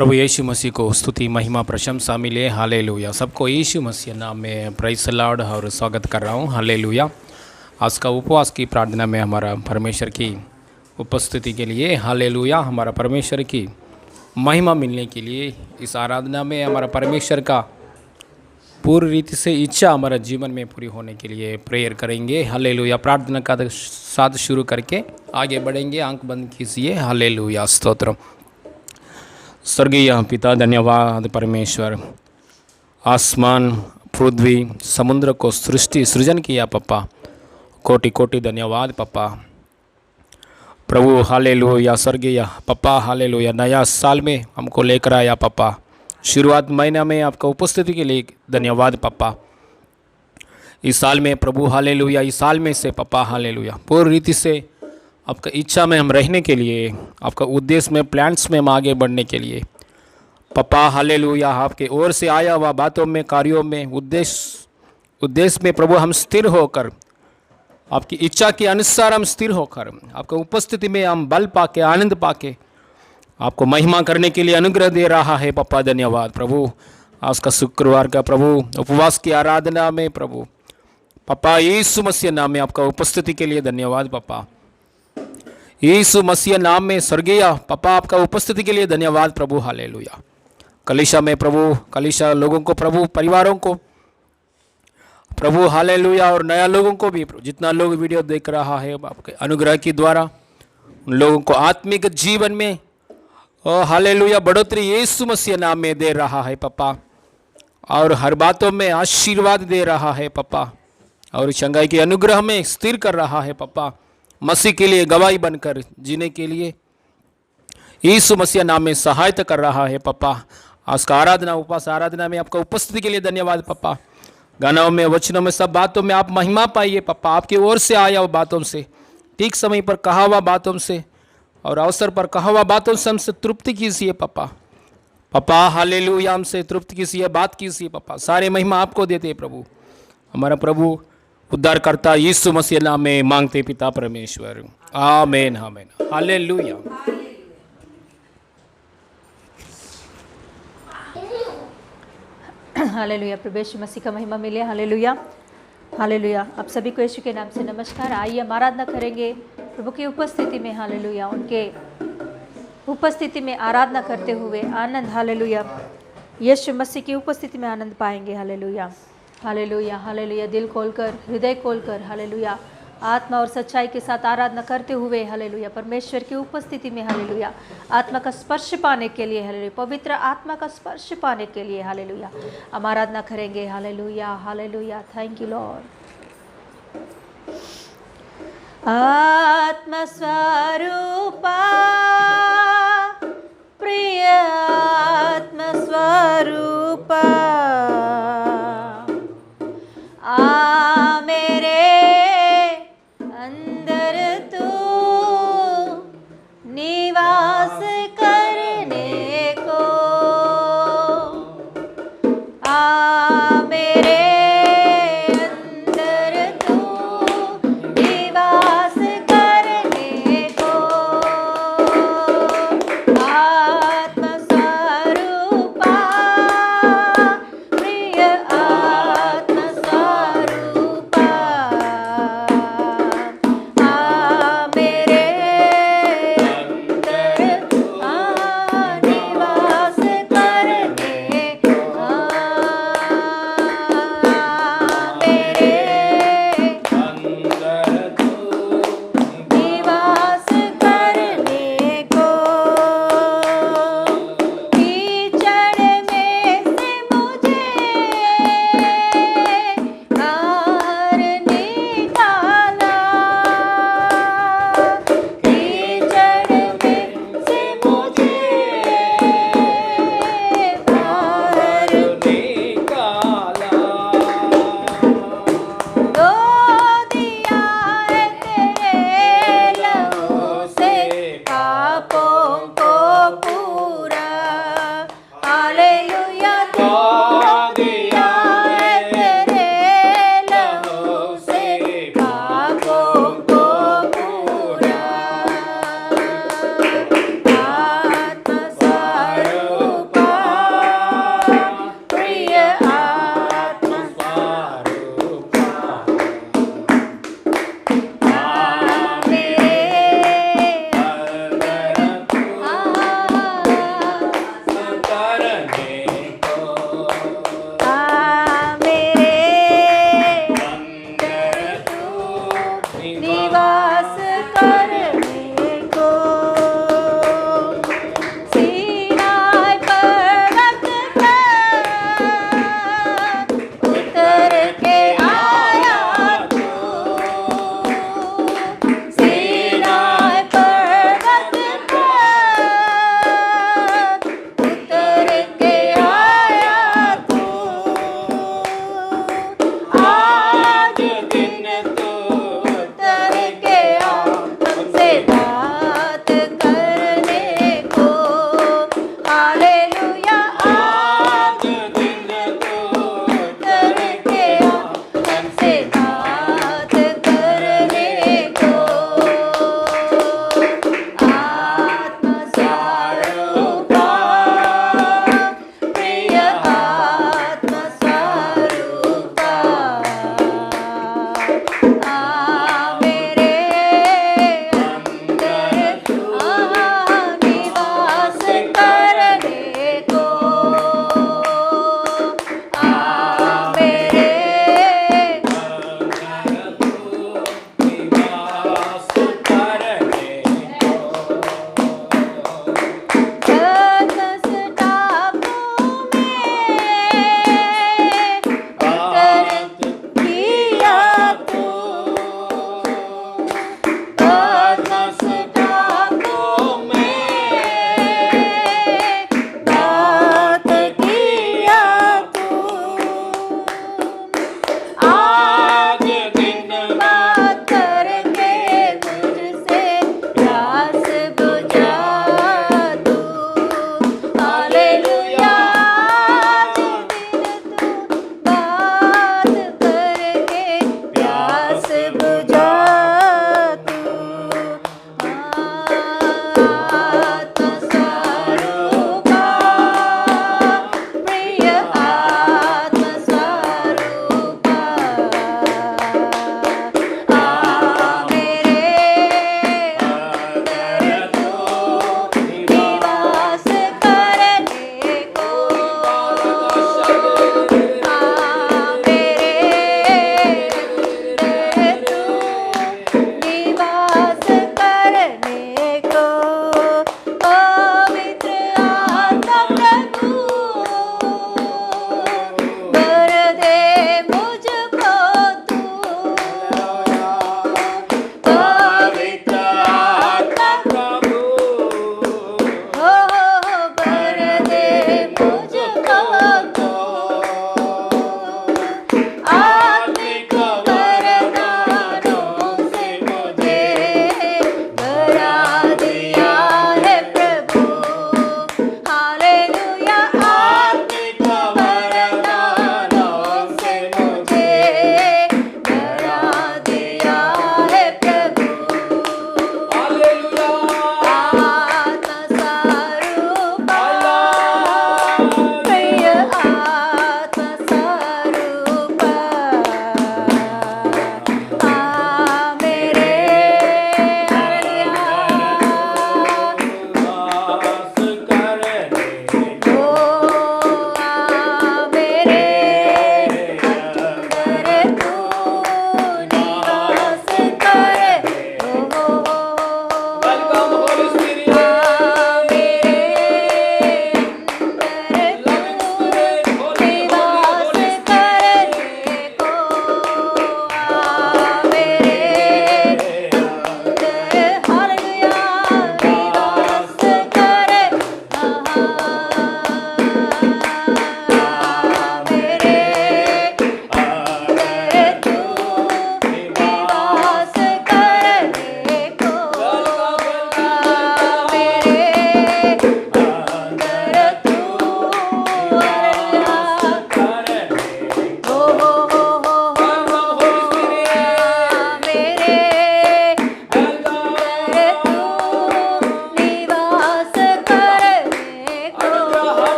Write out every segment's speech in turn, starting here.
प्रभु यीशु मसीह को स्तुति महिमा प्रशंसा मिले। हालेलुया। सबको यीशु मसीह नाम में प्रेज़ द लॉर्ड और स्वागत कर रहा हूँ। हालेलुया। आज का उपवास की प्रार्थना में हमारा परमेश्वर की उपस्थिति के लिए, हालेलुया, हमारा परमेश्वर की महिमा मिलने के लिए, इस आराधना में हमारा परमेश्वर का पूरी रीति से इच्छा हमारा जीवन में पूरी होने के लिए प्रेयर करेंगे। हालेलुया। प्रार्थना का साथ शुरू करके आगे बढ़ेंगे। आंख बंद कीजिए। हालेलुया। स्तोत्र। स्वर्गीय पिता, धन्यवाद परमेश्वर। आसमान, पृथ्वी, समुद्र को सृजन किया पप्पा, कोटि कोटि धन्यवाद पप्पा। प्रभु हालेलुया। स्वर्गीय पप्पा हालेलुया। नया साल में हमको लेकर आया पप्पा। शुरुआत महीना में आपका उपस्थिति के लिए धन्यवाद पप्पा। इस साल में प्रभु हालेलुया, इस साल में से पप्पा हालेलुया पूरी रीति से आपका इच्छा में हम रहने के लिए, आपका उद्देश्य में, प्लान्स में हम आगे बढ़ने के लिए पप्पा हालेलुया, आपके ओर से आया हुआ बातों में, कार्यों में, उद्देश्य में प्रभु हम स्थिर होकर, आपकी इच्छा के अनुसार हम स्थिर होकर, आपकी उपस्थिति में हम बल पाके, आनंद पाके आपको महिमा करने के लिए अनुग्रह दे रहा है पप्पा। धन्यवाद प्रभु। आज का शुक्रवार का प्रभु उपवास की आराधना में प्रभु पप्पा यीशु मसीह नाम में आपका उपस्थिति के लिए धन्यवाद पप्पा। यीशु मसीह नाम में स्वर्गीय पप्पा आपका उपस्थिति के लिए धन्यवाद प्रभु। हालेलुया। कलीसिया में प्रभु, कलीसिया लोगों को प्रभु, परिवारों को प्रभु हालेलुया, और नया लोगों को भी, जितना लोग वीडियो देख रहा है आपके अनुग्रह के द्वारा उन लोगों को आत्मिक जीवन में हालेलुया बढ़ोतरी यीशु मसीह नाम में दे रहा है पप्पा, और हर बातों में आशीर्वाद दे रहा है पप्पा, और चंगाई के अनुग्रह में स्थिर कर रहा है पप्पा। मसीह के लिए गवाही बनकर जीने के लिए यीशु मसीह नाम में सहायता कर रहा है पप्पा। आज का आराधना, उपवास आराधना में आपका उपस्थिति के लिए धन्यवाद पप्पा। गानों में, वचनों में, सब बातों में आप महिमा पाइए पप्पा। आपकी ओर से आया हुआ बातों से, ठीक समय पर कहा हुआ बातों से और अवसर पर कहा हुआ बातों से हमसे तृप्ति कीजिए पप्पा। पप्पा हालेलुया, हमसे तृप्ति कीजिए, बात कीजिए पप्पा। सारे महिमा आपको देते प्रभु। हमारा प्रभु उद्धारकर्ता यीशु मसीह नाम में मांगते पिता परमेश्वर, आमीन आमीन। हालेलुया। हालेलुया। प्रभु यीशु मसीह का महिमा मिले। Hallelujah hallelujah. आप सभी को यीशु के नाम से नमस्कार। आइए हम आराधना करेंगे प्रभु की उपस्थिति में। हालेलुया। उनके उपस्थिति में आराधना करते हुए आनंद, हालेलुया, यीशु मसीह की उपस्थिति में आनंद पाएंगे। Hallelujah hallelujah hallelujah. दिल खोलकर, हृदय खोलकर, हालेलुया, आत्मा और सच्चाई के साथ आराधना करते हुए, हालेलुया, परमेश्वर की उपस्थिति में, हालेलुया, आत्मा का स्पर्श पाने के लिए, हालेलुया, पवित्र आत्मा का स्पर्श पाने के लिए, हालेलुया, हम आराधना करेंगे। Hallelujah hallelujah. Thank you Lord. आत्मा स्वरूपा, प्रिय आत्मा स्वरूपा, आ मेरे अंदर तू निवास करने को, आ मेरे अंदर तू निवास करने को, आत्मा स्वरूपा,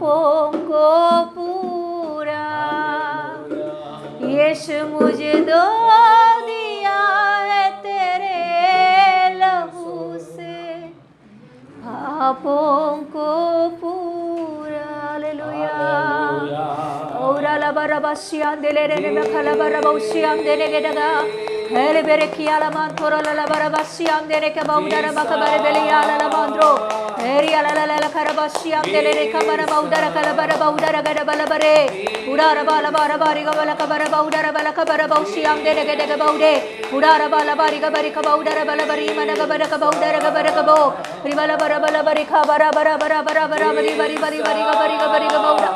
पापों को पूरा यीशु मुझे दो दिया है तेरे लहू से, पापों को पूरा। हालेलुया। औरा लबरबशियां देले रे में खलबरबशियां देने के दगा हेले बेरे कियाला मान थोरा लबरबशियां देने के बाउडर बकबर बेलिया लबंद्रो हेरिया लला खरबशियां देले रे खबर बाउडर कलबर बाउडर गड बलबरे उड़ार बाला बार बारी गबल खबर बाउडर बल खबर बौशियां देने के दगा बाउडे उड़ार बाला बारी गबरी खबाउडर बलबरी मन गबर खबाउडर गबर खबो रिबल बर बलबरी खबर बर बर बर बर बरी बरी बरी बरी गबरी गबरी गबाउडा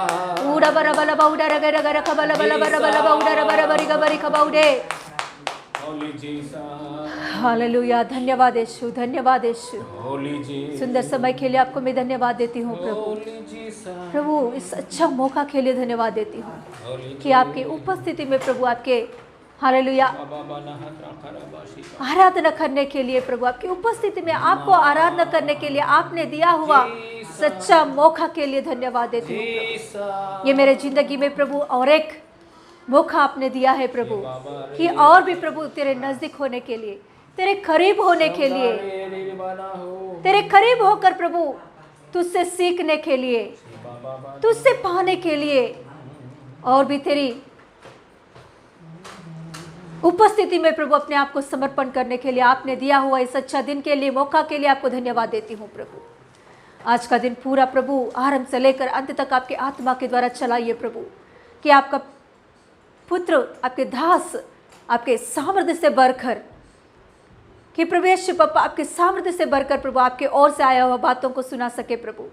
उड़ा बर बल बाउडर गर गर खबल बल बर बल बाउडर बर बरी गबरी खबाउडे। हालेलुया। धन्यवाद यीशु, धन्यवाद यीशु। सुंदर समय के लिए आपको मैं धन्यवाद देती हूँ प्रभु। प्रभु इस अच्छा मौका के लिए धन्यवाद देती हूँ कि आपकी उपस्थिति में प्रभु आपके हालेलुया आराधना करने के लिए प्रभु आपकी उपस्थिति में आपको आराधना करने के लिए आपने दिया हुआ सच्चा मौका के लिए धन्यवाद देती हूँ। ये मेरे जिंदगी में प्रभु और एक मौका आपने दिया है प्रभु कि और भी प्रभु तेरे नजदीक होने के लिए, तेरे करीब होने के लिए, तेरे करीब होकर प्रभु तुझसे सीखने के लिए, तुझसे पाने के लिए और भी तेरी उपस्थिति में प्रभु अपने आप को समर्पण करने के लिए आपने दिया हुआ इस अच्छा दिन के लिए, मौका के लिए आपको धन्यवाद देती हूँ प्रभु। आज का दिन पूरा प्रभु आरंभ से लेकर अंत तक आपके आत्मा के द्वारा चलाइए प्रभु, कि आपका पुत्र आपके दास आपके सामर्थ्य से बढ़कर, कि प्रभु यीशु पापा आपके सामर्थ्य से बढ़कर प्रभु आपके ओर से आया हुआ बातों को सुना सके प्रभु,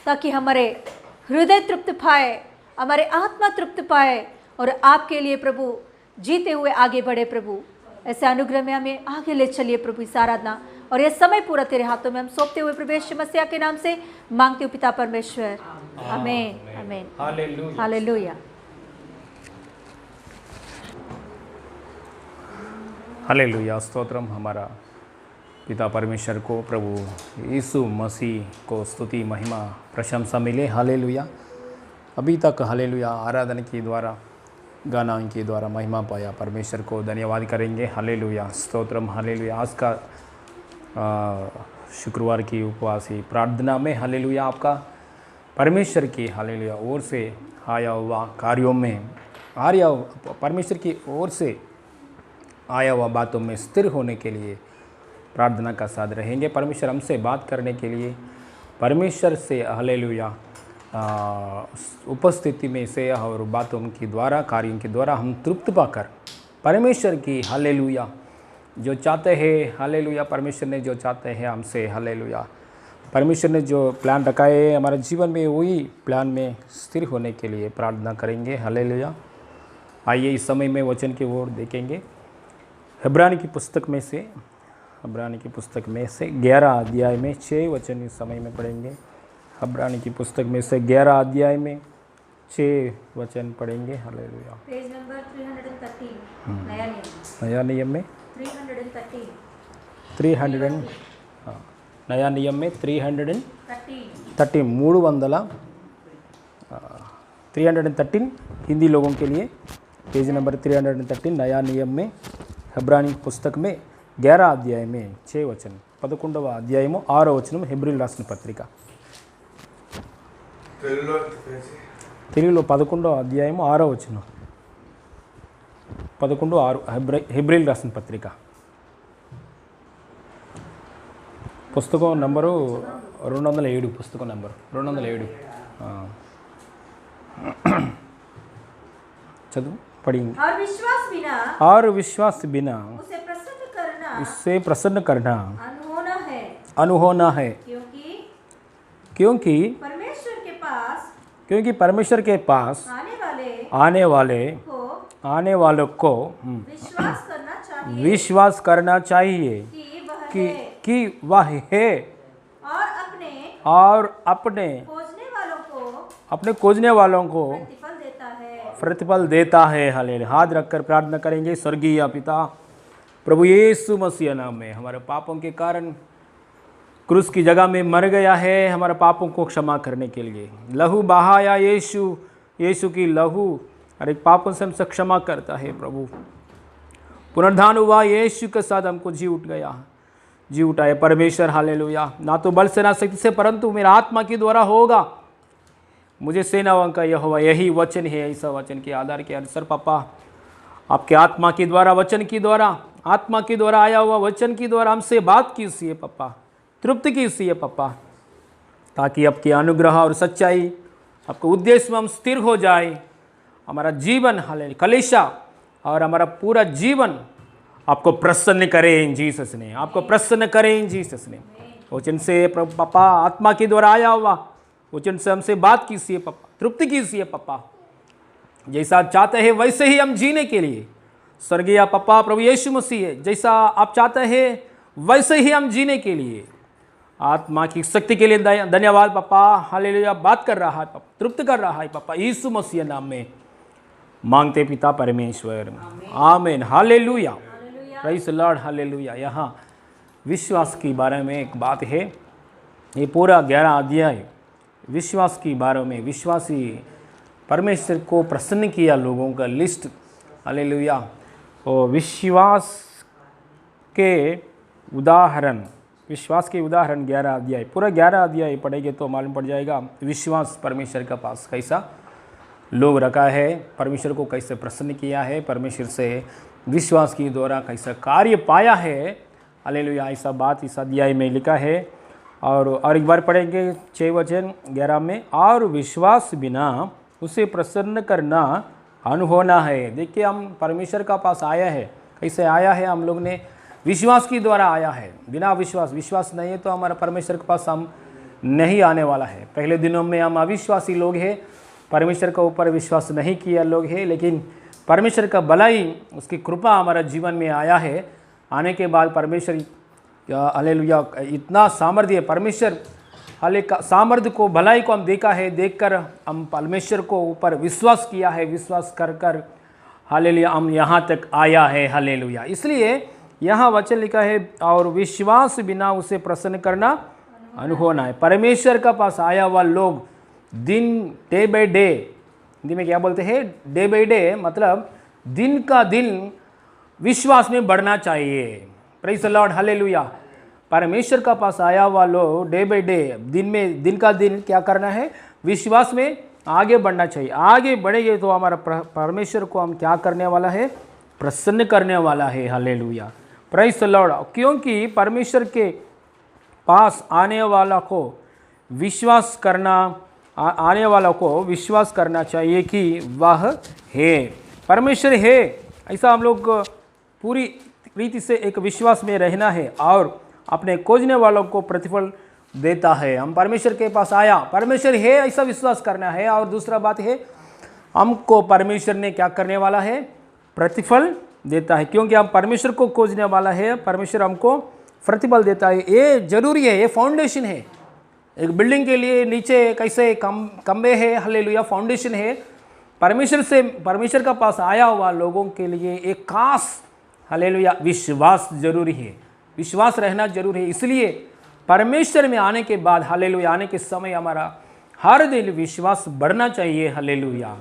ताकि हमारे हृदय तृप्त पाए, हमारे आत्मा तृप्त पाए और आपके लिए प्रभु जीते हुए आगे बढ़े प्रभु। ऐसे अनुग्रह में हमें आगे ले चलिए प्रभु इस आराधना और ये समय पूरा तेरे हाथों में हम सौंपते हुए प्रभु यीशु मसीह के नाम से मांगते हो पिता परमेश्वर, आमीन आमीन। हालेलुया। हालेलुया। हालेलुया। स्तोत्रम हमारा पिता परमेश्वर को, प्रभु यीशु मसीह को स्तुति महिमा प्रशंसा मिले। हालेलुया। अभी तक हालेलुया आराधना के द्वारा, गाना के द्वारा महिमा पाया, परमेश्वर को धन्यवाद करेंगे। हालेलुया। स्तोत्रम। हालेलुया। आज का शुक्रवार की उपवासी प्रार्थना में हालेलुया आपका परमेश्वर की हालेलुया ओर से आया हुआ कार्यों में परमेश्वर की ओर से आया हुआ बातों में स्थिर होने के लिए प्रार्थना का साथ रहेंगे। परमेश्वर हमसे बात करने के लिए परमेश्वर से हालेलुया उपस्थिति में से और बातों के द्वारा, कार्यों के द्वारा हम तृप्त पाकर परमेश्वर की हालेलुया जो चाहते हैं, हालेलुया परमेश्वर ने जो चाहते हैं हमसे, हालेलुया परमेश्वर ने जो प्लान रखा है हमारे जीवन में, वही प्लान में स्थिर होने के लिए प्रार्थना करेंगे। हालेलुया। आइए इस समय में वचन की ओर देखेंगे। इब्रानी की पुस्तक में से 11 अध्याय में 6 वचन इस समय में पढ़ेंगे। इब्रानी की पुस्तक में से 11 अध्याय में 6 वचन पढ़ेंगे। हालेलुया। पेज नंबर 313 नया नियम में 313 नया नियम में 313 313 हिंदी लोगों के लिए पेज नंबर 313 नया नियम में इब्रानी पुस्तक में 11 अध्याय में 6 वचन 11వ అధ్యాయము 6వ వచనం హెబ్రీయులు రాసిన పత్రిక తెలుగులో 11వ అధ్యాయము 6వ వచనం 11:6 హెబ్రీయులు రాసిన పత్రిక పుస్తకం నంబరు 207 పుస్తకం నంబరు 207 చదువు पढ़ेंगे। और विश्वास बिना उससे प्रसन्न करना अनहोना है क्योंकि परमेश्वर के पास आने वालों को विश्वास करना चाहिए कि वह है और अपने खोजने वालों को प्रतिफल देता है। हालेलुया। हाथ रखकर प्रार्थना करेंगे। स्वर्गीय पिता, प्रभु यीशु मसीह नाम में हमारे पापों के कारण क्रूस की जगह में मर गया है हमारे पापों को क्षमा करने के लिए। लहू बहाया यीशु की लहू हर एक पापों से हमसे क्षमा करता है प्रभु। पुनरुद्धान हुआ, यीशु के साथ हमको जी उठाए परमेश्वर, हालेलुया। ना तो बल से ना शक्ति से परंतु मेरा आत्मा के द्वारा होगा। मुझे सेनाओं का यहोवा यही वचन है। ऐसा वचन के आधार के अनुसार पापा आपके आत्मा के द्वारा, वचन के द्वारा, आत्मा के द्वारा आया हुआ वचन के द्वारा हमसे बात कीजिए पापा, तृप्ति कीजिए पापा, ताकि आपके अनुग्रह और सच्चाई, आपके उद्देश्य में हम स्थिर हो जाए। हमारा जीवन हालेलुया कलीसिया और हमारा पूरा जीवन आपको प्रसन्न करें इन जीसस ने, आपको प्रसन्न करें इन जीसस ने। वचन से पापा आत्मा के द्वारा आया हुआ वचन से हमसे बात कीजिए पापा, तृप्ति कीजिए पापा। जैसा आप चाहते हैं वैसे ही हम जीने के लिए स्वर्गीय पापा प्रभु यीशु मसीह है, जैसा आप चाहते हैं वैसे ही हम जीने के लिए आत्मा की शक्ति के लिए धन्यवाद पापा। हालेलुया बात कर रहा है पापा, तृप्त कर रहा है पापा, यीशु मसीह नाम में मांगते पिता परमेश्वर, आमीन। Hallelujah, praise the Lord, hallelujah. यहाँ विश्वास के बारे में एक बात है, ये पूरा 11 अध्याय विश्वास के बारे में, विश्वासी परमेश्वर को प्रसन्न किया लोगों का लिस्ट, हालेलुया। और विश्वास के उदाहरण 11 अध्याय, पूरा 11 अध्याय पढ़ेंगे तो मालूम पड़ जाएगा विश्वास परमेश्वर का पास कैसा लोग रखा है, परमेश्वर को कैसे प्रसन्न किया है, परमेश्वर से विश्वास के द्वारा कैसा कार्य पाया है, हालेलुया। ऐसा बात इस अध्याय में लिखा है। और एक बार पढ़ेंगे 6 वचन 11 में, और विश्वास बिना उसे प्रसन्न करना अनहोना है। देखिए हम परमेश्वर का पास आया है, कैसे आया है, हम लोग ने विश्वास के द्वारा आया है। बिना विश्वास नहीं है तो हमारा परमेश्वर के पास हम नहीं आने वाला है। पहले दिनों में हम अविश्वासी लोग हैं, परमेश्वर के ऊपर विश्वास नहीं किया लोग हैं, लेकिन परमेश्वर का भलाई, उसकी कृपा हमारा जीवन में आया है। आने के बाद परमेश्वर हालेलुया इतना सामर्थ्य, परमेश्वर हाले का सामर्थ्य को, भलाई को हम देखा है, देखकर हम परमेश्वर को ऊपर विश्वास किया है, विश्वास कर कर हालेलुया हम यहाँ तक आया है, हालेलुया। इसलिए यहाँ वचन लिखा है, और विश्वास बिना उसे प्रसन्न करना अनहोना है। परमेश्वर का पास आया हुआ लोग डे बाय डे, हिंदी में क्या बोलते हैं, डे बाय डे, मतलब दिन का दिन विश्वास में बढ़ना चाहिए। Praise the Lord, hallelujah. परमेश्वर का पास आया हुआ लोग डे बाय डे, दिन का दिन क्या करना है, विश्वास में आगे बढ़ना चाहिए। आगे बढ़ेंगे तो हमारा परमेश्वर को हम क्या करने वाला है, प्रसन्न करने वाला है, हालेलुया। Praise the Lord. क्योंकि परमेश्वर के पास आने वाला को विश्वास करना चाहिए कि वह है, परमेश्वर है। ऐसा हम लोग पूरी रीति से एक विश्वास में रहना है और अपने खोजने वालों को प्रतिफल देता है। हम परमेश्वर के पास आया, परमेश्वर है, ऐसा विश्वास करना है। और दूसरा बात है, हमको परमेश्वर ने क्या करने वाला है, प्रतिफल देता है। क्योंकि हम परमेश्वर को खोजने वाला है, परमेश्वर हमको प्रतिफल देता है। ये जरूरी है, ये फाउंडेशन है। एक बिल्डिंग के लिए नीचे कैसे खंबे है, हालेलुया, फाउंडेशन है। परमेश्वर का पास आया हुआ लोगों के लिए एक खास, हालेलुया, विश्वास जरूरी है, विश्वास रहना जरूरी है। इसलिए परमेश्वर में आने के बाद, हालेलुया, आने के समय हमारा हर दिन विश्वास बढ़ना चाहिए, हालेलुया।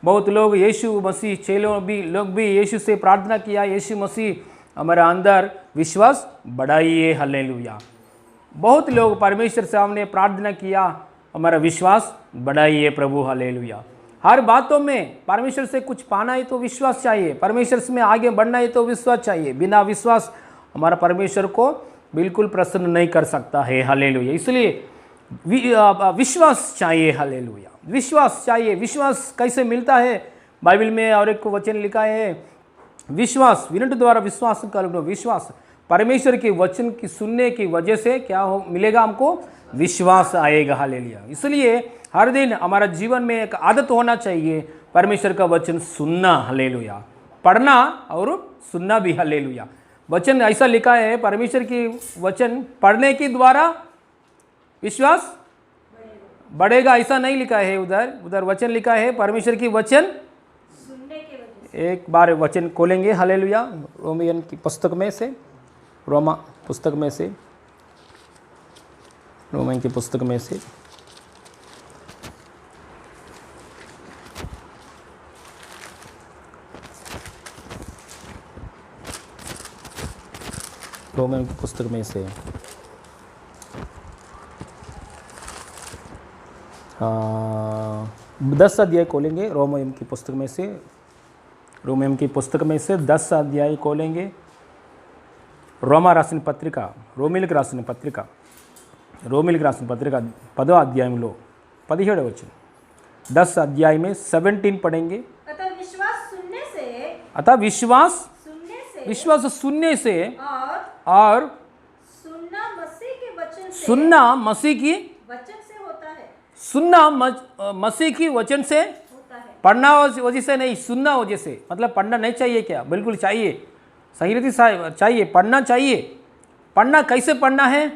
बहुत लोग यीशु मसीह चेलों लोग भी यीशु से प्रार्थना किया, यीशु मसीह हमारा अंदर विश्वास बढ़ाइए, हालेलुया। बहुत लोग परमेश्वर से हमने प्रार्थना किया, हमारा विश्वास बढ़ाइए प्रभु, हालेलुया। हर बातों में परमेश्वर से कुछ पाना है तो विश्वास चाहिए, परमेश्वर में आगे बढ़ना है तो विश्वास चाहिए। बिना विश्वास हमारा परमेश्वर को बिल्कुल प्रसन्न नहीं कर सकता है, हालेलुया। इसलिए विश्वास चाहिए, हालेलुया, विश्वास चाहिए। विश्वास कैसे मिलता है, बाइबल में और एक वचन लिखा है, विश्वास विनट द्वारा विश्वास कर लो। विश्वास परमेश्वर के वचन की सुनने की वजह से क्या मिलेगा, हमको विश्वास आएगा, हालेलुया। इसलिए हर दिन हमारा जीवन में एक आदत होना चाहिए परमेश्वर का वचन सुनना, हालेलुया, पढ़ना और सुनना भी, हालेलुया। वचन ऐसा लिखा है, परमेश्वर की वचन पढ़ने के द्वारा विश्वास बढ़ेगा, ऐसा नहीं लिखा है। उधर वचन लिखा है, परमेश्वर की वचन सुनने के वजह से। एक बार वचन खोलेंगे, हालेलुया, रोमियन की पुस्तक में से, रोमा पुस्तक में से रोमन की पुस्तक में से रोमन की पुस्तक में से 10 अध्याय खोलेंगे। रोमन की पुस्तक में से 10 अध्याय खोलेंगे। रोमा राసిన పత్రిక రోమిలకు రాసిన పత్రిక 10వ అధ్యాయంలో 17వ వచనం 10 अध्याय में 17 पढ़ेंगे। अतः विश्वास सुनने से विश्वास सुनने से और और सुनना मसीह के वचन से सुनना मसीह की वचन से होता है मसीह की वचन से पढ़ना वजह से नहीं, सुनना वजह से। मतलब पढ़ना नहीं चाहिए क्या? बिल्कुल चाहिए, संगीति चाहिए, पढ़ना चाहिए। पढ़ना कैसे पढ़ना है?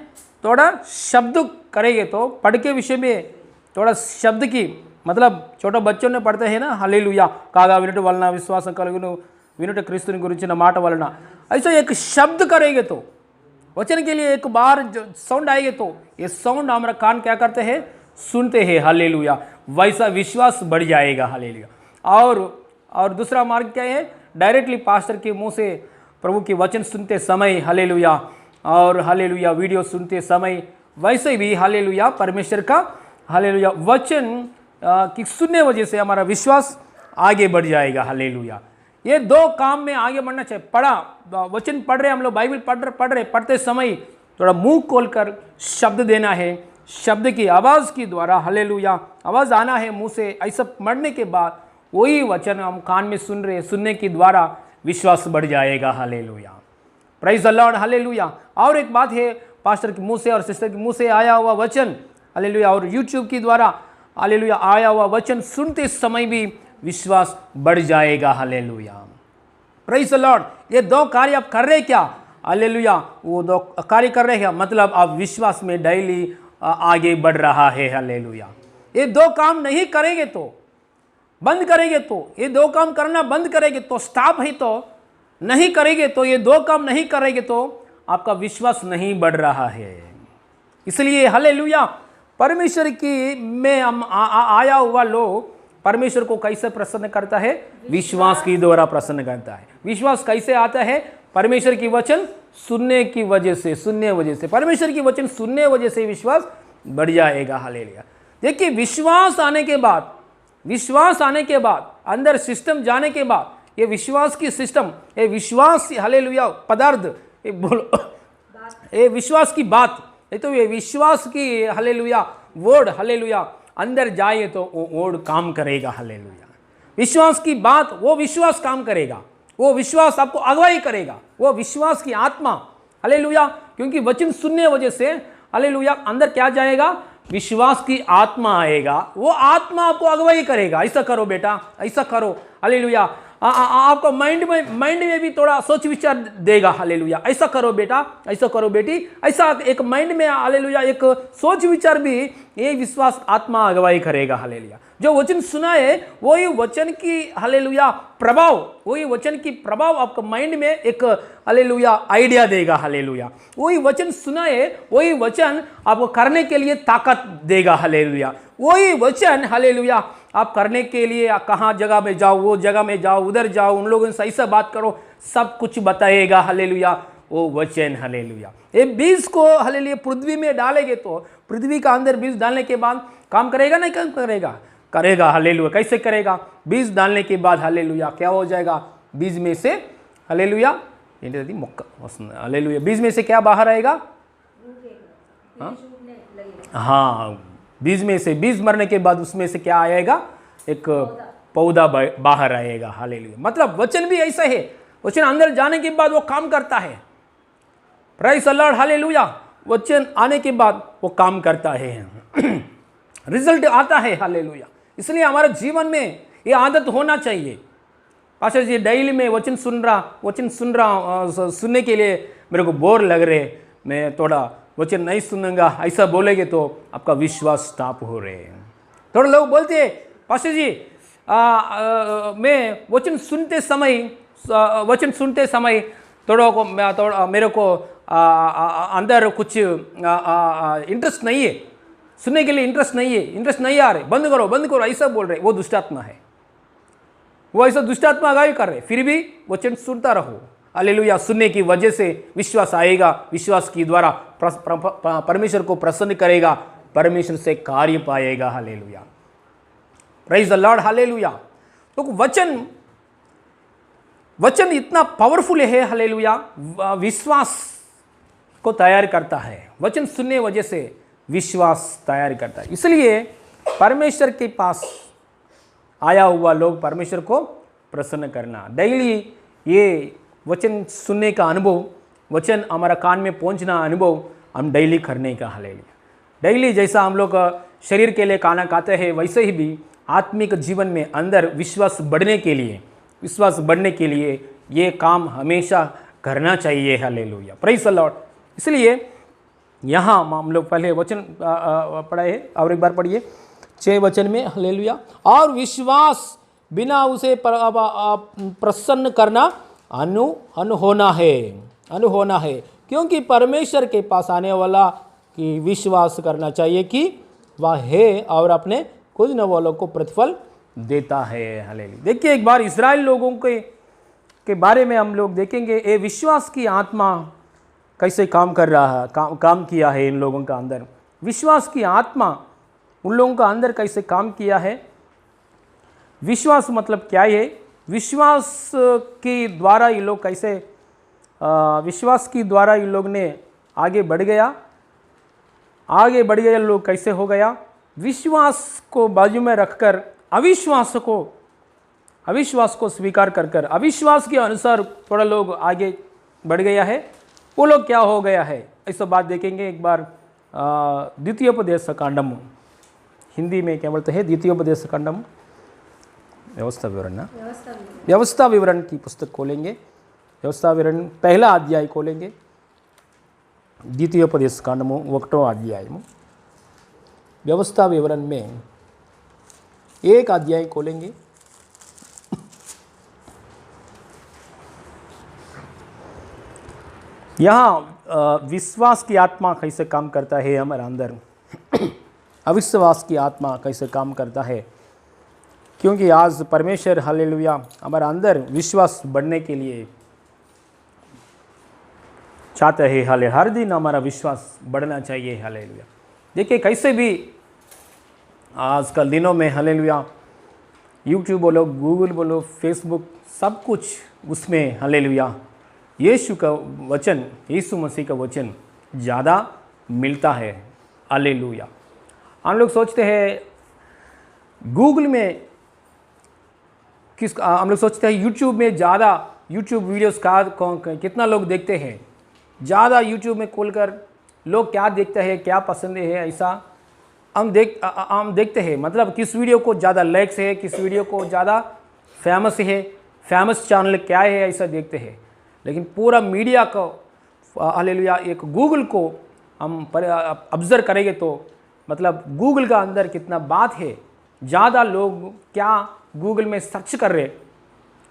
थोड़ा शब्द करेंगे तो पढ़ के विषय में थोड़ा शब्द की, मतलब छोटे बच्चों ने पढ़ते हैं ना, హల్లెలూయా కాగా వినుట వలన విశ్వాసం కలుగును, వినుట క్రీస్తుని గురించిన మాట వలన। ऐसा एक शब्द करेंगे तो वचन के लिए एक बार जो साउंड आएगा तो ये साउंड हमारा कान क्या करते हैं? सुनते हैं। हालेलुया। वैसा विश्वास बढ़ जाएगा। हालेलुया। और दूसरा मार्ग क्या है? डायरेक्टली पास्टर के मुंह से प्रभु के वचन सुनते समय, हालेलुया, और हालेलुया वीडियो सुनते समय, वैसे भी हालेलुया परमेश्वर का हालेलुया वचन की सुनने वजह से हमारा विश्वास आगे बढ़ जाएगा। हालेलुया। ये 2 काम में आगे बढ़ना चाहिए। वचन पढ़ रहे हम लोग, बाइबल पढ़ते समय थोड़ा मुंह खोलकर शब्द देना है, शब्द की आवाज़ के द्वारा हालेलुया आवाज़ आना है मुंह से। ऐसा पढ़ने के बाद वही वचन हम कान में सुनने के द्वारा विश्वास बढ़ जाएगा। Hallelujah. Praise the Lord. Hallelujah. और एक बात है, पास्टर के मुंह से और सिस्टर के मुंह से आया हुआ वचन हालेलुया और यूट्यूब के द्वारा हालेलुया आया हुआ वचन सुनते समय भी विश्वास बढ़ जाएगा। हालेलुया। Praise the Lord. ये 2 कार्य आप कर रहे क्या? हालेलुया। वो 2 कार्य कर रहे हैं, मतलब आप विश्वास में डेली आगे बढ़ रहा है। हालेलुया। ये 2 काम नहीं करेंगे तो, बंद करेंगे तो, ये 2 काम करना बंद करेंगे तो, स्टॉप है तो, नहीं करेंगे तो, ये 2 काम नहीं करेंगे तो आपका विश्वास नहीं बढ़ रहा है। इसलिए हालेलुया परमेश्वर की में हम आया हुआ लोग परमेश्वर को कैसे प्रसन्न करता है? विश्वास की द्वारा प्रसन्न करता है। विश्वास कैसे आता है? परमेश्वर की वचन सुनने की वजह से, परमेश्वर की वचन सुनने वजह से विश्वास बढ़ जाएगा। हालेलुया। देखिए विश्वास आने के बाद अंदर सिस्टम जाने के बाद ये विश्वास की सिस्टम, ये विश्वास हालेलुया पदार्थ, ये बोलो ये विश्वास की बात, ये तो ये विश्वास की हालेलुया वर्ड हालेलुया अंदर जाए तो वो वर्ड काम करेगा। हालेलुया। विश्वास की बात, वो विश्वास काम करेगा, वो विश्वास आपको अगुवाई करेगा, वो विश्वास की आत्मा हालेलुया। क्योंकि वचन सुनने वजह से हालेलुया अंदर क्या जाएगा? विश्वास की आत्मा आएगा, वो आत्मा आपको अगुवाई करेगा। ऐसा करो बेटा, ऐसा करो। हालेलुया। आपको माइंड में भी थोड़ा सोच विचार देगा। हालेलुया। ऐसा करो बेटा, ऐसा करो बेटी, ऐसा एक माइंड में हालेलुया एक सोच विचार भी ये विश्वास आत्मा अगुवाई करेगा। हालेलुया। जो वचन सुना है वही वचन की हालेलुया प्रभाव, वही वचन की प्रभाव आपको माइंड में एक हालेलुया आइडिया देगा। हालेलुया। वही वचन सुना है, वही वचन आपको करने के लिए ताकत देगा। हालेलुया। वही वचन हालेलुया आप करने के लिए कहाँ जगह में जाओ, वो जगह में जाओ, उधर जाओ, उन लोगों से ऐसा बात करो, सब कुछ बताएगा। हालेलुया वो वचन। हालेलुया। ये बीज को हालेलुया पृथ्वी में डालेंगे तो पृथ्वी का अंदर बीज डालने के बाद काम करेगा? नहीं काम करेगा? करेगा। हालेलुया। कैसे करेगा? बीज डालने के बाद हालेलुया क्या हो जाएगा? बीज में से हालेलुया हालेलुया बीज में से क्या बाहर आएगा? हाँ, बीज में से, बीज मरने के बाद उसमें से क्या आएगा? एक पौधा बाहर आएगा। हालेलुया। मतलब वचन भी ऐसा है, वचन अंदर जाने के बाद वो काम करता है। Praise the Lord. हालेलुया। वचन आने के बाद वो काम करता है, रिजल्ट आता है। हालेलुया। इसलिए हमारे जीवन में ये आदत होना चाहिए। पास्टर जी डेली में वचन सुन रहा सुनने के लिए मेरे को बोर लग रहे, मैं थोड़ा वचन नहीं सुनूंगा, ऐसा बोलेंगे तो आपका विश्वास स्टॉप हो रहे हैं। थोड़े लोग बोलते हैं पास्टर जी मैं वचन सुनते समय थोड़ा मेरे को अंदर कुछ इंटरेस्ट नहीं है, सुनने के लिए इंटरेस्ट नहीं आ रहे, बंद करो ऐसा बोल रहे, वो दुष्टात्मा है। वो ऐसा दुष्टात्मा आगाही कर रहे, फिर भी वचन सुनता रहो। हालेलुया। सुनने की वजह से विश्वास आएगा, विश्वास के द्वारा परमेश्वर को प्रसन्न करेगा, परमेश्वर से कार्य पाएगा। Hallelujah, praise the Lord. Hallelujah. तो वचन इतना पावरफुल है। हालेलुया, विश्वास को तैयार करता है। वचन सुनने वजह से विश्वास तैयार करता है। इसलिए परमेश्वर के पास आया हुआ लोग परमेश्वर को प्रसन्न करना, डेली ये वचन सुनने का अनुभव, वचन हमारा कान में पहुंचना अनुभव हम डेली करने का। हालेलुया। डेली जैसा हम लोग शरीर के लिए खाना खाते हैं, वैसे ही भी आत्मिक जीवन में अंदर विश्वास बढ़ने के लिए ये काम हमेशा करना चाहिए। Hallelujah, praise the Lord. इसलिए यहाँ हम लोग पहले वचन पढ़े हैं, और एक बार पढ़िए 6 वचन में। हालेलुया। और विश्वास बिना उसे प्रसन्न करना अनहोना है, क्योंकि परमेश्वर के पास आने वाला की विश्वास करना चाहिए कि वह है और अपने खोजने वालों को प्रतिफल देता है। हालेलुया। देखिए, एक बार इस्राएल लोगों के बारे में हम लोग देखेंगे, ये विश्वास की आत्मा कैसे काम कर रहा है, काम किया है इन लोगों का अंदर। विश्वास की आत्मा उन लोगों का अंदर कैसे काम किया है। विश्वास मतलब क्या है? विश्वास के द्वारा ये लोग कैसे विश्वास के द्वारा ये लोग ने आगे बढ़ गया लोग कैसे हो गया? विश्वास को बाजू में रखकर अविश्वास को स्वीकार कर अविश्वास के अनुसार थोड़ा लोग आगे बढ़ गया है। वो लोग क्या हो गया है, ऐसा बात देखेंगे एक बार। द्वितीयोपदेश कांडम, हिंदी में क्या बोलते हैं? द्वितीयोपदेश कांडम, व्यवस्था विवरण की पुस्तक खोलेंगे। व्यवस्था विवरण पहला अध्याय खोलेंगे, द्वितीयोपदेश कांडमो 1 अध्याय। व्यवस्था विवरण में 1 अध्याय खोलेंगे। यहाँ विश्वास की आत्मा कैसे काम करता है हमारे अंदर, अविश्वास की आत्मा कैसे काम करता है। क्योंकि आज परमेश्वर हालेलुया हमारे अंदर विश्वास बढ़ने के लिए चाहते हैं। हाले हर दिन हमारा विश्वास बढ़ना चाहिए। हालेलुया। देखिए, कैसे भी आजकल दिनों में हालेलुया यूट्यूब बोलो, गूगल बोलो, फेसबुक, सब कुछ उसमें हालेलुया यीशु का वचन, यीशु मसीह का वचन ज़्यादा मिलता है। हालेलुया। हम लोग सोचते हैं गूगल में हम लोग सोचते हैं यूट्यूब में ज़्यादा यूट्यूब वीडियोस कितना लोग देखते हैं। ज़्यादा यूट्यूब में खोलकर लोग क्या देखते हैं, क्या पसंद है, ऐसा हम देखते हैं। मतलब किस वीडियो को ज़्यादा लाइक्स है, किस वीडियो को ज़्यादा फेमस है, फेमस चैनल क्या है, ऐसा देखते हैं। लेकिन पूरा मीडिया को हालेलुया एक गूगल को हम ऑब्जर्व करेंगे तो मतलब गूगल का अंदर कितना बात है। ज़्यादा लोग क्या गूगल में सर्च कर रहे,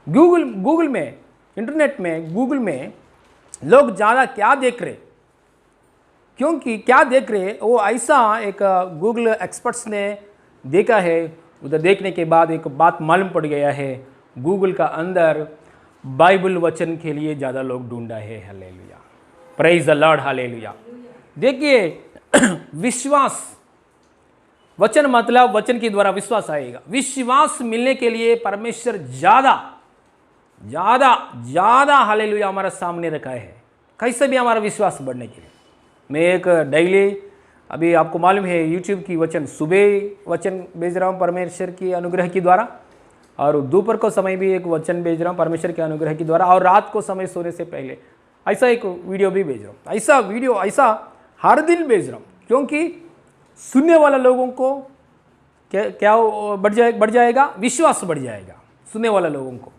गूगल में, इंटरनेट में, गूगल में लोग ज़्यादा क्या देख रहे, क्योंकि क्या देख रहे वो ऐसा एक गूगल एक्सपर्ट्स ने देखा है। उधर देखने के बाद एक बात मालूम पड़ गया है, गूगल का अंदर बाइबल वचन के लिए ज़्यादा लोग ढूंढा है। Hallelujah, praise the Lord. Hallelujah. देखिए विश्वास, वचन मतलब वचन के द्वारा विश्वास आएगा। विश्वास मिलने के लिए परमेश्वर ज़्यादा हालेलुया हमारा सामने रखा है, कैसे भी हमारा विश्वास बढ़ने के लिए। मैं एक डेली, अभी आपको मालूम है यूट्यूब की वचन, सुबह वचन भेज रहा हूँ परमेश्वर की अनुग्रह के द्वारा, और दोपहर को समय भी एक वचन भेज रहा हूँ परमेश्वर के अनुग्रह के द्वारा, और रात को समय सोने से पहले ऐसा एक वीडियो भी भेज रहा हूँ। ऐसा हर दिन भेज रहा हूँ, क्योंकि सुनने वाला लोगों को क्या बढ़ जाएगा, विश्वास बढ़ जाएगा सुनने वाला लोगों को।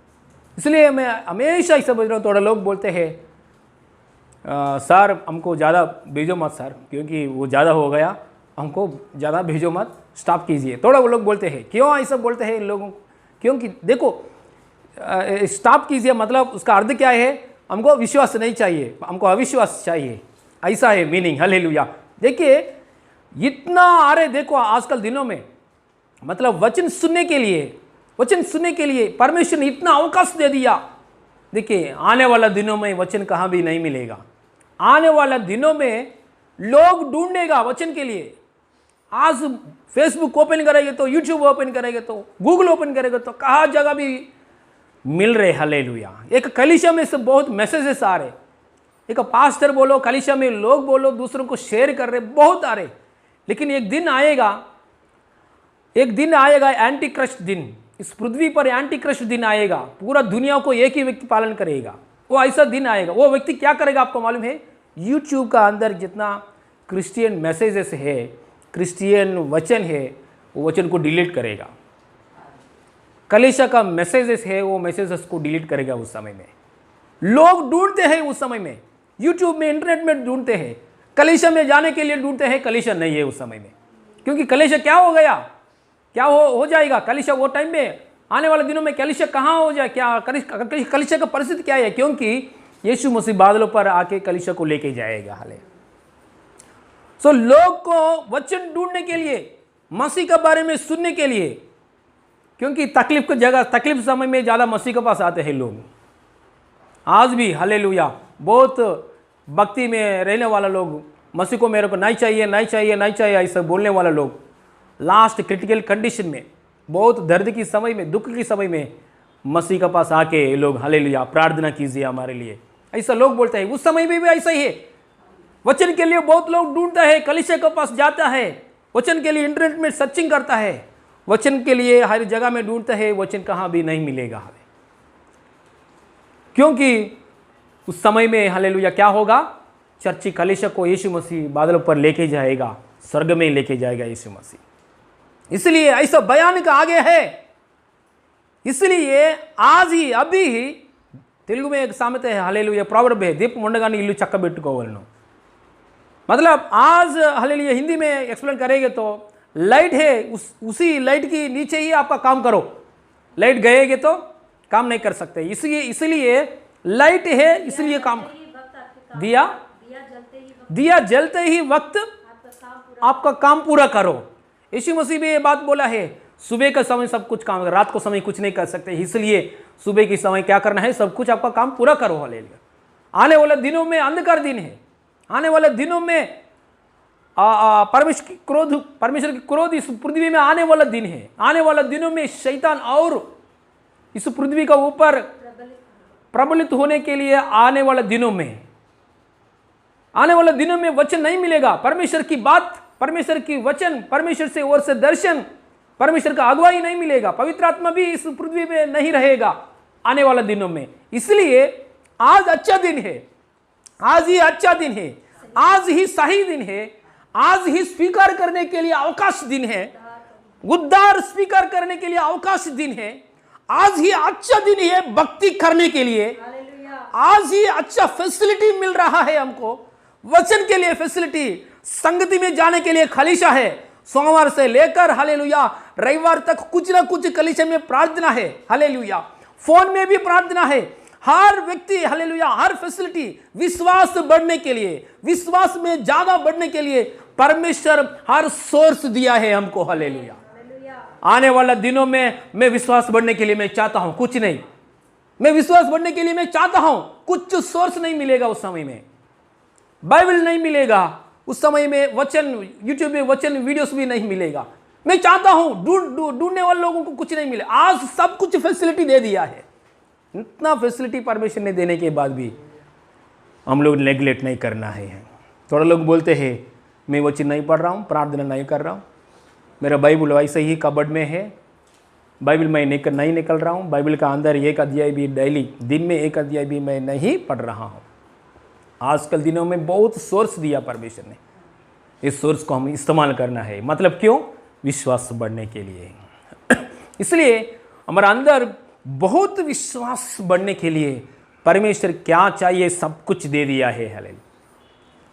इसलिए मैं हमेशा ऐसा बोल रहा हूँ। थोड़ा लोग बोलते हैं सर हमको ज़्यादा भेजो मत सर, क्योंकि वो ज़्यादा हो गया, हमको ज़्यादा भेजो मत, स्टॉप कीजिए। थोड़ा वो लोग बोलते हैं, क्यों ऐसा बोलते हैं इन लोगों को? क्योंकि देखो स्टॉप कीजिए मतलब उसका अर्थ क्या है, हमको विश्वास नहीं चाहिए, हमको अविश्वास चाहिए, ऐसा है मीनिंग। हालेलुया। देखिए इतना आ रहे, देखो आजकल दिनों में मतलब वचन सुनने के लिए परमेश्वर ने इतना अवकाश दे दिया। देखिए आने वाला दिनों में वचन कहाँ भी नहीं मिलेगा। आने वाला दिनों में लोग ढूंढेगा वचन के लिए। आज फेसबुक ओपन करेंगे तो, यूट्यूब ओपन करेंगे तो, गूगल ओपन करेंगे तो कहाँ जगह भी मिल रहे। हालेलुया। एक कलीसिया में से बहुत मैसेजेस आ रहे, एक पास्टर बोलो, कलीसिया में लोग बोलो, दूसरों को शेयर कर रहे, बहुत आ रहे। लेकिन एक दिन आएगा एंटी क्राइस्ट दिन। इस पृथ्वी पर एंटी क्राइस्ट दिन आएगा, पूरा दुनिया को एक ही व्यक्ति पालन करेगा। वो ऐसा दिन आएगा। वो व्यक्ति क्या करेगा आपको मालूम है? यूट्यूब का अंदर जितना क्रिश्चियन मैसेजेस है, क्रिश्चियन वचन है, वो वचन को डिलीट करेगा। कलीसिया का मैसेजेस है, वो मैसेजेस को डिलीट करेगा। उस समय में लोग ढूंढते हैं, उस समय में यूट्यूब में, इंटरनेट में ढूंढते हैं, कलीसिया में जाने के लिए ढूंढते हैं, कलीसिया नहीं है उस समय में। क्योंकि कलीसिया क्या हो गया, क्या हो जाएगा कलीसिया वो टाइम में, आने वाले दिनों में कलीसिया कहाँ हो जाए, क्या कलीसिया का परिस्थिति क्या है? क्योंकि यीशु मसीह बादलों पर आके कलीसिया को लेके जाएगा। हाले सो लोग को वचन ढूंढने के लिए, मसीह के बारे में सुनने के लिए, क्योंकि तकलीफ की जगह, तकलीफ समय में ज़्यादा मसीह के पास आते हैं लोग। आज भी हालेलुया बहुत भक्ति में रहने वाला लोग, मसीह को मेरे को नहीं चाहिए, नहीं चाहिए, नहीं चाहिए ऐसा बोलने वाला लोग, लास्ट क्रिटिकल कंडीशन में, बहुत दर्द की समय में, दुख की समय में मसीह के पास आके लोग हालेलुया प्रार्थना कीजिए हमारे लिए, ऐसा लोग बोलते हैं। उस समय में भी ऐसा ही है। वचन के लिए बहुत लोग ढूंढता है, कलीसिया के पास जाता है, वचन के लिए इंटरनेट में सर्चिंग करता है, वचन के लिए हर जगह में ढूंढता है, वचन कहाँ भी नहीं मिलेगा। क्योंकि उस समय में हालेलुया क्या होगा? चर्ची कलीसिया को यीशु मसीह बादलों पर लेके जाएगा, स्वर्ग में लेके जाएगा यीशु मसीह। इसलिए ऐसा भयानक आगे है। इसलिए आज ही अभी ही तेलुगु में एक सामत है, हालेलुया प्रॉवर्ब है, दीप मुंडगानी इल्लू चक्का बेट्टुकोवलनु। मतलब आज हालेलुया हिंदी में एक्सप्लेन करेंगे तो लाइट है, उसी लाइट की नीचे ही आपका काम करो। लाइट गएगे तो काम नहीं कर सकते। इसलिए लाइट है, इसलिए काम दिया जलते ही वक्त आपका काम पूरा करो। यीशु मसीह भी ये बात बोला है, सुबह का समय सब कुछ काम, रात को समय कुछ नहीं कर सकते, इसलिए सुबह की समय क्या करना है? सब कुछ आपका काम पूरा करो। हालेलुया। आने वाले दिनों में अंधकार दिन है, आने वाले दिनों में परमेश्वर की क्रोध इस पृथ्वी में आने वाला दिन है। आने वाले दिनों में शैतान और इस पृथ्वी का ऊपर प्रबलित होने के लिए आने वाले दिनों में वचन नहीं मिलेगा। परमेश्वर की बात, परमेश्वर की वचन, परमेश्वर से ओर से दर्शन, परमेश्वर का अगुवाई नहीं मिलेगा। पवित्र आत्मा भी इस पृथ्वी में नहीं रहेगा आने वाले दिनों में। इसलिए आज अच्छा दिन है, आज ही अच्छा दिन है, आज ही सही दिन है, आज ही स्वीकार करने के लिए अवकाश दिन है, उद्धार स्वीकार करने के लिए अवकाश दिन है। आज ही अच्छा दिन है भक्ति करने के लिए। आज ही अच्छा फैसिलिटी मिल रहा है हमको, वचन के लिए फैसिलिटी, संगति में जाने के लिए कलीसिया है। सोमवार से लेकर हालेलुया रविवार तक कुछ ना कुछ कलीसिया में प्रार्थना है। हालेलुया फोन में भी प्रार्थना है। हर व्यक्ति हालेलुया हर फैसिलिटी, विश्वास बढ़ने के लिए, विश्वास में ज्यादा बढ़ने के लिए परमेश्वर हर सोर्स दिया है हमको। हालेलुया आने वाला दिनों में मैं विश्वास बढ़ने के लिए मैं चाहता हूं कुछ नहीं, मैं विश्वास बढ़ने के लिए मैं चाहता हूं कुछ सोर्स नहीं मिलेगा। उस समय में बाइबल नहीं मिलेगा, उस समय में वचन, यूट्यूब में वचन वीडियोस भी नहीं मिलेगा। मैं चाहता हूं ढूंढने वाले लोगों को कुछ नहीं मिले। आज सब कुछ फैसिलिटी दे दिया है। इतना फैसिलिटी परमेश्वर ने देने के बाद भी हम लोग नेग्लेक्ट नहीं करना है। थोड़ा लोग बोलते हैं मैं वचन नहीं पढ़ रहा हूँ, प्रार्थना नहीं कर रहा हूँ, मेरा बाइबल वैसे ही कबर्ड में है, बाइबल मैं नहीं निकल रहा हूँ, बाइबल का अंदर एक अध्याय भी डेली दिन में एक अध्याय भी मैं नहीं पढ़ रहा हूँ। आजकल दिनों में बहुत सोर्स दिया परमेश्वर ने, इस सोर्स को हम इस्तेमाल करना है। मतलब क्यों? विश्वास बढ़ने के लिए। इसलिए हमारा अंदर बहुत विश्वास बढ़ने के लिए परमेश्वर क्या चाहिए सब कुछ दे दिया है। हालेलुया।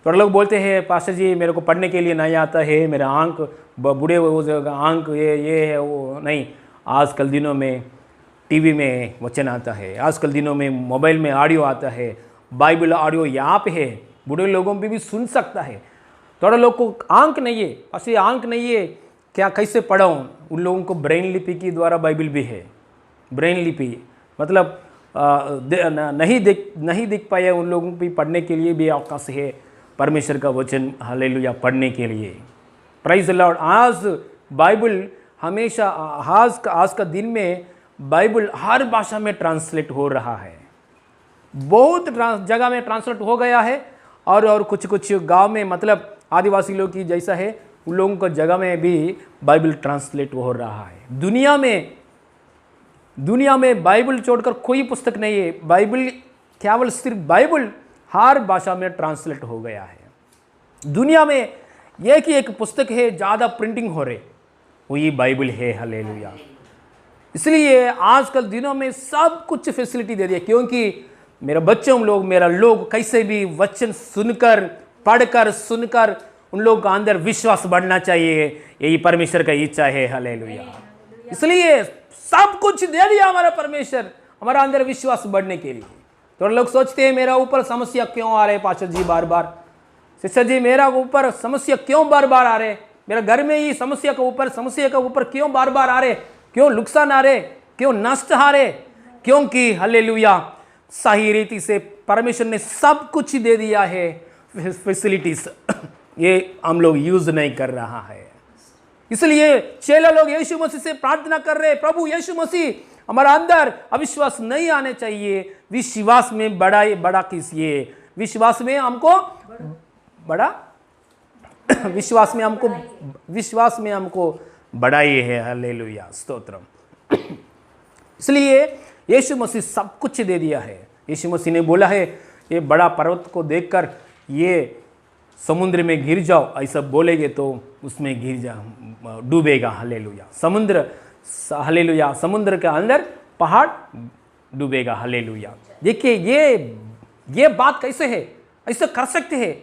थोड़ा लोग बोलते हैं पास्टर जी मेरे को पढ़ने के लिए नहीं आता है, मेरा आंख बूढ़े हो जाएगा, आंख ये है वो नहीं। आजकल दिनों में टीवी में वचन आता है, आजकल दिनों में मोबाइल में ऑडियो आता है, बाइबल ऑडियो यहाँ पे है, बूढ़े लोगों पे भी सुन सकता है। थोड़ा लोग को आंक नहीं है, ऐसे आंक नहीं है, क्या कैसे पढ़ाऊँ? उन लोगों को ब्रेन लिपि के द्वारा बाइबल भी है। ब्रेन लिपि मतलब नहीं दिख पाया उन लोगों पे पढ़ने के लिए भी अवकाश है, परमेश्वर का वचन हालेलुया पढ़ने के लिए। Praise the Lord. आज बाइबल हमेशा आज का दिन में बाइबल हर भाषा में ट्रांसलेट हो रहा है, बहुत जगह में ट्रांसलेट हो गया है। और कुछ गांव में मतलब आदिवासी लोग की जैसा है, उन लोगों को जगह में भी बाइबल ट्रांसलेट हो रहा है। दुनिया में बाइबल छोड़कर कोई पुस्तक नहीं है। बाइबल केवल सिर्फ बाइबल हर भाषा में ट्रांसलेट हो गया है। दुनिया में एक ही एक पुस्तक है ज़्यादा प्रिंटिंग हो रहे, वही बाइबल है। हालेलुया। इसलिए आजकल दिनों में सब कुछ फैसिलिटी दे दिया, क्योंकि मेरा लोग कैसे भी वचन सुनकर पढ़कर सुनकर उन लोगों का अंदर विश्वास बढ़ना चाहिए, यही परमेश्वर का इच्छा है। हालेलुया। इसलिए सब कुछ दे दिया हमारा परमेश्वर हमारा अंदर विश्वास बढ़ने के लिए। तो लोग सोचते हैं मेरा ऊपर समस्या क्यों आ रहे पास्टर जी बार बार, सिस्टर जी मेरा ऊपर समस्या क्यों बार बार आ रहे, मेरा घर में ही समस्या के ऊपर क्यों बार बार आ रहे, क्यों नुकसान आ रहे, क्यों नष्ट आ रहे? क्योंकि हालेलुया सही रीति से परमेश्वर ने सब कुछ दे दिया है, फैसिलिटीज ये हम लोग यूज नहीं कर रहा है। इसलिए चेला लोग यीशु मसीह से प्रार्थना कर रहे, प्रभु यीशु मसीह हमारा अंदर अविश्वास नहीं आने चाहिए, विश्वास में बड़ा कीजिए, विश्वास में हमको बढ़ाइए है। हालेलुया स्तोत्रम। इसलिए यीशु मसीह सब कुछ दे दिया है। यीशु मसीह ने बोला है ये बड़ा पर्वत को देखकर ये समुद्र में गिर जाओ, ऐसा बोलेगे तो उसमें डूबेगा। हालेलुया। हालेलुया समुद्र के अंदर पहाड़ डूबेगा। हालेलुया। देखिए ये बात कैसे है, ऐसे कर सकते हैं?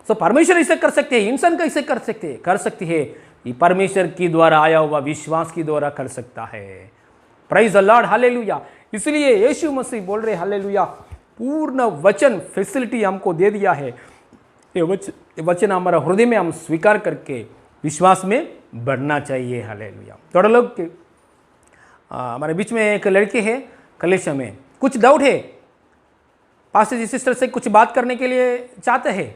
तो परमेश्वर ऐसे कर सकते हैं, इंसान कैसे कर सकते हैं? ये परमेश्वर की द्वारा आया हुआ विश्वास की द्वारा कर सकता है। Praise the Lord. हालेलुया। इसलिए यीशु मसीह बोल रहे हालेलुया पूर्ण वचन फैसिलिटी हमको दे दिया है। ये वचन हमारा हृदय में हम स्वीकार करके विश्वास में बढ़ना चाहिए। हालेलुया। थोड़ा लोग हमारे बीच में एक लड़के है कलेशा में, कुछ डाउट है, पास्टर जी सिस्टर से कुछ बात करने के लिए चाहते हैं।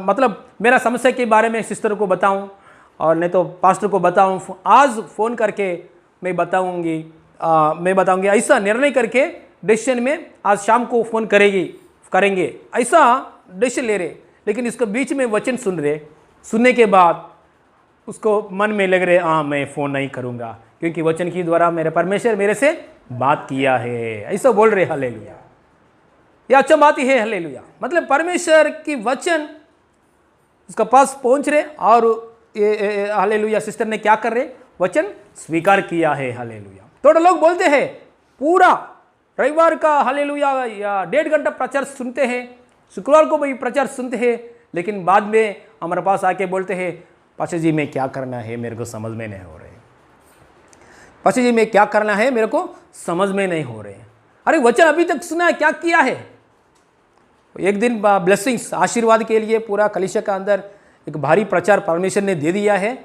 मतलब मेरा समस्या के बारे में सिस्टर को बताऊं और नहीं तो पास्टर को बताऊं, आज फ़ोन करके मैं बताऊंगी ऐसा निर्णय करके डिसीजन में आज शाम को फ़ोन करेंगे ऐसा डिसीजन ले रहे। लेकिन इसके बीच में वचन सुनने के बाद उसको मन में लग रहे हाँ मैं फ़ोन नहीं करूँगा, क्योंकि वचन की द्वारा मेरे परमेश्वर मेरे से बात किया है, ऐसा बोल रहे। हालेलुया। ये अच्छा बात ही है। हालेलुया। मतलब परमेश्वर की वचन उसका पास पहुँच रहे और ये हालेलुया सिस्टर ने क्या कर रहे, वचन स्वीकार किया है। हालेलुया। थोड़े लोग बोलते हैं पूरा रविवार का हालेलुया या 1.5 घंटा प्रचार सुनते हैं, शुक्रवार को भी प्रचार सुनते हैं, लेकिन बाद में हमारे पास आके बोलते हैं पास्टर जी मैं क्या करना है मेरे को समझ में नहीं हो रहे, पास्टर जी मैं क्या करना है मेरे को समझ में नहीं हो रहे। अरे वचन अभी तक सुना है, क्या किया है? एक दिन ब्लेसिंग्स आशीर्वाद के लिए पूरा कलीसिया का अंदर एक भारी प्रचार परमेश्वर ने दे दिया है।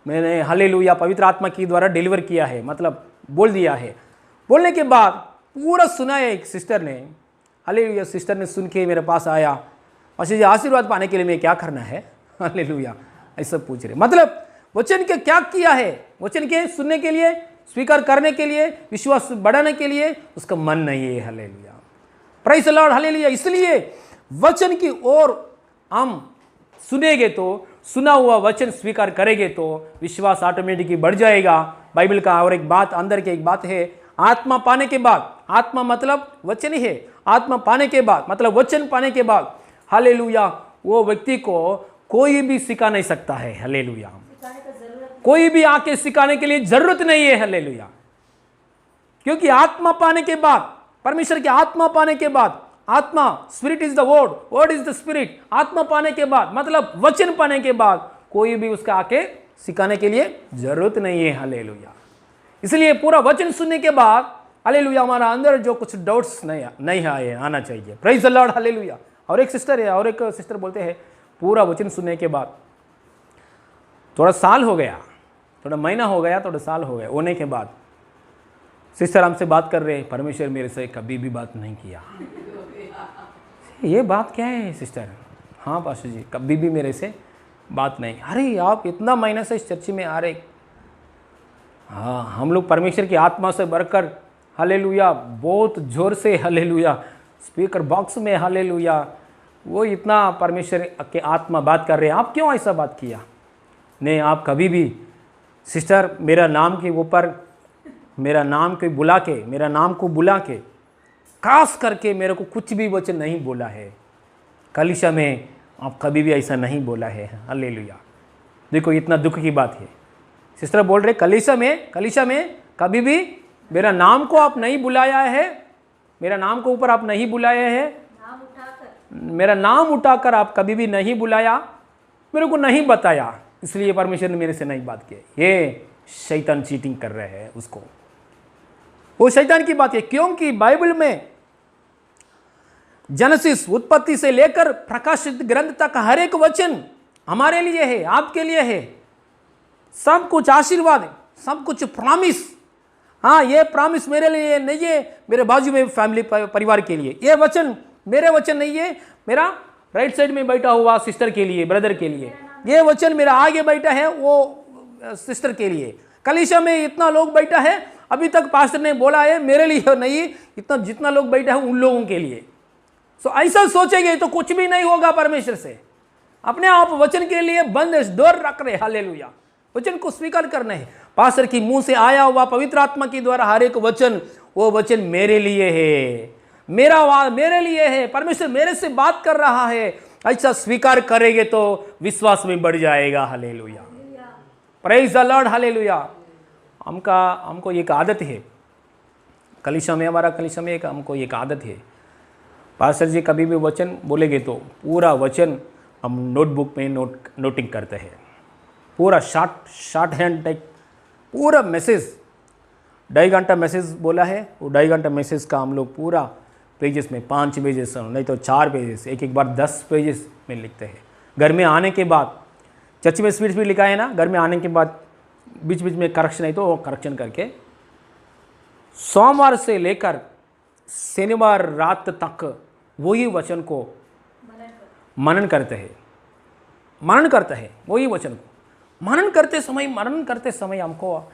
मैंने हालेलुया पवित्र आत्मा की द्वारा डिलीवर किया है, मतलब बोल दिया है। बोलने के बाद पूरा सुना है एक सिस्टर ने। हालेलुया। सिस्टर ने सुन के मेरे पास आया, पास्टर जी आशीर्वाद पाने के लिए मैं क्या करना है? हालेलुया ऐसा पूछ रहे। मतलब वचन के क्या किया है, वचन के सुनने के लिए, स्वीकार करने के लिए, विश्वास बढ़ाने के लिए उसका मन नहीं है। Hallelujah. Praise the Lord. Hallelujah. इसलिए वचन की ओर हम सुनेंगे तो, सुना हुआ वचन स्वीकार करेंगे तो विश्वास ऑटोमेटिकली बढ़ जाएगा। बाइबल का और एक बात अंदर की एक बात है, आत्मा पाने के बाद, आत्मा मतलब वचन ही है, आत्मा पाने के बाद मतलब वचन पाने के बाद हालेलुया वो व्यक्ति को कोई भी सिखा नहीं सकता है। हालेलुया। कोई भी आके सिखाने के लिए जरूरत नहीं है। हालेलुया। क्योंकि आत्मा पाने के बाद, परमेश्वर की आत्मा पाने के बाद, आत्मा spirit is the word, word is the spirit, आत्मा पाने के बाद मतलब वचन पाने के बाद कोई भी उसका आके सिखाने के लिए जरूरत नहीं है। हालेलुया। इसलिए पूरा वचन सुनने के बाद हालेलुया, हमारा अंदर जो कुछ डाउट्स नहीं आए आना चाहिए। Praise the Lord, hallelujah. और एक सिस्टर बोलते हैं पूरा वचन सुनने के बाद थोड़ा साल हो गया, थोड़ा महीना हो गया, थोड़ा साल हो गया होने के बाद सिस्टर हमसे बात कर रहे हैं, परमेश्वर मेरे से कभी भी बात नहीं किया। ये बात क्या है सिस्टर? हाँ पास्टर जी, कभी भी मेरे से बात नहीं। अरे आप इतना महीना से इस चर्च में आ रहे। हाँ, हम लोग परमेश्वर की आत्मा से भरकर हालेलुया बहुत जोर से हालेलुया स्पीकर बॉक्स में हालेलुया वो इतना परमेश्वर के आत्मा बात कर रहे हैं, आप क्यों ऐसा बात किया? नहीं, आप कभी भी सिस्टर मेरा नाम के ऊपर मेरा नाम को बुला के खास करके मेरे को कुछ भी वचन नहीं बोला है। कलीसिया में आप कभी भी ऐसा नहीं बोला है। हालेलुया। देखो इतना दुख की बात है। सिस्टर बोल रहे कलीसिया में कभी भी मेरा नाम को आप नहीं बुलाया है, मेरा नाम को ऊपर आप नहीं बुलाया है, मेरा नाम उठाकर आप कभी भी नहीं बुलाया, मेरे को नहीं बताया, इसलिए परमेश्वर ने मेरे से नहीं बात की। ये शैतान चीटिंग कर रहे हैं उसको, वो शैतान की बात है। क्योंकि बाइबल में जेनेसिस उत्पत्ति से लेकर प्रकाशित ग्रंथ तक हर एक वचन हमारे लिए है, आपके लिए है। सब कुछ आशीर्वाद, सब कुछ प्रॉमिस। हाँ, ये प्रॉमिस मेरे लिए नहीं है, मेरे बाजू में फैमिली परिवार के लिए। ये वचन मेरे वचन नहीं है, मेरा राइट साइड में बैठा हुआ सिस्टर के लिए, ब्रदर के लिए। ये वचन मेरा आगे बैठा है वो सिस्टर के लिए। कलीसिया में इतना लोग बैठा है, अभी तक पास्टर ने बोला है मेरे लिए नहीं, इतना जितना लोग बैठा है उन लोगों के लिए। सो ऐसा सोचेंगे तो कुछ भी नहीं होगा परमेश्वर से। अपने आप वचन के लिए बंद डोर रख रहे। हालेलुया। वचन को स्वीकार करना है। पास्टर की मुंह से आया हुआ पवित्र आत्मा के द्वारा हर एक वचन, वो वचन मेरे लिए है, मेरे लिए है, परमेश्वर मेरे से बात कर रहा है। ऐसा स्वीकार करेंगे तो विश्वास में बढ़ जाएगा। Hallelujah, praise the Lord, hallelujah. हमको एक आदत है कलीसिया में, हमको एक आदत है, पास्टर जी कभी भी वचन बोलेंगे तो पूरा वचन हम नोटबुक में नोटिंग करते हैं। पूरा शॉर्ट हैंड टाइप पूरा मैसेज, 2.5 घंटा मैसेज बोला है, वो 2.5 घंटा मैसेज का हम लोग पूरा पेजेस में 5 पेजेस नहीं तो 4 पेजेस, एक बार 10 पेजेस में लिखते हैं। घर में आने के बाद, चर्च में स्पीड लिखा है ना, घर में आने के बाद बीच बीच में करेक्शन है तो वो करेक्शन करके सोमवार से लेकर शनिवार रात तक वही वचन को मनन करते हैं। वही वचन को मनन करते समय हमको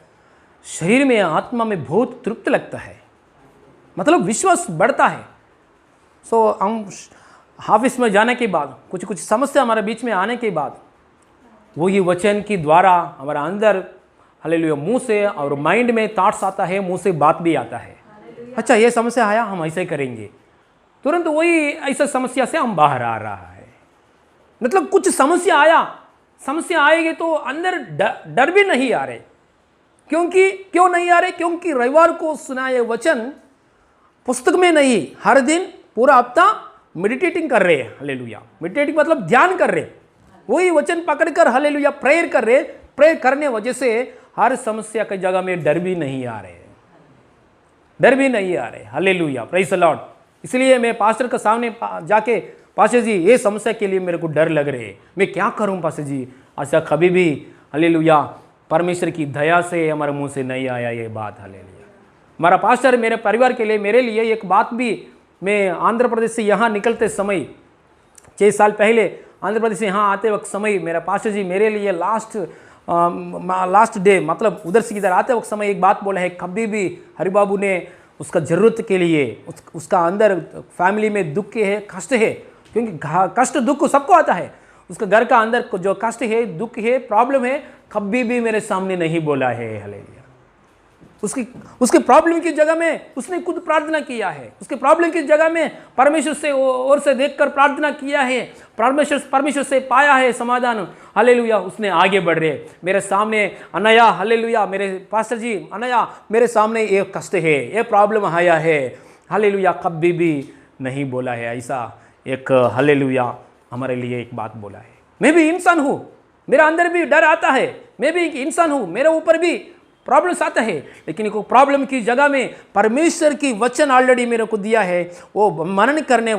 शरीर में, आत्मा में बहुत तृप्त लगता है, मतलब विश्वास बढ़ता है। सो हम ऑफिस में जाने के बाद, कुछ समस्या हमारे बीच में आने के बाद, वही वचन के द्वारा हमारा अंदर हालेलुया मुंह से और माइंड में थॉट्स आता है, मुंह से बात भी आता है। अच्छा ये समस्या आया, हम ऐसे करेंगे, तुरंत वही ऐसा समस्या से हम बाहर आ रहा है। मतलब कुछ समस्या आएगी तो अंदर डर भी नहीं आ रहे। क्यों नहीं आ रहे? क्योंकि रविवार को सुनाए वचन पुस्तक में नहीं, हर दिन पूरा हफ्ता मेडिटेटिंग कर रहे हैं। हालेलुया, मेडिटेटिंग मतलब ध्यान कर रहे, वही वचन पकड़कर हालेलुया प्रेयर कर रहे। प्रेयर करने वजह से हर समस्या की जगह में डर भी नहीं आ रहे। Hallelujah, praise the Lord. इसलिए मैं पास्टर के सामने जाके, पास्टर जी ये समस्या के लिए मेरे को डर लग रहे है, मैं क्या करूं पास्टर जी? ऐसा कभी भी हालेलुया परमेश्वर की दया से हमारे मुंह से नहीं आया ये बात। हालेलुया, हमारा पास्टर मेरे परिवार के लिए, मेरे लिए एक बात भी, मैं आंध्र प्रदेश से यहाँ निकलते समय 6 साल पहले आंध्र प्रदेश से यहाँ आते वक्त समय मेरा पास्टर जी मेरे लिए लास्ट डे, मतलब उधर से इधर आते वक्त समय एक बात बोला है, कभी भी हरिबाबू ने उसका ज़रूरत के लिए, उसका अंदर फैमिली में दुख है, कष्ट है, क्योंकि कष्ट दुख सबको आता है, उसका घर का अंदर जो कष्ट है, दुख है, प्रॉब्लम है, कभी भी मेरे सामने नहीं बोला है। हालेलुया, उसकी प्रॉब्लम की जगह में उसने खुद प्रार्थना किया है, उसके प्रॉब्लम की जगह में परमेश्वर से और से देखकर प्रार्थना किया है, परमेश्वर से पाया है समाधान। हालेलुया, उसने आगे बढ़ रहे मेरे सामने। अनया हालेलुया, मेरे पास्टर जी अनया, मेरे सामने ये कष्ट है, ये प्रॉब्लम आया है। हालेलुया, कभी भी नहीं बोला है ऐसा एक। हालेलुया, हमारे लिए एक बात बोला है। मैं भी इंसान हूँ, मेरा अंदर भी डर आता है, मैं भी एक इंसान हूँ, मेरे ऊपर भी प्रॉब्लम्स आता है, लेकिन को प्रॉब्लम की जगह में परमेश्वर की वचन ऑलरेडी मेरे को दिया है, वो मनन करने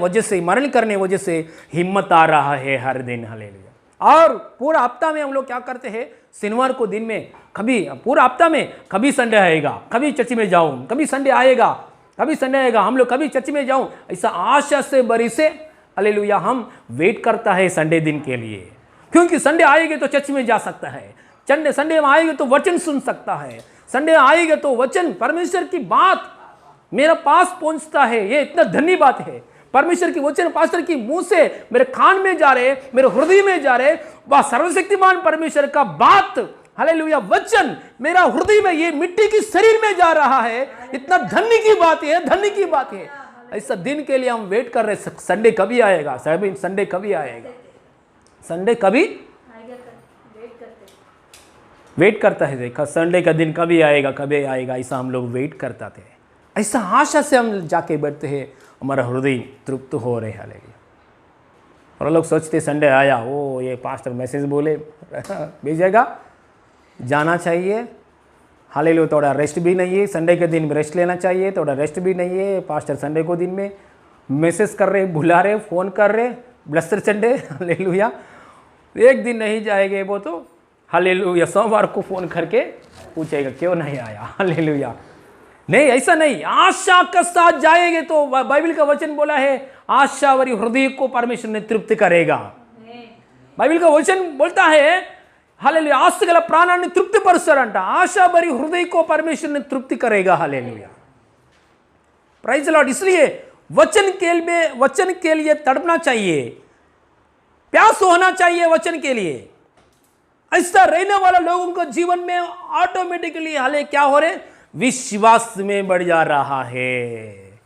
वजह से हिम्मत आ रहा है हर दिन। हालेलुया। और पूरा हफ्ता में हम लोग क्या करते हैं, शनिवार को दिन में पूरा हफ्ता में कभी संडे आएगा, कभी चर्च में जाऊं, कभी संडे आएगा, हम लोग कभी चर्च में जाऊं, ऐसा आशा से बरी से हालेलुया हम वेट करता है संडे दिन के लिए, क्योंकि संडे आएंगे तो चर्च में जा सकता है, संडे में आएंगे तो वचन सुन सकता है, संडे आएंगे तो वचन परमेश्वर की बात मेरा पास पहुंचता है। ये इतना धन्य बात है, परमेश्वर की वचन पास्टर की मुंह से मेरे कान में जा रहे, मेरे हृदय में जा रहे, वह सर्वशक्तिमान परमेश्वर का बात हालेलुया वचन मेरा हृदय में, ये मिट्टी की शरीर में जा रहा है। इतना धन्य की बात है। ऐसा दिन के लिए हम वेट कर रहे, संडे कभी आएगा, संडे कभी वेट करता है, देखा संडे का दिन कभी आएगा, ऐसा हम लोग वेट करता थे। ऐसा आशा से हम जाके बैठते हैं, हमारा हृदय तृप्त हो रहे हालेलुया। और लोग सोचते संडे आया, ओ ये पास्टर मैसेज बोले भेजेगा, जाना चाहिए हालेलुया। थोड़ा रेस्ट भी नहीं है, संडे के दिन रेस्ट लेना चाहिए, थोड़ा रेस्ट भी नहीं है। पास्टर संडे को दिन में मैसेज कर रहे, बुला रहे, फ़ोन कर रहे, ब्लेस्ड संडे हालेलुया। एक दिन नहीं जाएंगे वो तो हालेलुया सोमवार को फ़ोन करके पूछेगा क्यों नहीं आया हालेलुया। नहीं, ऐसा नहीं, आशा के साथ जाएंगे तो बाइबल का वचन बोला है, आशावरी हृदय को परमेश्वर ने तृप्त करेगा। बाइबल का वचन बोलता है हालेलुया, आशगल प्राणाన్ని తృప్తిపరుస్తారంట, आशावरी हृदय को परमेश्वर ने तृप्ति करेगा हालेलुया। Prize Lord. इसलिए वचन के लिए तड़पना चाहिए, प्यास होना चाहिए वचन के लिए। ऐसा रहने वाला लोगों को जीवन में ऑटोमेटिकली हाले क्या हो रहे, विश्वास में बढ़ जा रहा है।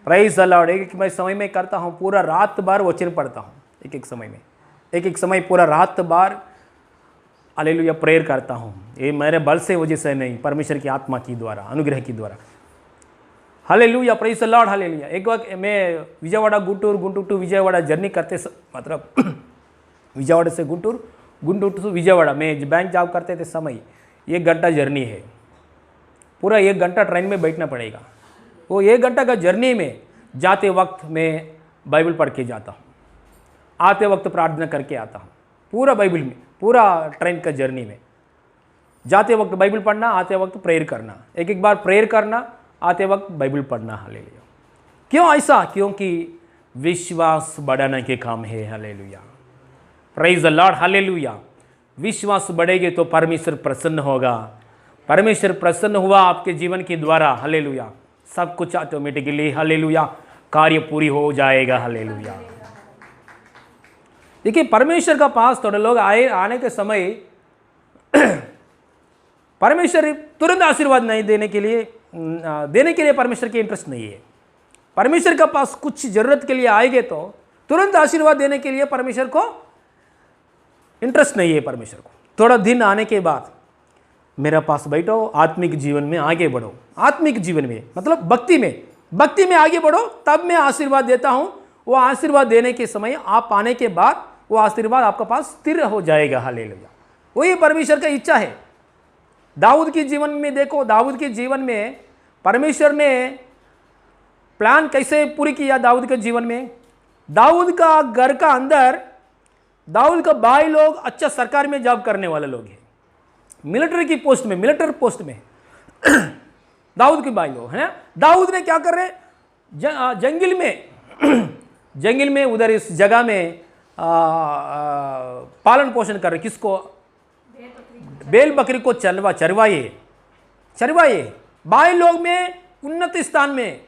Praise Lord. एक मैं समय में करता हूं, पूरा रात भर वचन पढ़ता हूं, एक समय पूरा रात भर हालेलुया प्रेयर करता हूं। ये मेरे बल से वजह से नहीं, परमेश्वर की आत्मा की द्वारा, अनुग्रह की द्वारा hallelujah. Praise the Lord hallelujah. एक वक्त मैं विजयवाड़ा गुंटूर टू विजयवाड़ा जर्नी करते मतलब विजयवाड़ा से गुंटूर टू विजयवाड़ा में बैंक जॉब करते थे समय 1 घंटा जर्नी है, पूरा 1 घंटा ट्रेन में बैठना पड़ेगा। वो 1 घंटा का जर्नी में जाते वक्त मैं बाइबल पढ़ के जाता हूँ, आते वक्त प्रार्थना करके आता हूँ। पूरा बाइबल में, पूरा ट्रेन का जर्नी में जाते वक्त बाइबल पढ़ना, आते वक्त प्रेयर करना, एक बार प्रेयर करना, आते वक्त बाइबल पढ़ना हालेलुया। क्यों ऐसा? क्योंकि विश्वास बढ़ाने के काम है hallelujah. Praise the Lord hallelujah. विश्वास बढ़ेगी तो परमेश्वर प्रसन्न होगा, परमेश्वर प्रसन्न हुआ आपके जीवन के द्वारा हालेलुया, सब कुछ ऑटोमेटिकली हालेलुया कार्य पूरी हो जाएगा हालेलुया। देखिए परमेश्वर का पास थोड़े लोग आने के समय परमेश्वर तुरंत आशीर्वाद नहीं देने के लिए परमेश्वर के इंटरेस्ट नहीं है। परमेश्वर का पास कुछ जरूरत के लिए आएंगे तो तुरंत आशीर्वाद देने के लिए परमेश्वर को इंटरेस्ट नहीं है। परमेश्वर को थोड़ा दिन आने के बाद मेरा पास बैठो, आत्मिक जीवन में आगे बढ़ो, आत्मिक जीवन में मतलब भक्ति में आगे बढ़ो, तब मैं आशीर्वाद देता हूं। वो आशीर्वाद देने के समय आप आने के बाद वो आशीर्वाद आपका पास स्थिर हो जाएगा हालेलुया। वही परमेश्वर का इच्छा है। दाऊद के जीवन में देखो, दाऊद के जीवन में परमेश्वर ने प्लान कैसे पूरी किया। दाऊद के जीवन में दाऊद का घर का अंदर दाऊद का भाई लोग अच्छा सरकार में जॉब करने वाले लोग हैं, मिलिट्री पोस्ट में दाऊद के भाई लोग हैं। दाऊद ने क्या कर रहे, जंगल में उधर इस जगह में पालन पोषण कर रहे, किसको? बेल बकरी को चरवाए भाई लोग में उन्नत स्थान में,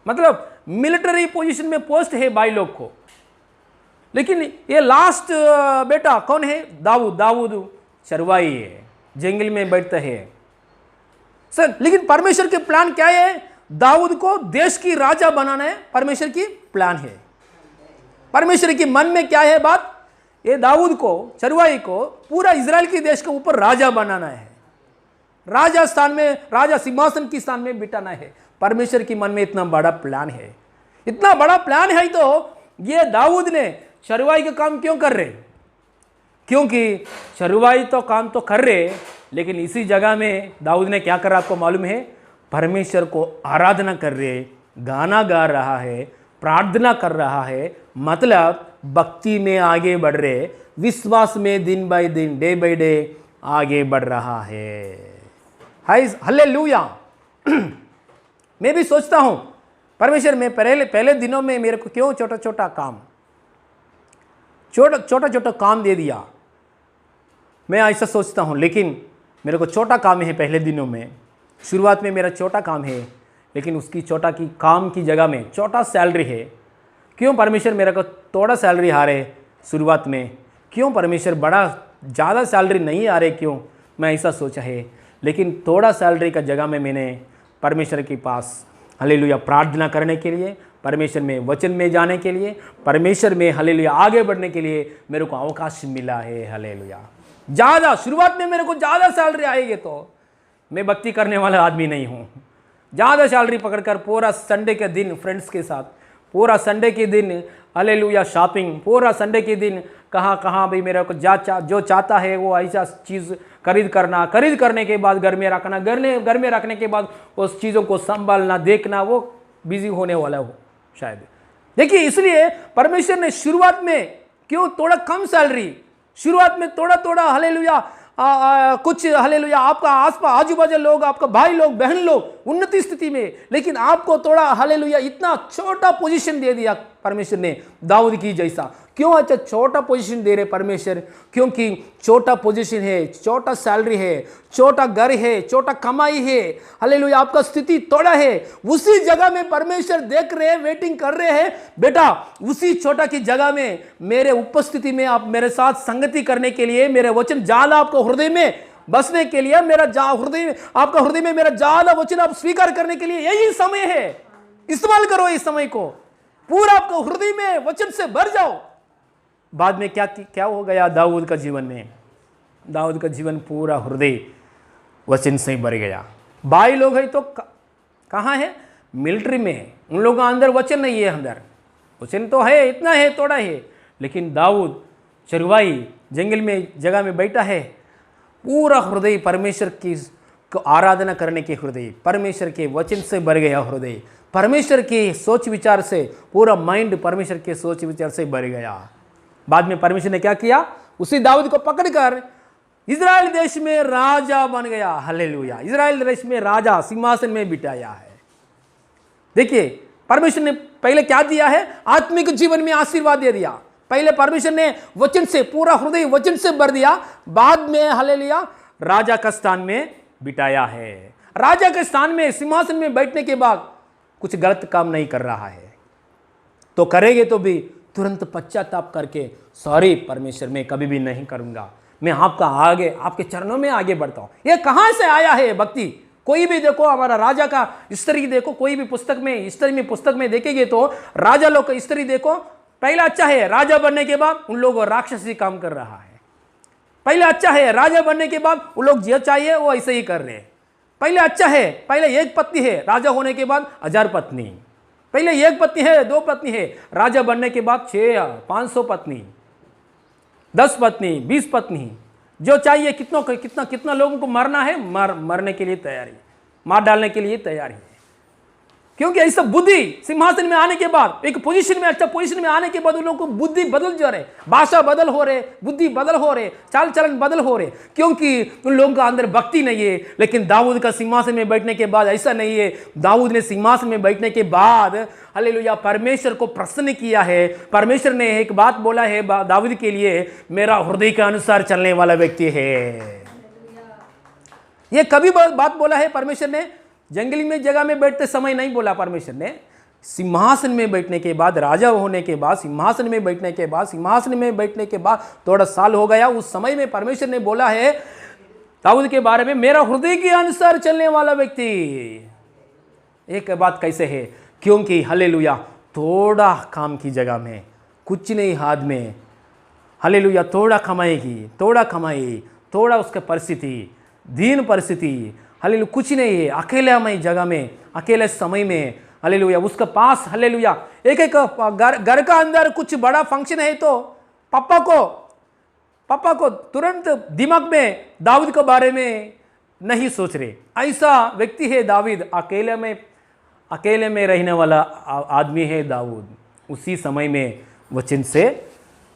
मतलब मिलिट्री पोजीशन में पोस्ट है भाई लोग को। लेकिन ये लास्ट बेटा कौन है? दाऊद चरवाई है, जंगल में बैठता है सर। लेकिन परमेश्वर के प्लान क्या है? दाऊद को देश की राजा बनाना है, परमेश्वर की प्लान है। परमेश्वर के मन में क्या है बात? ये दाऊद को, चरवाई को पूरा इजराइल के देश के ऊपर राजा बनाना है, राजा सिंहासन की स्थान में बिठाना है। परमेश्वर के मन में इतना बड़ा प्लान है, तो ये दाऊद ने चरवाई का काम क्यों कर रहे? क्योंकि चरवाई तो काम तो कर रहे, लेकिन इसी जगह में दाऊद ने क्या करा आपको मालूम है? परमेश्वर को आराधना कर रहे, गाना गा रहा है, प्रार्थना कर रहा है, मतलब भक्ति में आगे बढ़ रहे, विश्वास में दिन बाय दिन, डे बाय डे आगे बढ़ रहा है। हालेलुया। मैं भी सोचता हूं परमेश्वर में पहले दिनों में मेरे को क्यों छोटा छोटा काम दे दिया। मैं ऐसा सोचता हूं, लेकिन मेरे को छोटा काम है पहले दिनों में, शुरुआत में मेरा छोटा काम है, लेकिन उसकी छोटा की काम की जगह में छोटा सैलरी है। क्यों परमेश्वर मेरे को थोड़ा सैलरी आ रहे शुरुआत में? क्यों परमेश्वर बड़ा ज़्यादा सैलरी नहीं आ रहे? क्यों? मैं ऐसा सोचा है, लेकिन थोड़ा सैलरी का जगह में मैंने परमेश्वर के पास हालेलुया प्रार्थना करने के लिए, परमेश्वर में वचन में जाने के लिए, परमेश्वर में हालेलुया आगे बढ़ने के लिए मेरे को अवकाश मिला है। हालेलुया। ज़्यादा शुरुआत में मेरे को ज़्यादा सैलरी आएगी तो मैं भक्ति करने वाला आदमी नहीं हूँ। ज़्यादा सैलरी पकड़कर पूरा संडे के दिन फ्रेंड्स के साथ, पूरा संडे के दिन हालेलुया शॉपिंग, पूरा संडे के दिन कहाँ भी मेरे को जो चाहता है वो ऐसा चीज़ खरीद करने के बाद घर में रखना, घर में रखने के बाद उस चीज़ों को संभालना, देखना, वो बिजी होने वाला हो शायद। देखिए, इसलिए परमेश्वर ने शुरुआत में क्यों थोड़ा कम सैलरी, शुरुआत में थोड़ा हालेलुया कुछ हालेलुया आपका आसपास आजू बाजू लोग, आपका भाई लोग, बहन लोग उन्नति स्थिति में, लेकिन आपको थोड़ा हालेलुया इतना छोटा पोजीशन दे दिया परमेश्वर ने दाऊद की जैसा। क्यों अच्छा छोटा पोजीशन दे रहे परमेश्वर? क्योंकि छोटा पोजीशन है, छोटा सैलरी है, छोटा घर है, छोटा कमाई है, हालेलुया आपका स्थिति थोड़ा है, उसी जगह में परमेश्वर देख रहे हैं, वेटिंग कर रहे हैं, बेटा उसी छोटा की जगह में मेरे उपस्थिति में आप मेरे साथ संगति करने के लिए, मेरे वचन जाला आपको हृदय में बसने के लिए, आपका हृदय में मेरा जाला वचन आप स्वीकार करने के लिए यही समय है। इस्तेमाल करो इस समय को, पूरा आपको हृदय में वचन से भर जाओ। बाद में क्या हो गया दाऊद का जीवन में? दाऊद का जीवन पूरा हृदय वचन से भर गया। भाई लोग है तो कहाँ है? मिलिट्री में। उन लोगों का अंदर वचन नहीं है, अंदर वचन तो है, इतना है, थोड़ा है, लेकिन दाऊद चरवाई जंगल में जगह में बैठा है, पूरा हृदय परमेश्वर की आराधना करने के हृदय, परमेश्वर के वचन से भर गया हृदय, परमेश्वर के सोच विचार से पूरा माइंड परमेश्वर के सोच विचार से भर गया। बाद में परमेश्वर ने क्या किया? उसी दाऊद को पकड़कर इजराइल देश में राजा बन गया। हालेलुया। इजराइल देश में राजा सिंहासन में बिठाया है। देखिए, परमेश्वर ने पहले क्या दिया है? आत्मिक जीवन में आशीर्वाद दे दिया। पहले परमेश्वर ने वचन से पूरा हृदय वचन से भर दिया, बाद में हालेलुया राजा का स्थान में बिठाया है। राजा के स्थान में सिंहासन में बैठने के बाद कुछ गलत काम नहीं कर रहा है तो करेंगे तो भी तुरंत पश्चाताप करके, सॉरी परमेश्वर मैं कभी भी नहीं करूंगा, मैं आपके चरणों में आगे बढ़ता हूं। ये कहां से आया है भक्ति? कोई भी देखो, हमारा राजा का स्त्री देखो, कोई भी पुस्तक में पुस्तक में देखेंगे तो राजा लोग का स्त्री देखो, पहला अच्छा है, राजा बनने के बाद उन लोगों राक्षसी काम कर रहा है। पहले अच्छा है, राजा बनने के बाद उन लोग जो चाहिए वो ऐसे ही कर रहे हैं। पहले अच्छा है, पहले एक पत्नी है, राजा होने के बाद 1000 पत्नी। पहले एक पत्नी है, 2 पत्नी है, राजा बनने के बाद 500 पत्नी, 10 पत्नी, 20 पत्नी, जो चाहिए कितना लोगों को मरना है, मरने के लिए तैयारी, मार डालने के लिए तैयारी है। क्योंकि ऐसा बुद्धि सिंहासन में आने के बाद, एक पोजीशन में, अच्छा पोजीशन में आने के बाद उन लोगों को बुद्धि बदल जा रहे, भाषा बदल हो रहे, बुद्धि बदल हो रहे, चाल चलन बदल हो रहे, क्योंकि उन लोगों का अंदर भक्ति नहीं है। लेकिन दाऊद का सिंहासन में बैठने के बाद ऐसा नहीं है। दाऊद ने सिंहासन में बैठने के बाद हालेलुया परमेश्वर को प्रसन्न किया है। परमेश्वर ने एक बात बोला है दाऊद के लिए, मेरा हृदय के अनुसार चलने वाला व्यक्ति है। ये कभी बात बोला है परमेश्वर ने? जंगली में जगह में बैठते समय नहीं बोला परमेश्वर ने। सिंहासन में बैठने के बाद, राजा होने के बाद, सिंहासन में बैठने के बाद थोड़ा साल हो गया, उस समय में परमेश्वर ने बोला है दाऊद के बारे में, मेरा हृदय के अनुसार चलने वाला व्यक्ति। एक बात कैसे है? क्योंकि हालेलुया थोड़ा काम की जगह में, कुछ नहीं हाथ में, हालेलुया थोड़ा कमाई, थोड़ा उसका परिस्थिति, दीन परिस्थिति, हालेलुया कुछ नहीं है, अकेलामय जगह में, अकेले समय में, हालेलुया उसका पास हालेलुया एक घर का अंदर कुछ बड़ा फंक्शन है तो पापा को पापा को तुरंत दिमाग में दाऊद के बारे में नहीं सोच रहे। ऐसा व्यक्ति है दाऊद, अकेले में रहने वाला आदमी है दाऊद। उसी समय में वचन से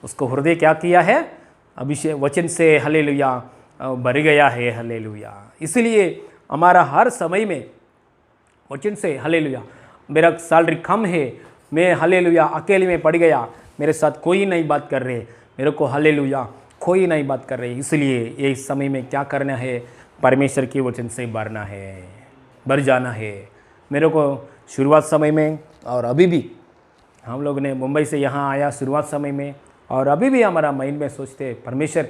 उसको हृदय क्या किया है, अभिषेक वचन से हालेलुया भर गया है। हालेलुया। इसलिए हमारा हर समय में वचन से हालेलुया, मेरा सैलरी कम है, मैं हालेलुया अकेले में पड़ गया, मेरे साथ कोई नहीं बात कर रहे, मेरे को हालेलुया कोई नहीं बात कर रहे, इसलिए ये समय में क्या करना है, परमेश्वर के वचन से भरना है, भर जाना है। मेरे को शुरुआत समय में और अभी भी, हम लोग ने मुंबई से यहाँ आया शुरुआत समय में, और अभी भी हमारा माइंड में सोचते परमेश्वर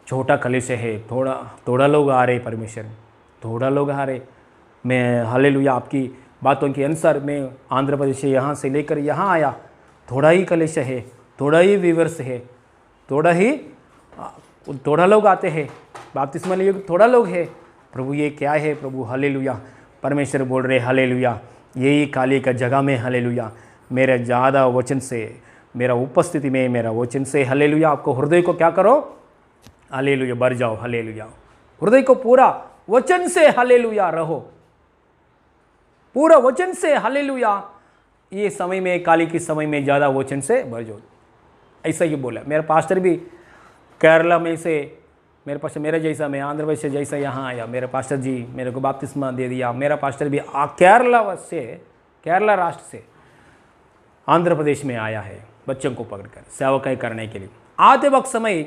छोटा कलेश है, थोड़ा लोग आ रहे, परमेश्वर थोड़ा लोग आ रहे। मैं हालेलुया आपकी बातों के अनुसार मैं आंध्र प्रदेश से यहाँ से लेकर यहाँ आया, थोड़ा ही कलेश है, थोड़ा ही व्यूवर्स है, थोड़ा लोग आते हैं, बपतिस्मा लिए थोड़ा लोग है। प्रभु ये क्या है प्रभु, हालेलुया। परमेश्वर बोल रहे हालेलुया, यही काली का जगह में हालेलुया, मेरे ज़्यादा वचन से, मेरा उपस्थिति में, मेरा वचन से हालेलुया आपको हृदय को क्या करो, हालेलुया भर जाओ। हालेलुया हृदय को पूरा वचन से हालेलुया रहो, पूरा वचन से हालेलुया। ये समय में, काली के समय में ज़्यादा वचन से भर जाओ। ऐसा ही बोला मेरा पास्टर भी केरला में से, मेरे पास मेरा जैसा, मैं आंध्र प्रदेश से जैसा यहाँ आया, मेरा पास्टर जी मेरे को बपतिस्मा दे दिया। मेरा पास्टर भी केरला राष्ट्र से आंध्र प्रदेश में आया है बच्चों को पकड़कर सेवकाई करने के लिए। आते वक्त समय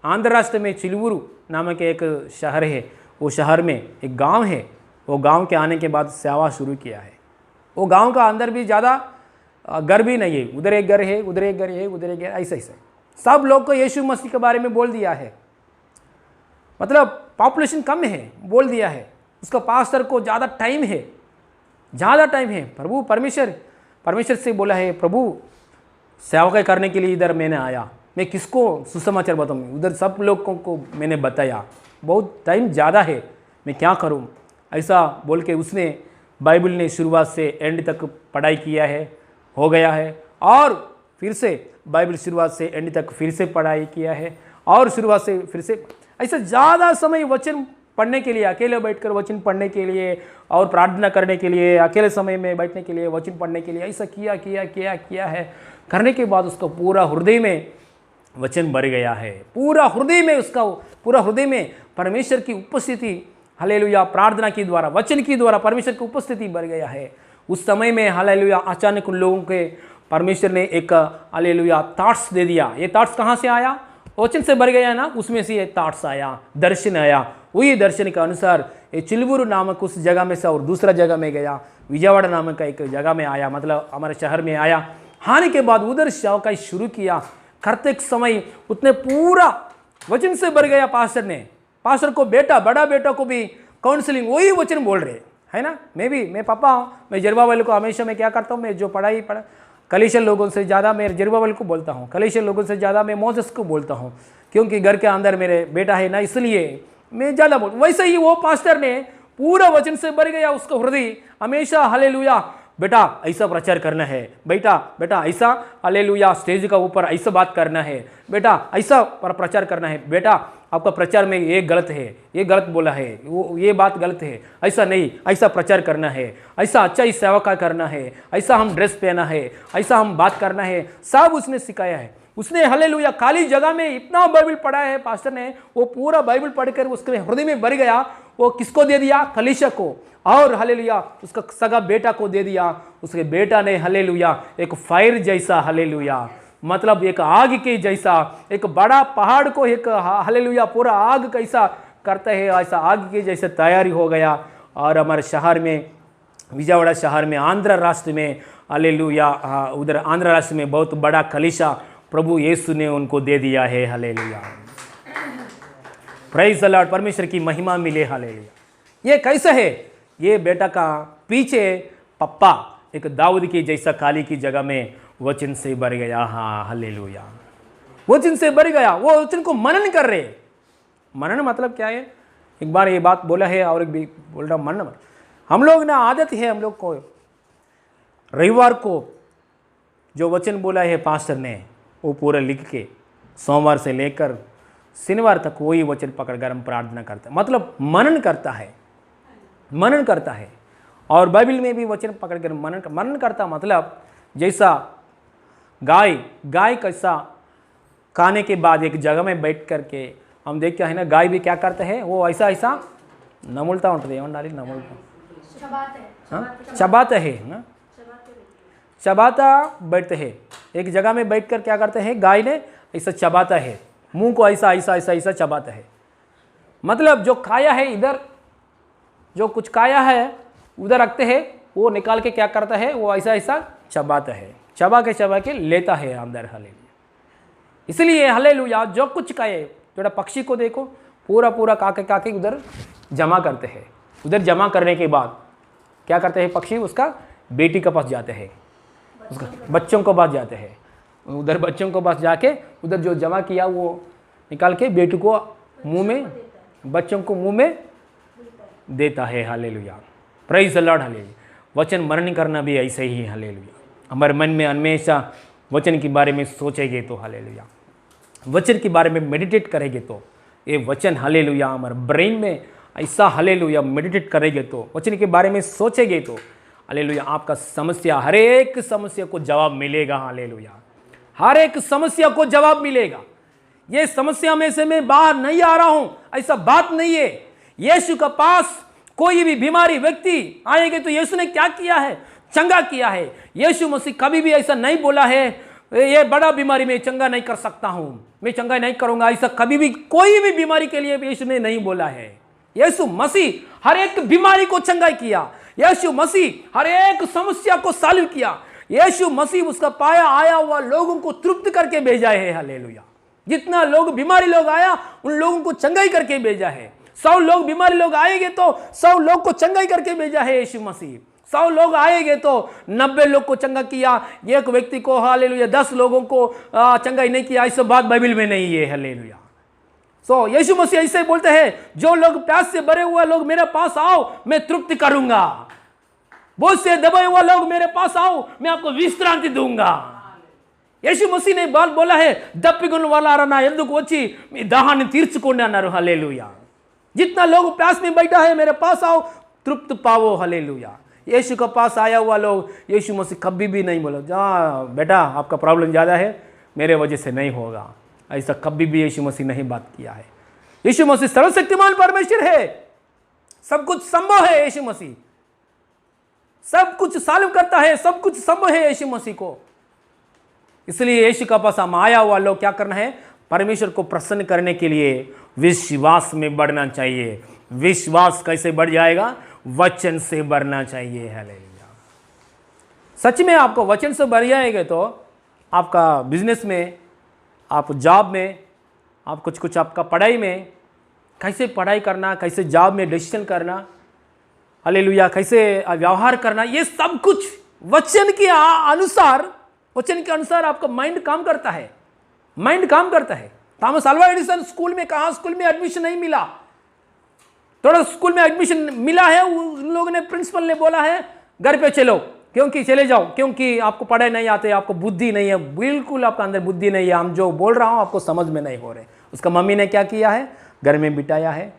आंध्र राष्ट्र में चिलूरू नामक एक शहर है, वो शहर में एक गांव है, वो गांव के आने के बाद सेवा शुरू किया है। वो गांव का अंदर भी ज़्यादा घर भी नहीं है, उधर एक घर है, उधर एक घर है, उधर एक घर, ऐसा ऐसा सब लोग को यीशु मसीह के बारे में बोल दिया है, मतलब पॉपुलेशन कम है, बोल दिया है। उसका पास्टर को ज़्यादा टाइम है। प्रभु परमेश्वर से बोला है, प्रभु सेवकाई करने के लिए इधर मैंने आया, मैं किसको सुसमाचार बताऊँ, उधर सब लोगों को मैंने बताया, बहुत टाइम ज़्यादा है, मैं क्या करूँ। ऐसा बोल के उसने बाइबल ने शुरुआत से एंड तक पढ़ाई किया है, हो गया है, और फिर से बाइबल शुरुआत से एंड तक फिर से पढ़ाई किया है, और शुरुआत से फिर से ऐसा ज़्यादा समय वचन पढ़ने के लिए, अकेले बैठकर वचन पढ़ने के लिए और प्रार्थना करने के लिए, अकेले समय में बैठने के लिए, वचन पढ़ने के लिए, ऐसा किया है। करने के बाद उसका पूरा हृदय में वचन भर गया है, पूरा हृदय में परमेश्वर की उपस्थिति, हालेलुया प्रार्थना के द्वारा, वचन के द्वारा परमेश्वर की उपस्थिति भर गया है। उस समय में हालेलुया अचानक उन लोगों के परमेश्वर ने एक हालेलुया थॉट्स दे दिया। ये थॉट्स कहाँ से आया, वचन से भर गया ना, उसमें से ये थॉट्स आया, दर्शन आया। वही दर्शन के अनुसार ये चिलबुरु नामक उस जगह में से और दूसरा जगह में गया, विजयवाड़ा नामक का एक जगह में आया, मतलब हमारे शहर में आया। आने के बाद उधर सेवकाई शुरू किया। करते समय उतने पूरा वचन से भर गया। पास्टर को बड़ा बेटा को भी काउंसलिंग वही वचन बोल रहे है ना। मैं पापा हूँ, मैं जरुब्बाबेल को हमेशा मैं क्या करता हूँ, मैं जो पढ़ा कलीसिया लोगों से ज़्यादा मैं जरुब्बाबेल को बोलता हूँ, कलीसिया लोगों से ज़्यादा मैं मोसेस को बोलता हूँ, क्योंकि घर के अंदर मेरे बेटा है ना, इसलिए मैं ज़्यादा बोल। वैसे ही वो पास्टर ने पूरा वचन से भर गया, उसका हृदय हमेशा हालेलुया बेटा ऐसा प्रचार करना है, बेटा ऐसा हालेलुया स्टेज का ऊपर ऐसा बात करना है, बेटा ऐसा प्रचार करना है, बेटा आपका प्रचार में ये गलत है, ये गलत बोला है, वो ये बात गलत है, ऐसा नहीं, ऐसा प्रचार करना है, ऐसा अच्छा ही सेवा का करना है, ऐसा हम ड्रेस पहना है, ऐसा हम बात करना है, सब उसने सिखाया है। उसने हालेलुया खाली जगह में इतना बाइबल पढ़ा है पास्टर ने, वो पूरा बाइबल पढ़कर उसके हृदय में भर गया। वो किसको दे दिया, कलीसिया को, और हालेलुया उसका सगा बेटा को दे दिया। उसके बेटा ने हालेलुया एक फायर जैसा, हालेलुया मतलब एक आग के जैसा, एक बड़ा पहाड़ को एक हालेलुया पूरा आग कैसा करता है, ऐसा आग के जैसे तैयारी हो गया। और हमारे शहर में, विजयवाड़ा शहर में, आंध्र राष्ट्र में हालेलुया, उधर आंध्र राष्ट्र में बहुत बड़ा कलीसिया प्रभु यीशु ने उनको दे दिया है। हालेलुया, प्रेज़ द लॉर्ड, परमेश्वर की महिमा मिले। हालेलुया। ये कैसा है, ये बेटा का पीछे पप्पा एक दाऊद की जैसा काली की जगह में वचन से भर गया। हाँ हालेलुया, वचन से भर गया। वो वचन को मनन कर रहे। मनन मतलब क्या है, एक बार ये बात बोला है और एक भी बोल रहा मनन। हम लोग ना आदत है, हम लोग को रविवार को जो वचन बोला है पास्टर ने वो पूरा लिख के सोमवार से लेकर शनिवार तक वही वचन पकड़कर हम प्रार्थना करते हैं, मतलब मनन करता है, मनन करता है। और बाइबल में भी वचन पकड़कर मनन करता, मतलब जैसा गाय कैसा खाने के बाद एक जगह में बैठ करके हम देखते हैं ना, गाय भी क्या करते हैं, वो ऐसा नमुलता उठते डाली नमुलता चबाते हैं ना, चबाता बैठते हैं एक जगह में बैठकर क्या करते हैं, गाय ने ऐसा चबाता है, मुंह को ऐसा चबाता है। मतलब जो खाया है इधर, जो कुछ खाया है उधर रखते हैं, वो निकाल के क्या करता है, वो ऐसा चबाता है, चबा के लेता है अंदर। हालेलुया। इसलिए हालेलुया, जो कुछ खाए, थोड़ा पक्षी को देखो, पूरा काके उधर जमा करते हैं। उधर जमा करने के बाद क्या करते हैं पक्षी, उसका बेटी के पास जाते हैं, उसका बच्चों को पास जाते हैं, उधर बच्चों को पास जाके उधर जो जमा किया वो निकाल के बेटी को मुंह में, बच्चों को मुंह में देता है। Hallelujah, praise the Lord. Hallelujah. वचन मनन करना भी ऐसे ही है। हालेलुया। हमारे मन में हमेशा वचन के बारे में सोचेंगे तो, हालेलुया, वचन के बारे में मेडिटेट करेंगे तो ये वचन, हालेलुया, हमारे ब्रेन में ऐसा, हालेलुया, मेडिटेट करेंगे तो, वचन के बारे में सोचेंगे तो, हालेलुया, आपका समस्या, हर एक समस्या को जवाब मिलेगा। हालेलुया, हर एक समस्या को जवाब मिलेगा। ये समस्या में से मैं बाहर नहीं आ रहा हूं, ऐसा बात नहीं है। यीशु के पास कोई भी बीमारी व्यक्ति आएंगे तो यीशु ने क्या किया है, चंगा किया है। यीशु मसीह कभी भी ऐसा नहीं बोला है, ये बड़ा बीमारी में चंगा नहीं कर सकता हूं, मैं चंगा नहीं करूंगा, ऐसा कभी भी कोई भी बीमारी के लिए यीशु ने नहीं बोला है। यीशु मसीह हर एक बीमारी को चंगा किया, यीशु मसीह हर एक समस्या को सॉल्व किया। यीशु मसीह उसका पाया आया हुआ लोगों को तृप्त करके भेजा है। हालेलुया। जितना लोग बीमारी लोग आया उन लोगों को चंगाई करके भेजा है। 100 लोग बीमारी लोग आएंगे तो 100 लोग को चंगाई करके भेजा है यीशु मसीह। 100 लोग आएंगे तो 90 लोग को चंगा किया, एक व्यक्ति को, हालेलुया, 10 लोगों को चंगाई नहीं किया, ऐसा बात बाइबल में नहीं है। हालेलुया। सो यीशु मसीह ऐसे बोलते हैं, जो लोग प्यास से भरे हुए लोग मेरे पास आओ, मैं तृप्त करूंगा। बोझ से दबाए हुआ लोग मेरे पास आओ, मैं आपको विश्रांति दूंगा। यीशु मसीह ने बात बोला है, दप्पिगुन वाला ఎందుకు వచ్చి మీ దాహాన్ని తీర్చుకోండి అన్నారు। हालेलुया। जितना लोग प्यास में बैठा है मेरे पास आओ, तृप्त पाओ। हालेलुया। यीशु के पास आया हुआ लोग, यीशु मसीह कभी भी नहीं बोला, जा बेटा आपका प्रॉब्लम ज़्यादा है, मेरे वजह से नहीं होगा, ऐसा कभी भी यीशु मसीह नहीं बात किया है। यीशु मसीह सर्वशक्तिमान परमेश्वर है, सब कुछ संभव है। यीशु मसीह सब कुछ सॉल्व करता है, सब कुछ संभव है यीशु मसीह को। इसलिए यीशु का पास हम आया हुआ लोग क्या करना है, परमेश्वर को प्रसन्न करने के लिए विश्वास में बढ़ना चाहिए। विश्वास कैसे बढ़ जाएगा, वचन से बढ़ना चाहिए। हालेलुया। सच में आपको वचन से बढ़ जाएगा तो आपका बिजनेस में, आप जॉब में, आप कुछ आपका पढ़ाई में, कैसे पढ़ाई करना, कैसे जॉब में डिसीजन करना, हालेलुया, कैसे व्यवहार करना, ये सब कुछ वचन के अनुसार, वचन के अनुसार आपका माइंड काम करता है, माइंड काम करता है। थॉमस अल्वा एडिसन स्कूल में कहा, स्कूल में एडमिशन नहीं मिला, थोड़ा स्कूल में एडमिशन मिला है, उन लोगों ने, प्रिंसिपल ने बोला है घर पे चलो, क्योंकि चले जाओ, क्योंकि आपको पढ़ाई नहीं आते, आपको बुद्धि नहीं है, बिल्कुल आपका अंदर बुद्धि नहीं है, हम जो बोल रहा हूँ आपको समझ में नहीं हो रहे। उसका मम्मी ने क्या किया है, घर में बिठाया है,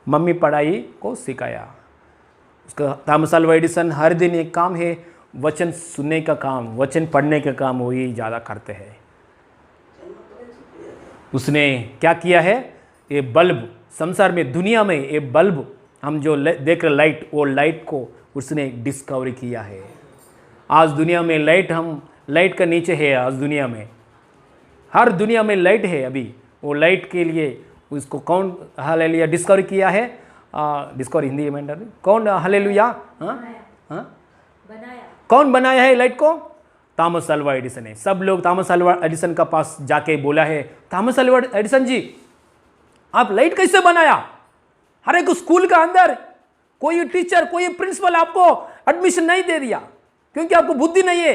मम्मी पढ़ाई को सिखाया। उसका थॉमस अल्वा एडिसन हर दिन एक काम है, वचन सुनने का काम, वचन पढ़ने का काम, वही ज़्यादा करते हैं। उसने क्या किया है, ये बल्ब संसार में, दुनिया में ये बल्ब हम जो देख रहे लाइट, वो लाइट को उसने डिस्कवरी किया है। आज दुनिया में लाइट, हम लाइट का नीचे है, आज दुनिया में, हर दुनिया में लाइट है अभी। वो लाइट के लिए उसको कौन, हालेलुया, डिस्कवरी किया है, डिस्कवरी हिंदी में कौन, हालेलुया, कौन बनाया है लाइट को, थॉमस अल्वा एडिसन ने। सब लोग थॉमस अल्वा एडिसन का पास जाके बोला है, थॉमस अल्वा एडिसन जी आप लाइट कैसे बनाया। हर एक स्कूल का अंदर कोई टीचर, कोई प्रिंसिपल आपको एडमिशन नहीं दे दिया, क्योंकि आपको बुद्धि नहीं है,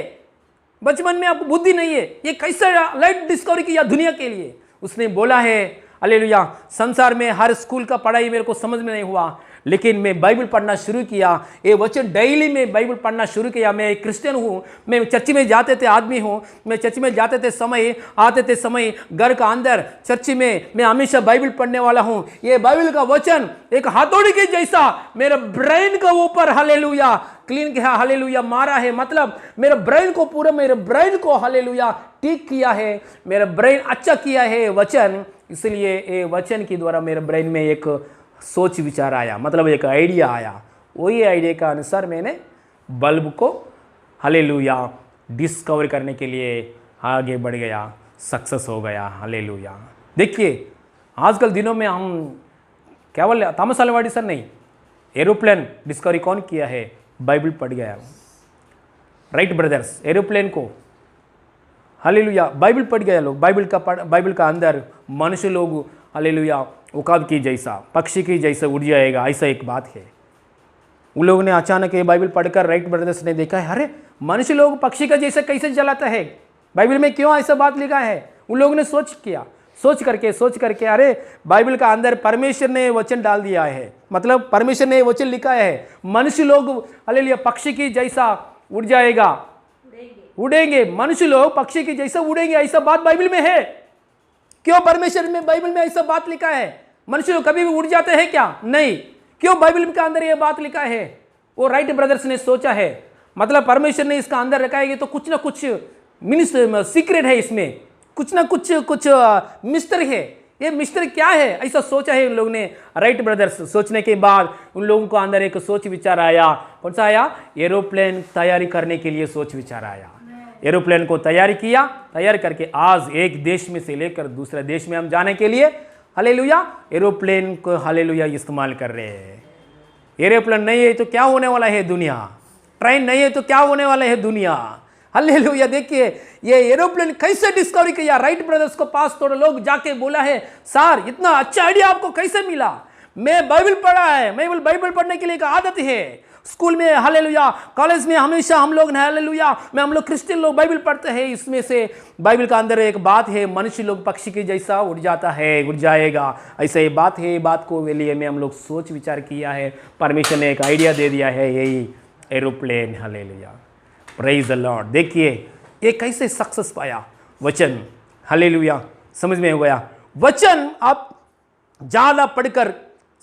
बचपन में आपको बुद्धि नहीं है, ये कैसे लाइट डिस्कवरी किया दुनिया के लिए। उसने बोला है, हालेलुया, संसार में हर स्कूल का पढ़ाई मेरे को समझ में नहीं हुआ, लेकिन मैं बाइबल पढ़ना शुरू किया, ये वचन डेली मैं बाइबल पढ़ना शुरू किया। मैं एक क्रिश्चियन हूँ, मैं चर्च में जाते थे आदमी हूँ, मैं चर्च में जाते थे समय, आते थे समय, घर का अंदर चर्च में मैं हमेशा बाइबल पढ़ने वाला हूँ। ये बाइबल का वचन एक हथौड़ी के जैसा मेरे ब्रेन के ऊपर हालेलुया क्लीन किया, हालेलुया मारा है। मतलब मेरे ब्रेन को पूरा, मेरे ब्रेन को हालेलुया ठीक किया है, मेरा ब्रेन अच्छा किया है वचन। इसलिए ये वचन के द्वारा मेरे ब्रेन में एक सोच विचार आया, मतलब एक आइडिया आया। वही आइडिया का अनुसार मैंने बल्ब को हालेलुया डिस्कवर करने के लिए आगे बढ़ गया, सक्सेस हो गया। हालेलुया। देखिए आजकल दिनों में हम केवल थॉमस अल्वा एडिसन नहीं, एरोप्लेन डिस्कवरी कौन किया है? बाइबल पढ़ गया, राइट ब्रदर्स। एरोप्लेन को हालेलुया बाइबल पढ़ गया लोग। बाइबल का अंदर मनुष्य लोग हालेलुया उकाब की जैसा, पक्षी की जैसा उड़ जाएगा, ऐसा एक बात है। उन लोगों ने अचानक ये बाइबल पढ़कर राइट ब्रदर्स ने देखा है, अरे मनुष्य लोग पक्षी का जैसा कैसे चलाता है, बाइबल में क्यों ऐसा बात लिखा है? उन लोगों ने सोच करके अरे बाइबल का अंदर परमेश्वर ने वचन डाल दिया है, मतलब परमेश्वर ने वचन लिखा है मनुष्य लोग हालेलुया पक्षी की जैसा उड़ जाएगा, उड़ेंगे, मनुष्य लोग पक्षी की जैसा उड़ेंगे, ऐसा बात बाइबल में है। क्यों परमेश्वर में बाइबल में ऐसा बात लिखा है? मनुष्य लोग कभी भी उड़ जाते हैं क्या? नहीं। क्यों बाइबल के अंदर ये बात लिखा है? वो राइट ब्रदर्स ने सोचा है, मतलब परमेश्वर ने इसका अंदर रखा है, तो कुछ ना कुछ सीक्रेट है इसमें, कुछ ना कुछ मिस्टर है। ये मिस्टर क्या है? ऐसा सोचा है उन लोगों ने, राइट ब्रदर्स। सोचने के बाद उन लोगों को अंदर एक सोच विचार आया। कौन सा आया? एरोप्लेन तैयारी करने के लिए सोच विचार आया। एरोप्लेन को तैयार करके आज एक देश में से लेकर दूसरे देश में हम जाने के लिए हालेलुया एरोप्लेन को हालेलुया इस्तेमाल कर रहे हैं। एरोप्लेन नहीं है तो क्या होने वाला है दुनिया? ट्रेन नहीं है तो क्या होने वाला है दुनिया? हालेलुया। देखिए ये एरोप्लेन कैसे डिस्कवरी किया? राइट ब्रदर्स को पास थोड़े लोग जाके बोला है, सर इतना अच्छा आइडिया आपको कैसे मिला? मैं बाइबल पढ़ा है, मैं बाइबल पढ़ने के लिए एक आदत है स्कूल में हालेलुया, कॉलेज में हमेशा हम लोग हालेलुया में हम लोग क्रिश्चियन लोग बाइबल पढ़ते हैं। इसमें से बाइबल का अंदर एक बात है, मनुष्य लोग पक्षी के जैसा उड़ जाता है, उड़ जाएगा, ऐसा ये बात है। बात को वे लिए में हम लोग सोच विचार किया है, परमेश्वर ने एक आइडिया दे दिया है, यही aeroplane. Hallelujah, praise the Lord. देखिए ये कैसे सक्सेस पाया वचन, हालेलुया समझ में हो गया। वचन आप ज़्यादा पढ़कर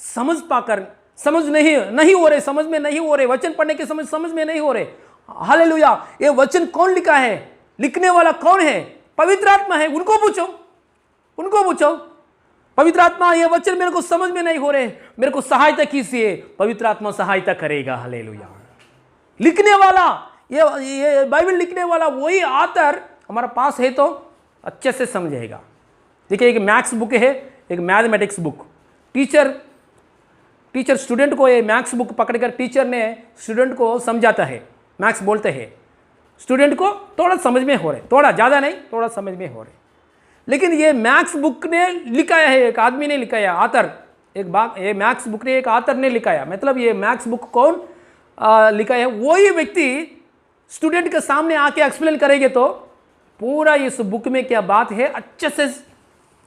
समझ पाकर समझ नहीं हो रहे, समझ में नहीं हो रहे, वचन पढ़ने के समझ में नहीं हो रहे। हालेलुया। ये वचन कौन लिखा है? लिखने वाला कौन है? पवित्र आत्मा है। उनको पूछो पवित्र आत्मा ये वचन मेरे को समझ में नहीं हो रहे, मेरे को सहायता कीजिए। पवित्र आत्मा सहायता करेगा। हालेलुया। लिखने वाला ये बाइबल लिखने वाला वही आथर हमारा पास है तो अच्छे से समझेगा। देखिए एक मैथ्स बुक है, एक मैथमेटिक्स बुक। टीचर स्टूडेंट को ये मैथ्स बुक पकड़कर टीचर ने स्टूडेंट को समझाता है, मैथ्स बोलते हैं, स्टूडेंट को थोड़ा समझ में हो रहे, थोड़ा ज़्यादा नहीं, थोड़ा समझ में हो रहे। लेकिन ये मैथ्स बुक ने लिखाया है, एक आदमी ने लिखाया, आथर, ये मैथ्स बुक ने एक आथर ने लिखाया। मतलब ये मैथ्स बुक कौन लिखा है? वही व्यक्ति स्टूडेंट के सामने आके एक्सप्लेन करेंगे तो पूरा इस बुक में क्या बात है अच्छे से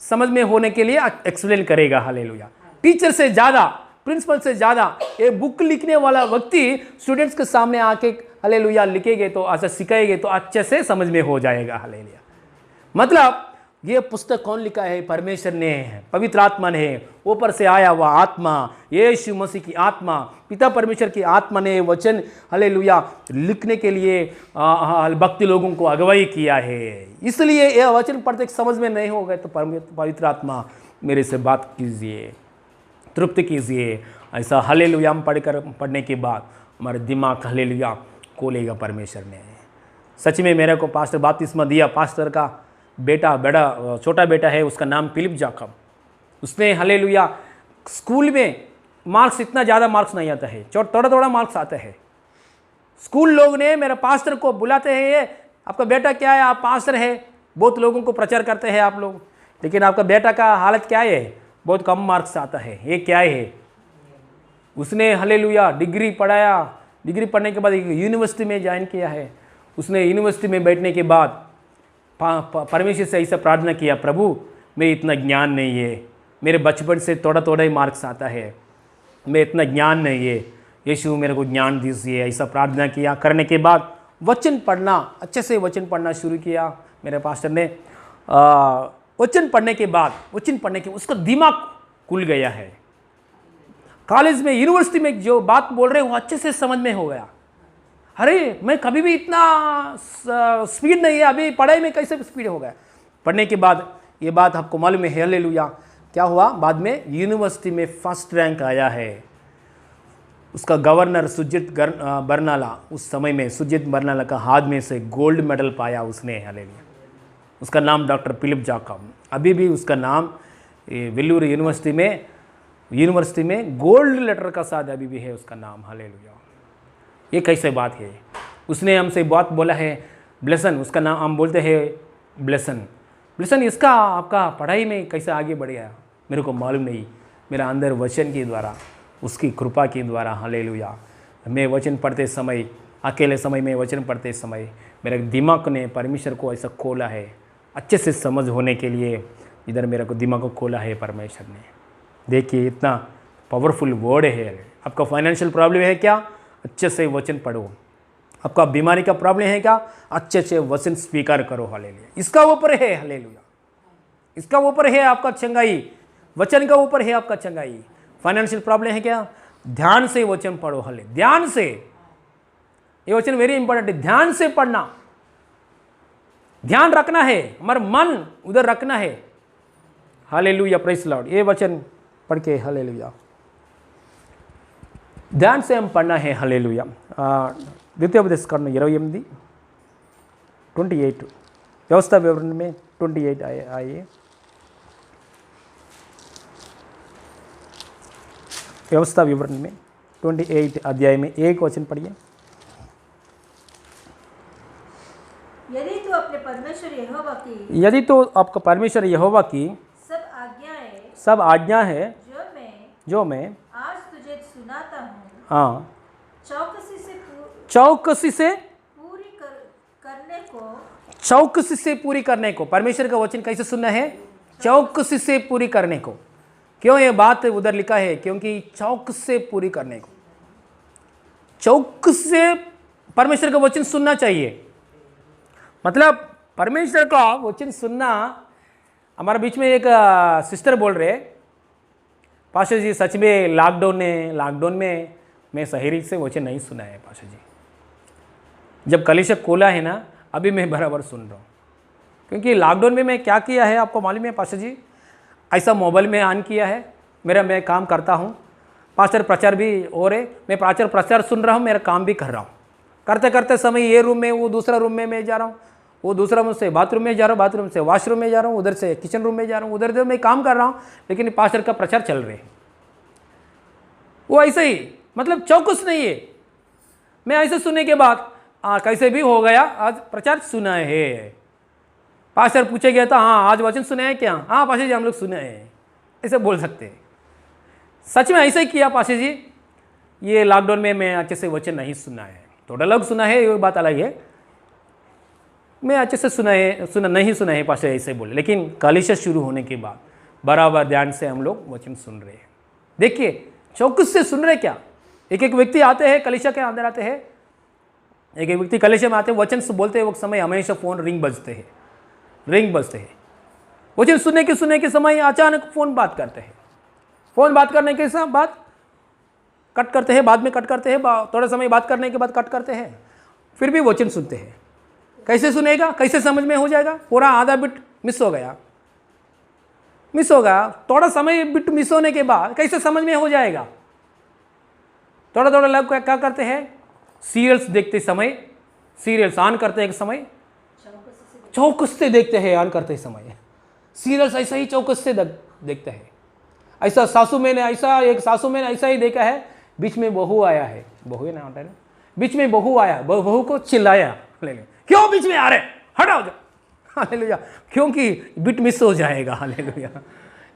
समझ में होने के लिए एक्सप्लेन करेगा। हालेलुया। टीचर से ज़्यादा, प्रिंसिपल से ज़्यादा ये बुक लिखने वाला व्यक्ति स्टूडेंट्स के सामने आके हालेलुया लिखेंगे तो ऐसा सिखाएंगे तो अच्छे से समझ में हो जाएगा। हालेलुया। मतलब ये पुस्तक कौन लिखा है? परमेश्वर ने है, पवित्र आत्मा ने है, ऊपर से आया हुआ आत्मा, यीशु मसीह की आत्मा, पिता परमेश्वर की आत्मा ने वचन हालेलुया लिखने के लिए भक्ति लोगों को अगुवाई किया है। इसलिए यह वचन पढ़ते समझ में नहीं हो गए तो पवित्र आत्मा मेरे से बात कीजिए, तृप्त कीजिए। ऐसा हालेलुया हम पढ़ने के बाद हमारे दिमाग हालेलुया खोलेगा परमेश्वर ने। सच में मेरे को पास्टर बपतिस्मा दिया, पास्टर का बड़ा छोटा बेटा है, उसका नाम फिलिप जाकब। उसने हालेलुया स्कूल में मार्क्स इतना ज़्यादा मार्क्स नहीं आता है, थोड़ा मार्क्स आता है। स्कूल लोग ने मेरे पास्टर को बुलाते हैं, ये आपका बेटा क्या है? आप पास्टर है, बहुत लोगों को प्रचार करते हैं आप लोग, लेकिन आपका बेटा का हालत क्या है? बहुत कम मार्क्स आता है, ये क्या है? उसने हालेलुया डिग्री पढ़ाया, डिग्री पढ़ने के बाद यूनिवर्सिटी में ज्वाइन किया है। उसने यूनिवर्सिटी में बैठने के बाद परमेश्वर से ऐसा प्रार्थना किया, प्रभु मैं इतना ज्ञान नहीं है, मेरे बचपन से थोड़ा ही मार्क्स आता है, मैं इतना ज्ञान नहीं है, यीशु मेरे को ज्ञान दीजिए, ऐसा प्रार्थना किया। करने के बाद वचन पढ़ना, अच्छे से वचन पढ़ना शुरू किया मेरे पास्टर ने। वचन पढ़ने के उसका दिमाग खुल गया है। कॉलेज में, यूनिवर्सिटी में जो बात बोल रहे हैं वो अच्छे से समझ में हो गया। अरे मैं कभी भी इतना स्पीड नहीं है, अभी पढ़ाई में कैसे स्पीड हो गया। पढ़ने के बाद ये बात आपको मालूम है, हालेलुया, क्या हुआ बाद में यूनिवर्सिटी में फर्स्ट रैंक आया है। उसका गवर्नर सुजीत बरनाला, उस समय में सुजीत बरनाला का हाथ में से गोल्ड मेडल पाया उसने, हालेलुया। उसका नाम डॉक्टर फिलिप जाकब, अभी भी उसका नाम वेल्लूर यूनिवर्सिटी में गोल्ड लेटर का साथ अभी भी है उसका नाम, हालेलुया। ये कैसे बात है। उसने हमसे बात बोला है ब्लेसन, उसका नाम हम बोलते हैं ब्लेसन। इसका आपका पढ़ाई में कैसे आगे बढ़ गया मेरे को मालूम नहीं, मेरा अंदर वचन के द्वारा, उसकी कृपा के द्वारा, हालेलुया। मैं वचन पढ़ते समय, अकेले समय में वचन पढ़ते समय मेरे दिमाग ने परमेश्वर को ऐसा खोला है, अच्छे से समझ होने के लिए इधर मेरे को दिमाग को खोला है परमेश्वर ने। देखिए इतना पावरफुल वर्ड है। आपका फाइनेंशियल प्रॉब्लम है क्या, अच्छे से वचन पढ़ो। आपका बीमारी का प्रॉब्लम है क्या, अच्छे से वचन स्वीकार करो, हालेलुया। इसका ऊपर है, हालेलुया, इसका ऊपर है आपका चंगाई, वचन का ऊपर है आपका चंगाई। फाइनेंशियल प्रॉब्लम है क्या, ध्यान से वचन पढ़ो, हाले ध्यान से। ये वचन वेरी इंपॉर्टेंट है, ध्यान से पढ़ना, ध्यान रखना है, हमारा मन उधर रखना है, हालेलुया, प्रेज लॉर्ड। ये वचन पढ़ के, हालेलुया, ध्यान से हम पढ़ना है, हालेलुया। द्वितीयोपदेश कांड 28 व्यवस्था विवरण में 28 आइए। व्यवस्था विवरण में 28 अध्याय में एक वचन पढ़िए। यदि तो अपने परमेश्वर यहोवा की, यदि तो आपका परमेश्वर यहोवा की सब आज्ञा है जो मैं आज तुझे सुनाता हूँ, हाँ, चौकसी से पूरी करने को। परमेश्वर का वचन कैसे सुनना है, चौकसी से पूरी करने को। क्यों ये बात उधर लिखा है, क्योंकि चौक से पूरी करने को, चौक से परमेश्वर का वचन सुनना चाहिए। मतलब परमेश्वर का वचन सुनना। हमारे बीच में एक सिस्टर बोल रहे, पास्टर जी सच में लॉकडाउन में मैं सही से वचन नहीं सुना है पास्टर जी। जब कलीसिया खोला है ना, अभी मैं बराबर सुन रहा हूँ। क्योंकि लॉकडाउन में मैं क्या किया है आपको मालूम है पास्टर जी, ऐसा मोबाइल में ऑन किया है, मैं काम करता हूँ, पास्टर प्रचार भी हो रहे, मैं प्रचार सुन रहा हूँ, मेरा काम भी कर रहा हूँ। करते करते समय ये रूम में, वो दूसरा रूम में मैं जा रहा हूँ, वो दूसरा रूम से बाथरूम में जा रहा हूँ, बाथरूम से वॉशरूम में जा रहा हूँ, उधर से किचन रूम में जा रहा हूँ, उधर मैं काम कर रहा हूँ, लेकिन पास्टर का प्रचार चल रहे हैं। वो ऐसे ही, मतलब चौकस नहीं है। मैं ऐसे सुनने के बाद कैसे भी हो गया, आज प्रचार सुना है। पास्टर पूछे गया था, हाँ आज वचन सुने हैं क्या, हाँ पास्टर जी हम लोग सुने हैं, ऐसे बोल सकते हैं। सच में ऐसे ही किया पास्टर जी। ये लॉकडाउन में मैं अच्छे से वचन नहीं सुना है, थोड़ा अलग सुना है, ये बात अलग है। मैं अच्छे से नहीं सुना है पास्टर ऐसे बोले। लेकिन कलीसिया शुरू होने के बाद बराबर ध्यान से हम लोग वचन सुन रहे हैं। देखिए चौकस से सुन रहे क्या। एक व्यक्ति आते हैं कलीसिया के अंदर आते हैं, एक व्यक्ति कलीसिया में आते हैं, वचन बोलते हैं वो समय हमेशा फ़ोन रिंग बजते हैं। वचन सुनने के समय अचानक फ़ोन बात करते हैं। फ़ोन बात करने के साथ बात कट करते हैं, बाद में कट करते हैं, थोड़ा समय बात करने के बाद कट करते हैं, फिर भी वचन सुनते हैं। कैसे सुनेगा, कैसे समझ में हो जाएगा। पूरा आधा बिट मिस हो गया, थोड़ा समय बिट मिस होने के बाद कैसे समझ में हो जाएगा। थोड़ा लोग क्या करते हैं, सीरियल्स देखते समय, सीरियल्स ऑन करते एक समय चौकस से देखते हैं, ऑन करते समय सीरियल्स ऐसा ही चौकस से देखते हैं। ऐसा सासू मैंने ऐसा ही देखा है। बीच में बहू आया है, बहू है ना, बीच में बहू आया, बहू को चिल्लाया, क्यों बीच में आ रहे, हटाओ जा, हालेलुया, क्योंकि बिट मिस हो जाएगा, हालेलुया।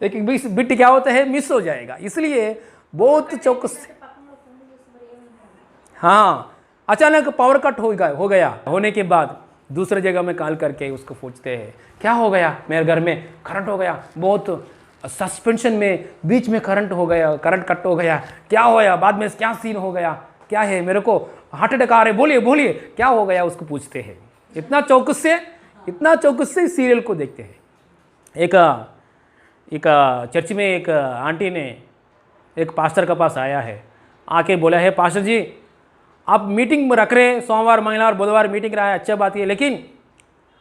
लेकिन बिट क्या होता है, मिस हो जाएगा, इसलिए बहुत चौकस। हाँ, अचानक पावर कट हो गया, होने के बाद दूसरे जगह में कॉल करके उसको पूछते हैं क्या हो गया, मेरे घर में करंट हो गया, बहुत सस्पेंशन में बीच में करंट हो गया, करंट कट हो गया, क्या होया, बाद में क्या सीन हो गया, क्या है, मेरे को हार्ट अटैक आ रहे, बोलिए बोलिए क्या हो गया, उसको पूछते हैं। इतना चौकस से सीरियल को देखते हैं। एक चर्च में एक आंटी ने एक पास्टर के पास आया है, आके बोला है, पास्टर जी आप मीटिंग रख रहे, सोमवार मंगलवार बुधवार मीटिंग रहा है, अच्छा बात है, लेकिन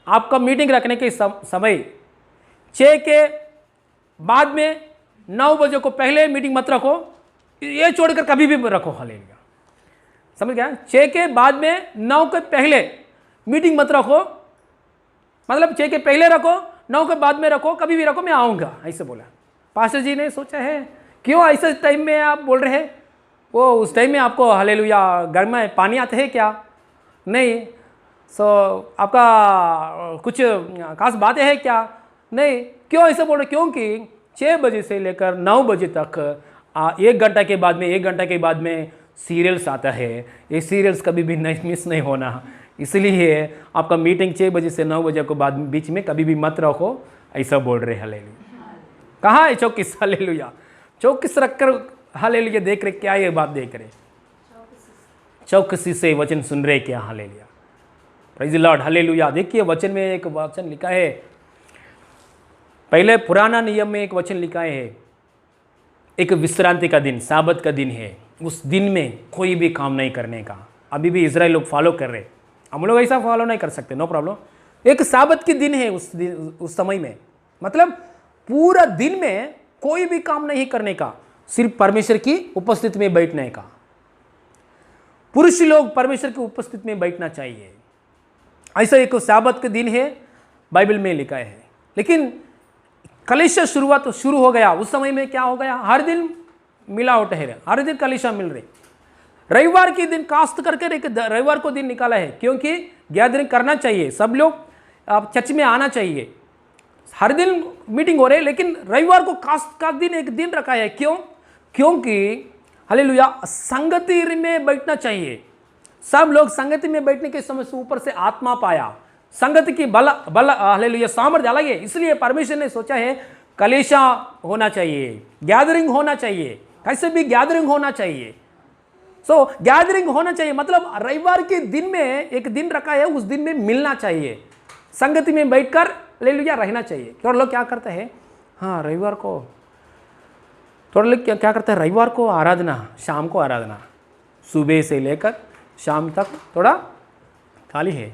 आपका मीटिंग रखने के समय 6 के बाद में 9 बजे को पहले मीटिंग मत रखो, ये छोड़कर कभी भी रखो। हालेलुया, समझ गया? 6 के बाद में 9 के पहले मीटिंग मत रखो, मतलब 6 के पहले रखो, 9 के बाद में रखो, कभी भी रखो, मैं आऊँगा, ऐसे बोला। पास्टर जी ने सोचा है क्यों ऐसे टाइम में आप बोल रहे हैं, वो उस टाइम में आपको हालेलुया घर में पानी आते हैं क्या? नहीं। सो आपका कुछ खास बातें हैं क्या? नहीं। क्यों ऐसे बोल रहे? क्योंकि 6 बजे से लेकर 9 बजे तक 1 घंटा के बाद में सीरियल्स आता है, ये सीरियल्स कभी भी मिस नहीं होना, इसलिए आपका मीटिंग 6 बजे से 9 बजे के बाद बीच में कभी भी मत रखो, ऐसा बोल रहे। हालेलुया, कहाँ है चौकस? हालेलुया, चौकस रखकर हालेलुया देख रहे, क्या ये बात देख रहे, चौकसी से वचन सुन रहे क्या? Hallelujah, praise the Lord, hallelujah. देखिए वचन में एक वचन लिखा है, पहले पुराना नियम में एक वचन लिखा है, एक विश्रांति का दिन, साबत का दिन है, उस दिन में कोई भी काम नहीं करने का। अभी भी इजराइल लोग फॉलो कर रहे, हम लोग ऐसा फॉलो नहीं कर सकते, नो प्रॉब्लम। एक साबत के दिन है उस समय में, मतलब पूरा दिन में कोई भी काम नहीं करने का, सिर्फ परमेश्वर की उपस्थिति में बैठने का। पुरुष लोग परमेश्वर की उपस्थिति में बैठना चाहिए, ऐसा एक साबत का दिन है, बाइबल में लिखा है। लेकिन कलीसिया शुरू हो गया, उस समय में क्या हो गया, हर दिन मिलावट है, हर दिन कलीसिया मिल रही। रविवार के दिन कास्ट करके एक रविवार को दिन निकाला है, क्योंकि गैदरिंग करना चाहिए, सब लोग चर्च में आना चाहिए, हर दिन मीटिंग हो रही है, लेकिन रविवार को कास्ट का दिन एक दिन रखा है। क्यों? क्योंकि हालेलुया संगति में बैठना चाहिए, सब लोग संगति में बैठने के समय से ऊपर से आत्मा पाया, संगति की बल हालेलुया सामर्थ्य अलग है, इसलिए परमेश्वर ने सोचा है कलीसिया होना चाहिए, गैदरिंग होना चाहिए, कैसे भी गैदरिंग होना चाहिए। सो गैदरिंग होना चाहिए, मतलब रविवार के दिन में एक दिन रखा है, उस दिन में मिलना चाहिए, संगति में बैठकर हालेलुया रहना चाहिए। थोड़ा लोग क्या करते हैं, हाँ रविवार को थोड़ा लोग क्या करते हैं, रविवार को आराधना, शाम को आराधना, सुबह से लेकर शाम तक थोड़ा खाली है,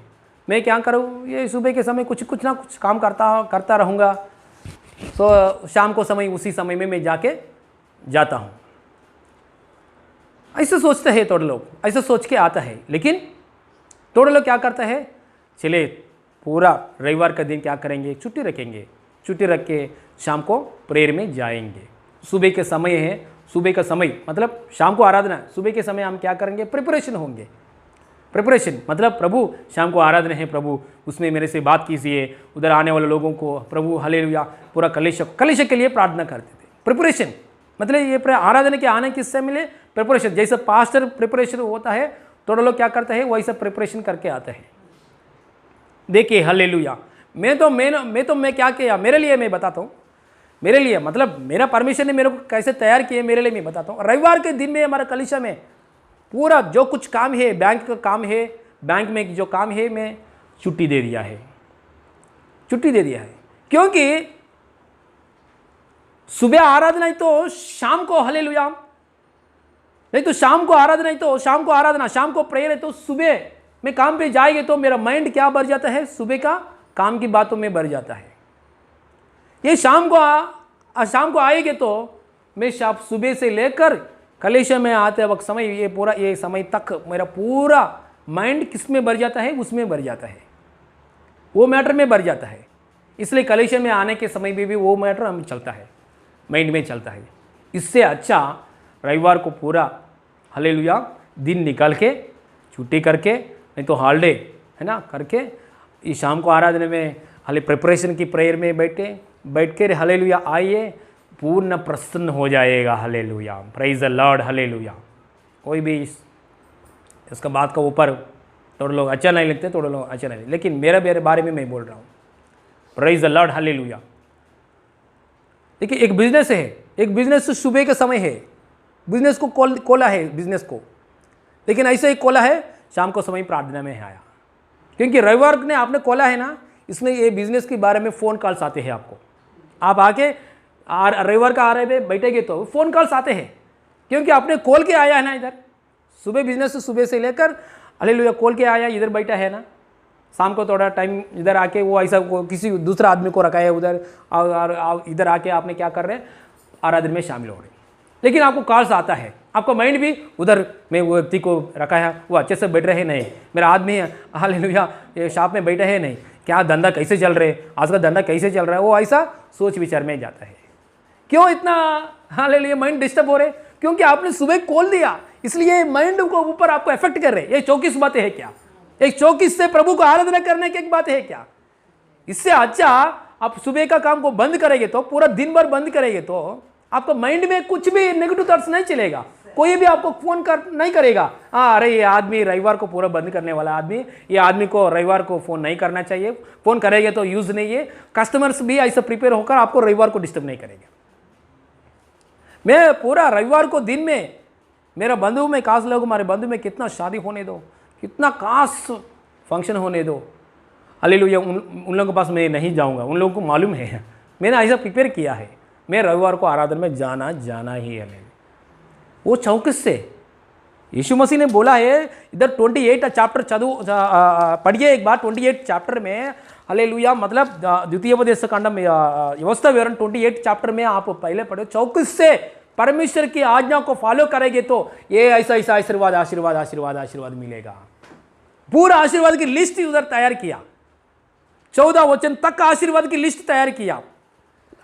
मैं क्या करूँ, ये सुबह के समय कुछ ना कुछ काम करता रहूँगा, तो शाम को समय उसी समय में मैं जाता हूँ, ऐसे सोचते हैं थोड़े लोग, ऐसे सोच के आता है। लेकिन थोड़े लोग क्या करते हैं, चले पूरा रविवार का दिन क्या करेंगे, छुट्टी रखेंगे, छुट्टी रख के शाम को प्रेयर में जाएंगे। सुबह के समय है, सुबह का समय मतलब शाम को आराधना, सुबह के समय हम क्या करेंगे, प्रिपरेशन होंगे। प्रिपरेशन मतलब प्रभु शाम को आराधना है, प्रभु उसमें मेरे से बात कीजिए, उधर आने वाले लोगों को प्रभु हालेलुया पूरा कलीसिया के लिए प्रार्थना करते थे। प्रिपरेशन मतलब ये आराधना के आने किससे मिले, प्रिपरेशन, जैसे पास्टर प्रिपरेशन होता है, थोड़ा लोग क्या करते हैं वैसा प्रिपरेशन करके आते हैं। देखिए हालेलुया, मैं क्या किया, मेरे लिए मैं बताता हूँ, मेरे लिए मतलब मेरा परमेश्वर ने मेरे को कैसे तैयार किया, मेरे लिए मैं बताता हूँ। रविवार के दिन में हमारा कलीसिया में पूरा जो कुछ काम है, बैंक का काम है, बैंक में जो काम है, मैं छुट्टी दे दिया है, क्योंकि सुबह आराधना नहीं तो शाम को हालेलुया, नहीं तो शाम को आराधना, नहीं तो शाम को आराधना, शाम को प्रेयर है, तो सुबह मैं काम पे जाएंगे तो मेरा माइंड क्या भर जाता है, सुबह का काम की बातों में भर जाता है। ये शाम को आएंगे तो मैं सुबह से लेकर कलीसिया में आते वक्त समय ये समय तक मेरा पूरा माइंड किस में भर जाता है, उसमें भर जाता है, वो मैटर में भर जाता है। इसलिए कलीसिया में आने के समय भी वो मैटर हमें चलता है, माइंड में चलता है। इससे अच्छा रविवार को पूरा हालेलुया दिन निकाल के छुट्टी करके, नहीं तो हॉलीडे है ना करके, इस शाम को आराधना में हाले प्रिपरेशन की प्रेयर में बैठ के हालेलुया आइए, पूर्ण प्रसन्न हो जाएगा। Hallelujah, praise the Lord, hallelujah. कोई भी इसका बात का ऊपर थोड़े लोग अच्छा नहीं लगते, थोड़े लोग अच्छा नहीं, लेकिन मेरे बारे में मैं बोल रहा हूँ, प्रेज द लॉर्ड, हालेलुया। देखिए एक बिजनेस है, एक बिजनेस सुबह के समय है, बिजनेस को खोला है बिजनेस को, लेकिन ऐसे ही खोला है शाम को समय प्रार्थना में आया, क्योंकि रविवार ने आपने खोला है ना, इसलिए ये बिजनेस के बारे में फ़ोन कॉल्स आते हैं आपको। आप आके रविवार का आ रहे पे बैठेंगे तो फ़ोन कॉल्स आते हैं, क्योंकि आपने खोल के आया है ना इधर। सुबह बिजनेस सुबह से लेकर हालेलुया खोल के आया, इधर बैठा है ना, शाम को थोड़ा टाइम इधर आके वो ऐसा किसी दूसरा आदमी को रखा है उधर, और इधर आके आपने क्या कर रहे हैं, आराधना में शामिल हो रहे हैं। लेकिन आपको कॉल्स आता है, आपका माइंड भी उधर में वो व्यक्ति को रखा है, वो अच्छे से बैठ रहे नहीं, मेरा आदमी है हालेलुया ये शॉप में बैठे है नहीं, क्या धंधा कैसे चल रहे, आज का धंधा कैसे चल रहा है, वो ऐसा सोच विचार में जाता है। क्यों इतना हालेलुया माइंड डिस्टर्ब हो रहे, क्योंकि आपने सुबह खोल दिया, इसलिए माइंड को ऊपर आपको इफेक्ट कर रहे। ये 24 बातें है क्या, एक 24 से प्रभु को आराधना करने की एक बात है क्या? इससे अच्छा आप सुबह का काम को बंद करेंगे तो, पूरा दिन भर बंद करेंगे तो आपका माइंड में कुछ भी नेगेटिव थॉट्स नहीं चलेगा, कोई भी आपको फोन नहीं करेगा। हाँ अरे ये आदमी रविवार को पूरा बंद करने वाला आदमी, ये आदमी को रविवार को फोन नहीं करना चाहिए, फोन करेंगे तो यूज नहीं है। कस्टमर्स भी ऐसा प्रिपेयर होकर आपको रविवार को डिस्टर्ब नहीं करेंगे। मैं पूरा रविवार को दिन में मेरा बंधु में खास लोग, हमारे बंधु में कितना शादी होने दो, कितना खास फंक्शन होने दो, हालेलुया उन लोगों के पास मैं नहीं जाऊंगा, उन लोगों को मालूम है, मैंने ऐसा प्रिपेयर किया है, मैं रविवार को आराधना में जाना ही है। वो 24 से यीशु मसीह ने बोला है, इधर 28 चैप्टर पढ़िए एक बार, 28 चैप्टर में हालेलुया, मतलब द्वितीयोपदेश कांड में व्यवस्था विवरण 28 चैप्टर में आप पहले पढ़ो, 24 से परमेश्वर की आज्ञा को फॉलो करेंगे तो ये ऐसा ऐसा आशीर्वाद आशीर्वाद आशीर्वाद आशीर्वाद मिलेगा। पूरा आशीर्वाद की लिस्ट उधर तैयार किया, 14 वचन तक आशीर्वाद की लिस्ट तैयार किया।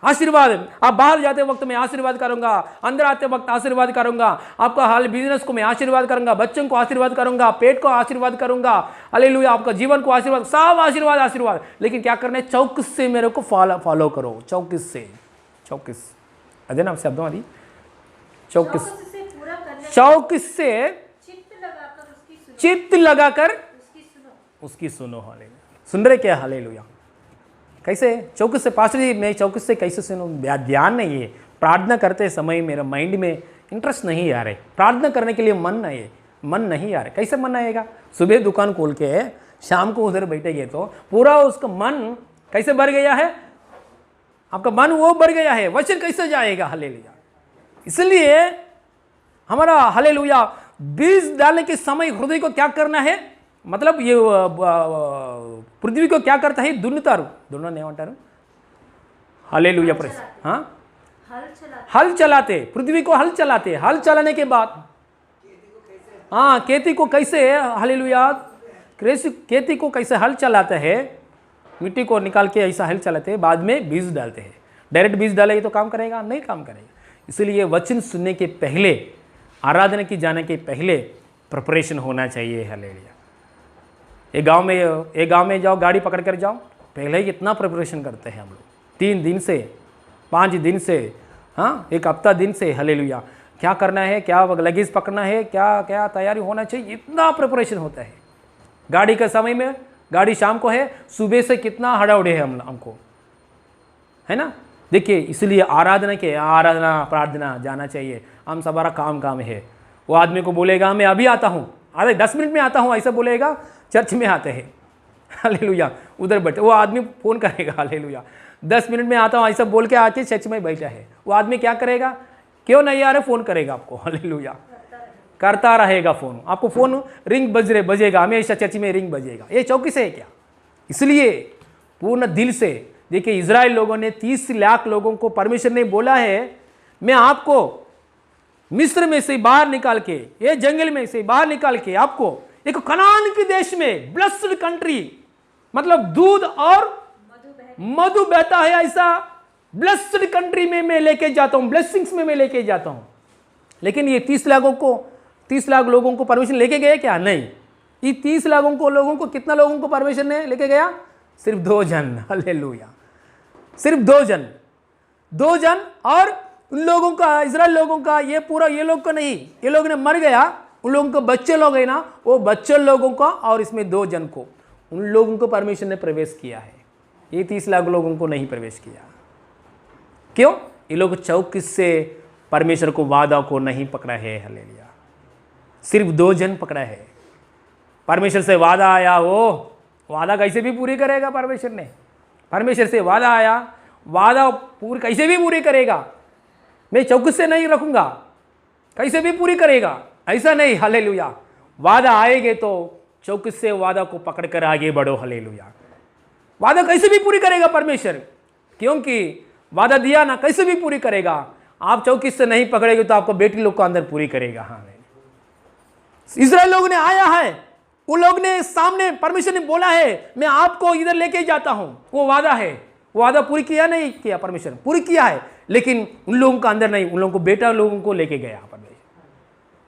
आशीर्वाद, आप बाहर जाते वक्त मैं आशीर्वाद करूंगा, अंदर आते वक्त आशीर्वाद करूंगा, आपका हाल बिजनेस को मैं आशीर्वाद करूंगा, बच्चों को आशीर्वाद करूंगा, पेट को आशीर्वाद करूंगा, हालेलुया आपका जीवन को आशीर्वाद, सब आशीर्वाद आशीर्वाद। लेकिन क्या करना है, 24 से मेरे को फॉलो करो, 24 से 24 अजय ना शब्दों वाली 24 से चित्त लगाकर उसकी सुनो। हालेलुया सुन रहे क्या? हालेलुया कैसे 24 से पास्टर जी मैं 24 से कैसे सुनूं? ध्यान नहीं है, प्रार्थना करते समय मेरा माइंड में इंटरेस्ट नहीं आ रहे, प्रार्थना करने के लिए मन नहीं आ रहा। कैसे मन आएगा? सुबह दुकान खोल के शाम को उधर बैठेंगे तो पूरा उसका मन कैसे भर गया है, आपका मन वो भर गया है, वचन कैसे जाएगा? हालेलुया। इसलिए हमारा हालेलुया बीज डालने के समय हृदय को क्या करना है, मतलब ये पृथ्वी को क्या करता है, दुन्नतारू हालेलुया प्रेस, हाँ हल चलाते, पृथ्वी को हल चलाते, हल चलाने के बाद हाँ खेती को कैसे हालेलुया खेती को कैसे हल चलाता है, मिट्टी को निकाल के ऐसा हल चलाते हैं, बाद में बीज डालते हैं। डायरेक्ट बीज डालेंगे तो काम करेगा? नहीं काम करेगा। इसलिए वचन सुनने के पहले, आराधना की जाने के पहले प्रिपरेशन होना चाहिए। हालेलुया। एक गांव में जाओ, गाड़ी पकड़ कर जाओ, पहले ही इतना प्रिपरेशन करते हैं हम लोग, 3 दिन से 5 दिन से, हाँ एक हफ्ता दिन से। हालेलुया क्या करना है, क्या लगेज पकड़ना है, क्या क्या तैयारी होना चाहिए, इतना प्रिपरेशन होता है। गाड़ी के समय में, गाड़ी शाम को है, सुबह से कितना हड़ाउड़े है हमको, है ना। देखिए इसलिए आराधना प्रार्थना जाना चाहिए। हम हमारा काम है। वो आदमी को बोलेगा मैं अभी आता हूँ, अरे 10 मिनट में आता हूँ ऐसा बोलेगा, चर्च में आते हैं हालेलुया, उधर बैठे, वो आदमी फ़ोन करेगा हालेलुया 10 मिनट में आता हूँ ऐसा बोल के आके चर्च में बैठा है। वो आदमी क्या करेगा, क्यों नहीं आ रहे, फ़ोन करेगा आपको, हालेलुया करता रहेगा फ़ोन, आपको फ़ोन रिंग बजेगा, हमेशा चर्च में रिंग बजेगा। ये 24 है क्या? इसलिए पूर्ण दिल से देखिए, इजराइल लोगों ने 30 लाख लोगों को परमेश्वर ने बोला है मैं आपको मिस्र में से बाहर निकाल के, ये जंगल में से बाहर निकाल के आपको एक कनान के देश में, ब्लेस्ड कंट्री, मतलब दूध और मधु बहता है ऐसा ब्लेस्ड कंट्री में मैं लेके जाता हूं, ब्लेसिंग्स में मैं लेके जाता हूं। लेकिन ये 30 लाख लोगों को परमेश्वर लेके गए क्या? नहीं। ये 30 लोगों को कितना लोगों को परमेश्वर ने लेके गया? सिर्फ 2 जन। हालेलुया सिर्फ 2 जन और उन लोगों का, इजराइल लोगों का, ये पूरा ये लोग का नहीं, ये लोग ने मर गया, उन लोगों को बच्चे लोग है ना, वो बच्चे लोगों का और इसमें 2 जन को, उन लोगों को परमेश्वर ने प्रवेश किया है। ये 30 लाख लोगों को नहीं प्रवेश किया। क्यों? ये लोग 34 से परमेश्वर को वादा को नहीं पकड़ा है। हालेलुया। सिर्फ 2 जन पकड़ा है। परमेश्वर से वादा आया, वो वादा कैसे भी पूरी करेगा परमेश्वर ने। परमेश्वर से वादा आया, वादा पूरी कैसे भी पूरी करेगा। मैं 34 से नहीं रखूंगा, कैसे भी पूरी करेगा, ऐसा नहीं। हालेलुया। वादा आएगे तो 34 से वादा को पकड़कर आगे बढ़ो। हालेलुया। वादा कैसे भी पूरी करेगा परमेश्वर, क्योंकि वादा दिया ना, कैसे भी पूरी करेगा। आप 34 से नहीं पकड़ेगे तो आपको बेटी लोग को अंदर पूरी करेगा। हाँ, इस्राएल लोग ने आया है, उन लोग ने सामने परमेश्वर ने बोला है मैं आपको इधर लेके जाता हूं, वो वादा है। वो वादा पूरी किया नहीं किया, परमेश्वर पूरी किया है, लेकिन उन लोगों का अंदर नहीं, उन लोगों को बेटा लोगों को लेके गया परमेश्वर।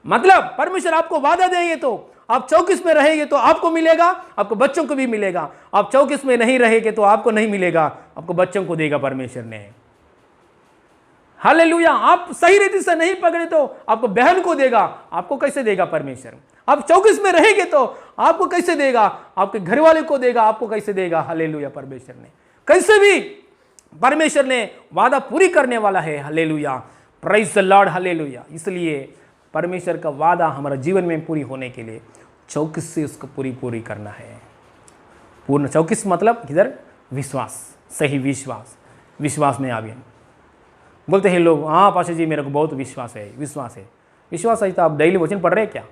मतलब परमेश्वर आपको वादा देंगे तो आप 34 में रहेंगे तो आपको मिलेगा, आपको बच्चों को भी मिलेगा। आप 34 में नहीं रहेंगे तो आपको नहीं मिलेगा, आपको बच्चों को देगा परमेश्वर ने। हालेलुया। आप सही रीति से नहीं पकड़े तो आपको बहन को देगा, आपको कैसे देगा परमेश्वर। आप 34 में रहेंगे तो आपको कैसे देगा, आपके घर वाले को देगा, आपको कैसे देगा। हालेलुया। परमेश्वर ने कैसे भी परमेश्वर ने वादा पूरी करने वाला है। Hallelujah. Praise the Lord. Hallelujah. इसलिए परमेश्वर का वादा हमारे जीवन में पूरी होने के लिए 34 से उसको पूरी करना है। पूर्ण 34 मतलब इधर विश्वास, सही विश्वास में आगे बोलते हैं लोग, हाँ पाशा जी मेरे को बहुत विश्वास है। विश्वास है तो आप डेली वचन पढ़ रहे क्या?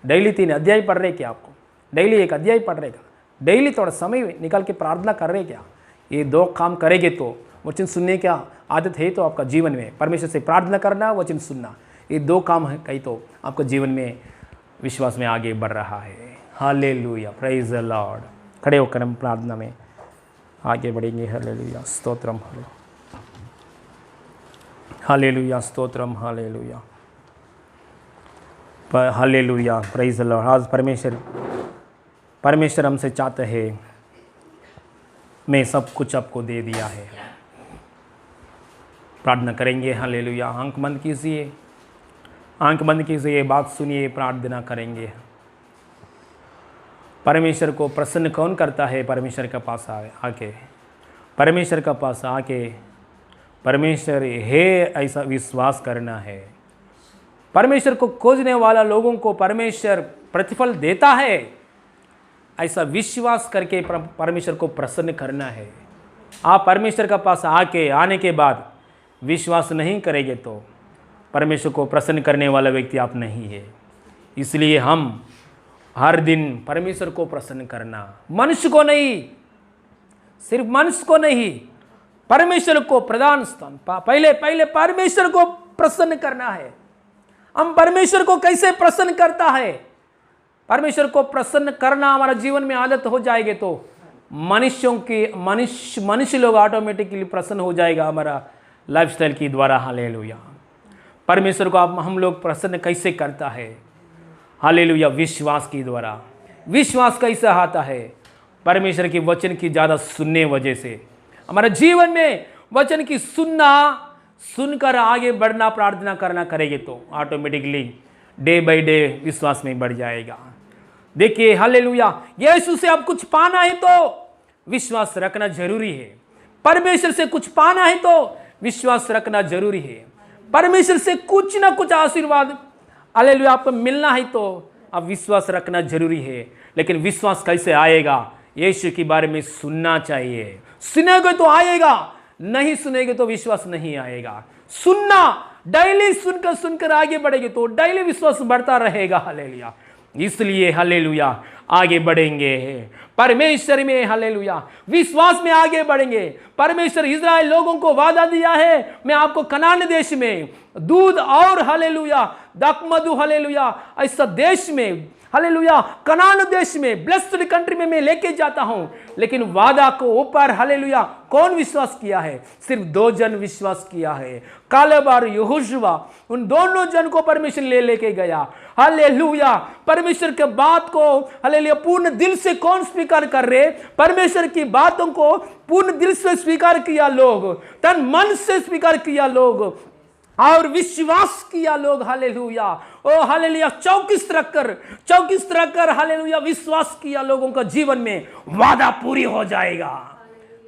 डेली 3 अध्याय पढ़ रहे क्या? आपको डेली 1 अध्याय पढ़ रहे क्या? डेली थोड़ा समय निकाल के प्रार्थना कर रहे क्या? ये 2 काम करेंगे तो वचन सुनने की आदत है तो आपका जीवन में परमेश्वर से प्रार्थना करना, वचन सुनना, ये 2 काम है कहीं तो आपका जीवन में विश्वास में आगे बढ़ रहा है। हालेलुया। Praise the Lord. खड़े होकर हम प्रार्थना में आगे बढ़ेंगे। Hallelujah. Stotram. Hallelujah. Stotram. Hallelujah. Hallelujah. Praise the Lord. आज परमेश्वर हमसे चाहते हैं, मैं सब कुछ आपको दे दिया है। प्रार्थना करेंगे। हालेलुया। आंख बंद कीजिए, बात सुनिए, प्रार्थना करेंगे। परमेश्वर को प्रसन्न कौन करता है? परमेश्वर के पास आके परमेश्वर है ऐसा विश्वास करना है। परमेश्वर को खोजने वाला लोगों को परमेश्वर प्रतिफल देता है, ऐसा विश्वास करके परमेश्वर को प्रसन्न करना है। आप परमेश्वर के पास आने के बाद विश्वास नहीं करेंगे तो परमेश्वर को प्रसन्न करने वाला व्यक्ति आप नहीं है। इसलिए हम हर दिन परमेश्वर को प्रसन्न करना, मनुष्य को नहीं, सिर्फ मनुष्य को नहीं, परमेश्वर को प्रधान स्थान, पहले परमेश्वर को प्रसन्न करना है। हम परमेश्वर को कैसे प्रसन्न करता है? परमेश्वर को प्रसन्न करना हमारा जीवन में आदत हो जाएगी तो मनुष्य लोग ऑटोमेटिकली प्रसन्न हो जाएगा हमारा लाइफस्टाइल के द्वारा। हालेलुया। परमेश्वर को हम लोग प्रसन्न कैसे करता है? हालेलुया। विश्वास के द्वारा। विश्वास कैसे आता है? परमेश्वर की वचन की ज़्यादा सुनने वजह से। हमारे जीवन में वचन की सुनकर आगे बढ़ना, प्रार्थना करना करेंगे तो ऑटोमेटिकली डे बाय डे विश्वास में बढ़ जाएगा। देखिए हालेलुया। यीशु से आप कुछ पाना है तो विश्वास रखना जरूरी है। परमेश्वर से कुछ पाना है तो विश्वास रखना जरूरी है। परमेश्वर से कुछ ना कुछ आशीर्वाद हालेलुया आपको मिलना है तो अब विश्वास रखना जरूरी है। लेकिन विश्वास कैसे आएगा? यीशु के बारे में सुनना चाहिए। सुनेंगे तो आएगा, नहीं सुनेंगे तो विश्वास नहीं आएगा। सुनना, डेली सुनकर आगे बढ़ेंगे तो डेली विश्वास बढ़ता रहेगा। हालेलुया। इसलिए हालेलुया आगे बढ़ेंगे परमेश्वर में। हालेलुया। विश्वास में आगे बढ़ेंगे। परमेश्वर इस्राएल लोगों को वादा दिया है, मैं आपको कनान देश में दूध और हालेलुया दाखमधु हालेलुया ऐसा देश में हालेलुया कनान देश में ब्लेस्ड कंट्री में मैं लेके जाता हूं। लेकिन वादा को ऊपर हालेलुया कौन विश्वास किया है? सिर्फ 2 जन विश्वास किया है, कालेब और यहोशुआ। उन दोनों जन को परमेश्वर लेके गया। हालेलुया। परमेश्वर के बात को हालेलुया पूर्ण दिल से कौन स्वीकार कर रहे? परमेश्वर की बातों को पूर्ण दिल से स्वीकार किया लोग, तन मन से स्वीकार किया लोग और विश्वास किया लोग। हालेलुया। ओ हालेलुया। 34 रखकर हालेलुया विश्वास किया लोगों का जीवन में वादा पूरी हो जाएगा,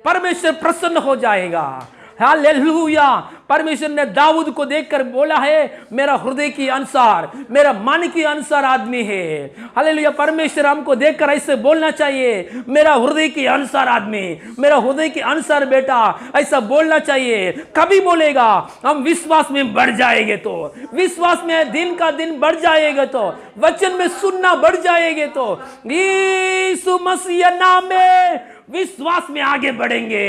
परमेश्वर प्रसन्न हो जाएगा। हालेलुया। परमेश्वर ने दाऊद को देखकर बोला है मेरा हृदय के अनुसार, मेरा मन के अनुसार आदमी है। हालेलुया। परमेश्वर हमको देखकर ऐसे बोलना चाहिए, मेरा हृदय के अनुसार आदमी, मेरा हृदय के अनुसार बेटा, ऐसा बोलना चाहिए। कभी बोलेगा हम विश्वास में बढ़ जाएंगे तो, विश्वास में दिन का दिन बढ़ जाएगा तो, वचन में सुनना बढ़ जाएंगे तो यीशु मसीह नाम में विश्वास में आगे बढ़ेंगे।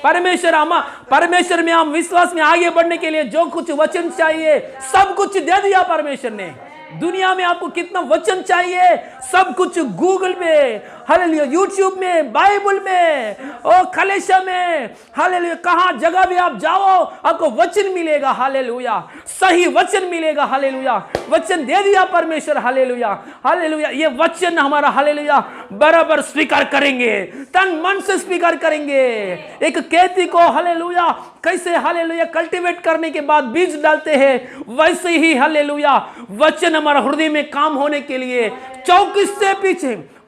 परमेश्वर में हम विश्वास में आगे बढ़ने के लिए जो कुछ वचन चाहिए सब कुछ दे दिया परमेश्वर ने। दुनिया में आपको कितना वचन चाहिए सब कुछ गूगल में, हालेलुया, यूट्यूब में, बाइबल में, और कलेशा में, हालेलुया, कहां जगह भी आप जाओ आपको वचन मिलेगा। हालेलुया, सही वचन मिलेगा। हालेलुया, वचन दे दिया परमेश्वर। Hallelujah, hallelujah. ये वचन हमारा हालेलुया बराबर स्वीकार करेंगे, तन मन से स्वीकार करेंगे। एक खेती को हालेलुया कैसे हालेलुया कल्टीवेट करने के बाद बीज डालते हैं, वैसे ही हालेलुया वचन हमारा हृदय में काम होने के लिए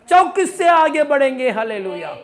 24 से आगे बढ़ेंगे। हालेलुया,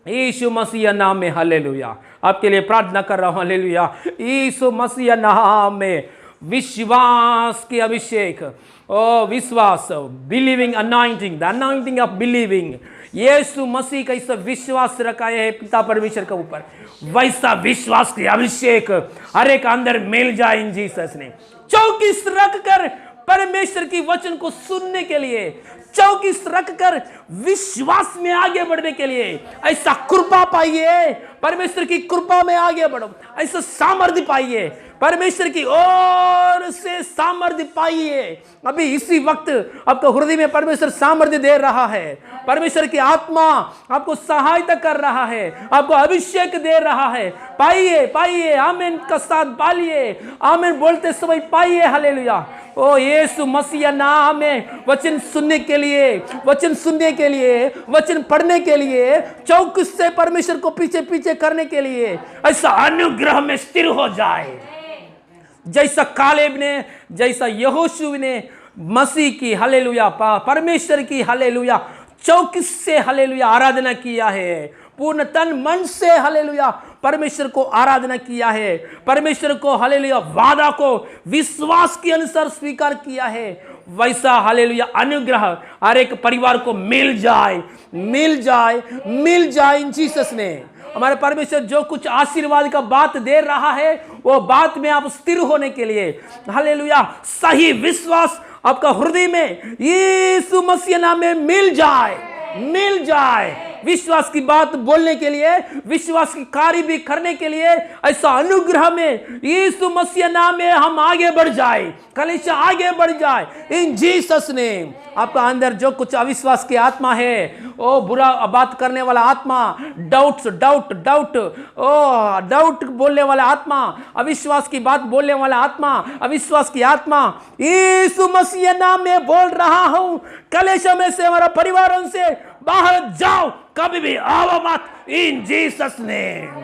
यीशु मसीह नाम में। हालेलुया, आपके लिए प्रार्थना कर रहा हूं। हालेलुया, यीशु मसीह नाम में विश्वास के अभिषेक, ओ विश्वास, believing anointing, the anointing of believing. Yeshu Masih का इस विश्वास रखा है पिता परमेश्वर के ऊपर, वैसा विश्वास के अभिषेक हर एक अंदर मिल जाए इन जीसस ने। 24 रखकर परमेश्वर की वचन को सुनने के लिए, 24 रखकर विश्वास में आगे बढ़ने के लिए ऐसा कृपा पाइए। परमेश्वर की कृपा में आगे बढ़ो, ऐसा सामर्थ्य पाइए, परमेश्वर की ओर से सामर्थ्य पाइए। अभी इसी वक्त आपको हृदय में परमेश्वर सामर्थ्य दे रहा है, परमेश्वर की आत्मा आपको सहायता कर रहा है, आपको अभिषेक दे रहा है। पाइए, पाइए, आमीन का साथ पालिए, आमीन बोलते समय पाइए। हालेलुया। ओ यीशु मसीह नाम में वचन सुनने के लिए, वचन सुनने के लिए, वचन पढ़ने के लिए, 24 से परमेश्वर को पीछे पीछे करने के लिए ऐसा अनुग्रह में स्थिर हो जाए, जैसा कालेब ने, जैसा यहोशू ने मसीह की हालेलुया परमेश्वर की हालेलुया 24 से हालेलुया आराधना किया है, पूर्ण तन मन से हालेलुया परमेश्वर को आराधना किया है, परमेश्वर को हालेलुया वादा को विश्वास के अनुसार स्वीकार किया है, वैसा हालेलुया अनुग्रह हर एक परिवार को मिल जाए, मिल जाए, मिल जाए इन जीसस ने। हमारे परमेश्वर जो कुछ आशीर्वाद का बात दे रहा है वो बात में आप स्थिर होने के लिए हालेलुया सही विश्वास आपका हृदय में यीशु मसीह नाम में मिल जाए, मिल जाए। विश्वास की बात बोलने के लिए, विश्वास की कार्य भी करने के लिए ऐसा अनुग्रह में यीशु मसीह नाम में हम आगे बढ़ जाए, कलीसिया आगे बढ़ जाए इन जीसस नेम। आपका अंदर जो कुछ अविश्वास की आत्मा है, ओ बुरा बात करने वाला आत्मा, डाउट बोलने वाला आत्मा, अविश्वास की बात बोलने वाला आत्मा, अविश्वास की आत्मा, यीशु मसीह नाम में बोल रहा हूं, कलीसिया में से, हमारा परिवारों से बाहर जाओ, कभी भी आओ मत इन जीसस नेम।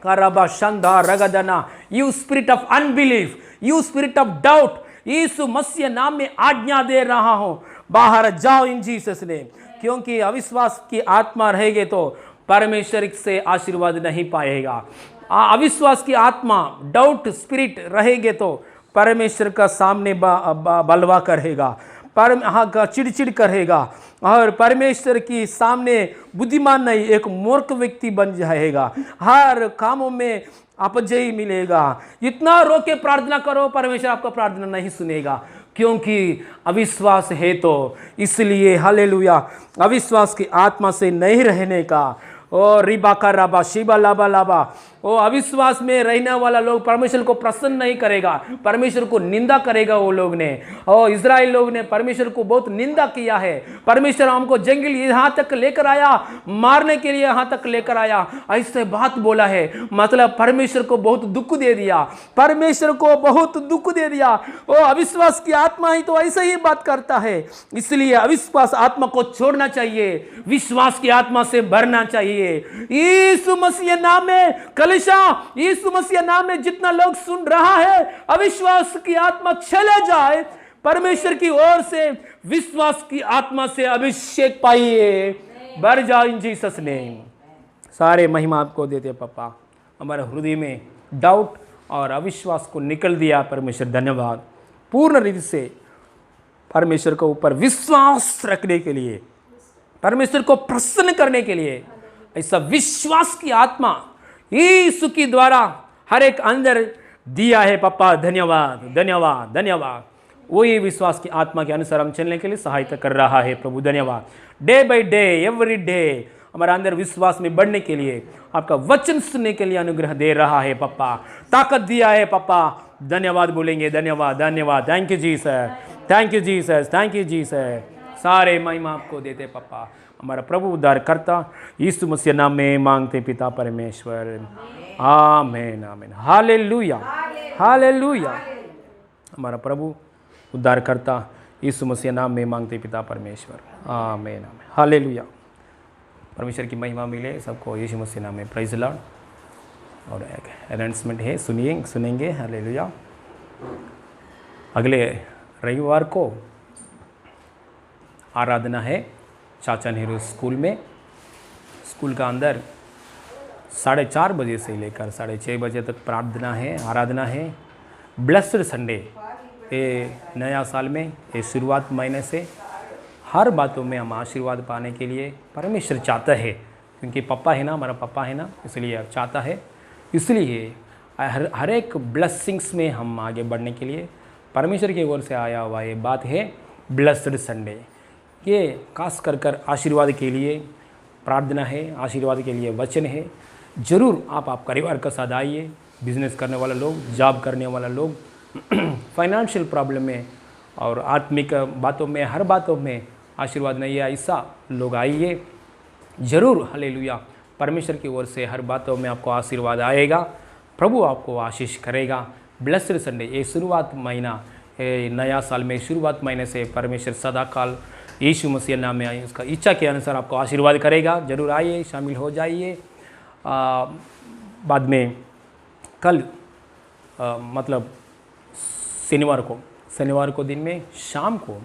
करबा शंदा रगदना, you spirit of unbelief, you spirit of doubt, Yeshu Masih नाम में आज्ञा दे रहा हूं, बाहर जाओ इन जीसस नेम। क्योंकि अविश्वास की आत्मा रहेगी तो परमेश्वर से आशीर्वाद नहीं पाएगा। अविश्वास की आत्मा, डाउट स्पिरिट रहेगी तो परमेश्वर का सामने बलवा करेगा, चिड़चिड़ करेगा और परमेश्वर की सामने बुद्धिमान नहीं, एक मूर्ख व्यक्ति बन जाएगा, हर कामों में अपजयी मिलेगा। इतना रो के प्रार्थना करो, परमेश्वर आपका प्रार्थना नहीं सुनेगा, क्योंकि अविश्वास है। तो इसलिए हालेलुया अविश्वास की आत्मा से नहीं रहने का। ओ रिबा का राबा शिबा लाबा लाबा, ओ अविश्वास में रहने वाला लोग परमेश्वर को प्रसन्न नहीं करेगा, परमेश्वर को निंदा करेगा। वो लोग ने, ओ इजराइल लोग ने परमेश्वर को बहुत निंदा किया है। परमेश्वर हमको जंगल यहाँ तक लेकर आया, मारने के लिए यहाँ तक लेकर आया, ऐसे बात बोला है। मतलब परमेश्वर को बहुत दुख दे दिया, परमेश्वर को बहुत दुख दे दिया। ओ अविश्वास की आत्मा ही तो ऐसे ही बात करता है। इसलिए अविश्वास आत्मा को छोड़ना चाहिए, विश्वास की आत्मा से भरना चाहिए। यीशु मसीह नाम में कलीसिया, यीशु मसीह नाम में जितना लोग सुन रहा है, अविश्वास की आत्मा चले जाए, परमेश्वर की ओर से विश्वास की आत्मा से अभिषेक पाइए, भर जाओ इन जीसस नेम। सारे महिमा आपको देते पापा, हमारे हृदय में डाउट और अविश्वास को निकल दिया। परमेश्वर धन्यवाद। पूर्ण रीति से परमेश्वर के ऊपर विश्वास रखने के लिए, परमेश्वर को प्रसन्न करने के लिए ऐसा विश्वास की आत्मा यीशु के द्वारा हर एक अंदर दिया है। पापा धन्यवाद धन्यवाद धन्यवाद। वही विश्वास की आत्मा के अनुसार हम चलने के लिए सहायता कर रहा है। प्रभु धन्यवाद। Day by day, every day हमारे अंदर विश्वास में बढ़ने के लिए, आपका वचन सुनने के लिए अनुग्रह दे रहा है। पापा ताकत दिया है। पापा धन्यवाद बोलेंगे। धन्यवाद धन्यवाद। Thank you Jesus, thank you Jesus, thank you Jesus. सारे महिमा आपको देते पापा। हमारा प्रभु उद्धार करता यीशु मसीह नाम में मांगते पिता परमेश्वर, आमेन आमेन। Hallelujah hallelujah. हमारा प्रभु उद्धार करता यीशु मसीह नाम में मांगते पिता परमेश्वर, आमेन आमेन। हालेलुया। परमेश्वर की महिमा मिले सबको यीशु मसीह नाम में। Praise the Lord. और एक अनाउंसमेंट है, सुनेंगे। हालेलुया। अगले रविवार को आराधना है चाचा नेहरू स्कूल में। स्कूल का अंदर 4:30 बजे से लेकर 6:30 बजे तक प्रार्थना है, आराधना है। ब्लेस्ड संडे, ये नया साल में, ये शुरुआत महीने से हर बातों में हम आशीर्वाद पाने के लिए परमेश्वर चाहता है, क्योंकि पापा है ना, हमारा पापा है ना, इसलिए चाहता है। इसलिए हर एक ब्लेसिंग्स में हम आगे बढ़ने के लिए परमेश्वर की ओर से आया हुआ ये बात है ब्लेस्ड संडे। ये खास कर आशीर्वाद के लिए प्रार्थना है, आशीर्वाद के लिए वचन है। ज़रूर आप परिवार के साथ आइए। बिजनेस करने वाला लोग, जॉब करने वाला लोग, फाइनेंशियल प्रॉब्लम में और आत्मिक बातों में, हर बातों में आशीर्वाद नहीं है, ऐसा लोग आइए ज़रूर। हालेलुया। परमेश्वर की ओर से हर बातों में आपको आशीर्वाद आएगा। प्रभु आपको आशीष करेगा। ब्लेस्ड संडे, ये शुरुआत महीना, नया साल में शुरुआत महीने से परमेश्वर सदा काल यीशु मसीह नाम में आइए, उसका इच्छा के अनुसार आपको आशीर्वाद करेगा। जरूर आइए, शामिल हो जाइए। बाद में कल मतलब शनिवार को दिन में शाम को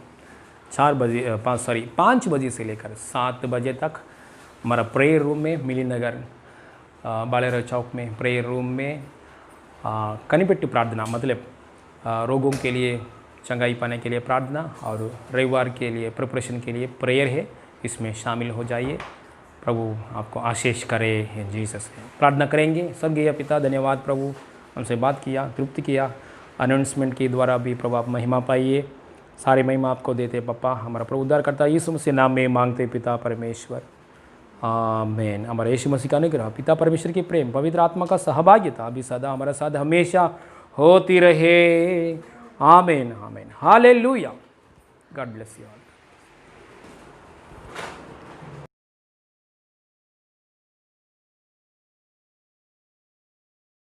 5 बजे से लेकर 7 बजे तक हमारा प्रेयर रूम में, मिलीनगर बालेरा चौक में प्रेयर रूम में कनिपेट्टी प्रार्थना, मतलब रोगों के लिए चंगाई पाने के लिए प्रार्थना, और रविवार के लिए प्रिपरेशन के लिए प्रेयर है। इसमें शामिल हो जाइए। प्रभु आपको आशीष करे जीसस। प्रार्थना करेंगे। सब गया पिता धन्यवाद प्रभु, हमसे बात किया, तृप्ति किया, अनाउंसमेंट के द्वारा भी प्रभु आप महिमा पाइए। सारे महिमा आपको देते पापा। हमारा प्रभु उद्धार करता यीशु मसीह नाम में मांगते पिता परमेश्वर, आमेन। हमारे यीशु मसीह का अनुग्रह, पिता परमेश्वर की प्रेम, पवित्र आत्मा का सहभागिता अभी सदा हमारा साथ हमेशा होती रहे। Amen amen. Hallelujah. God bless you all.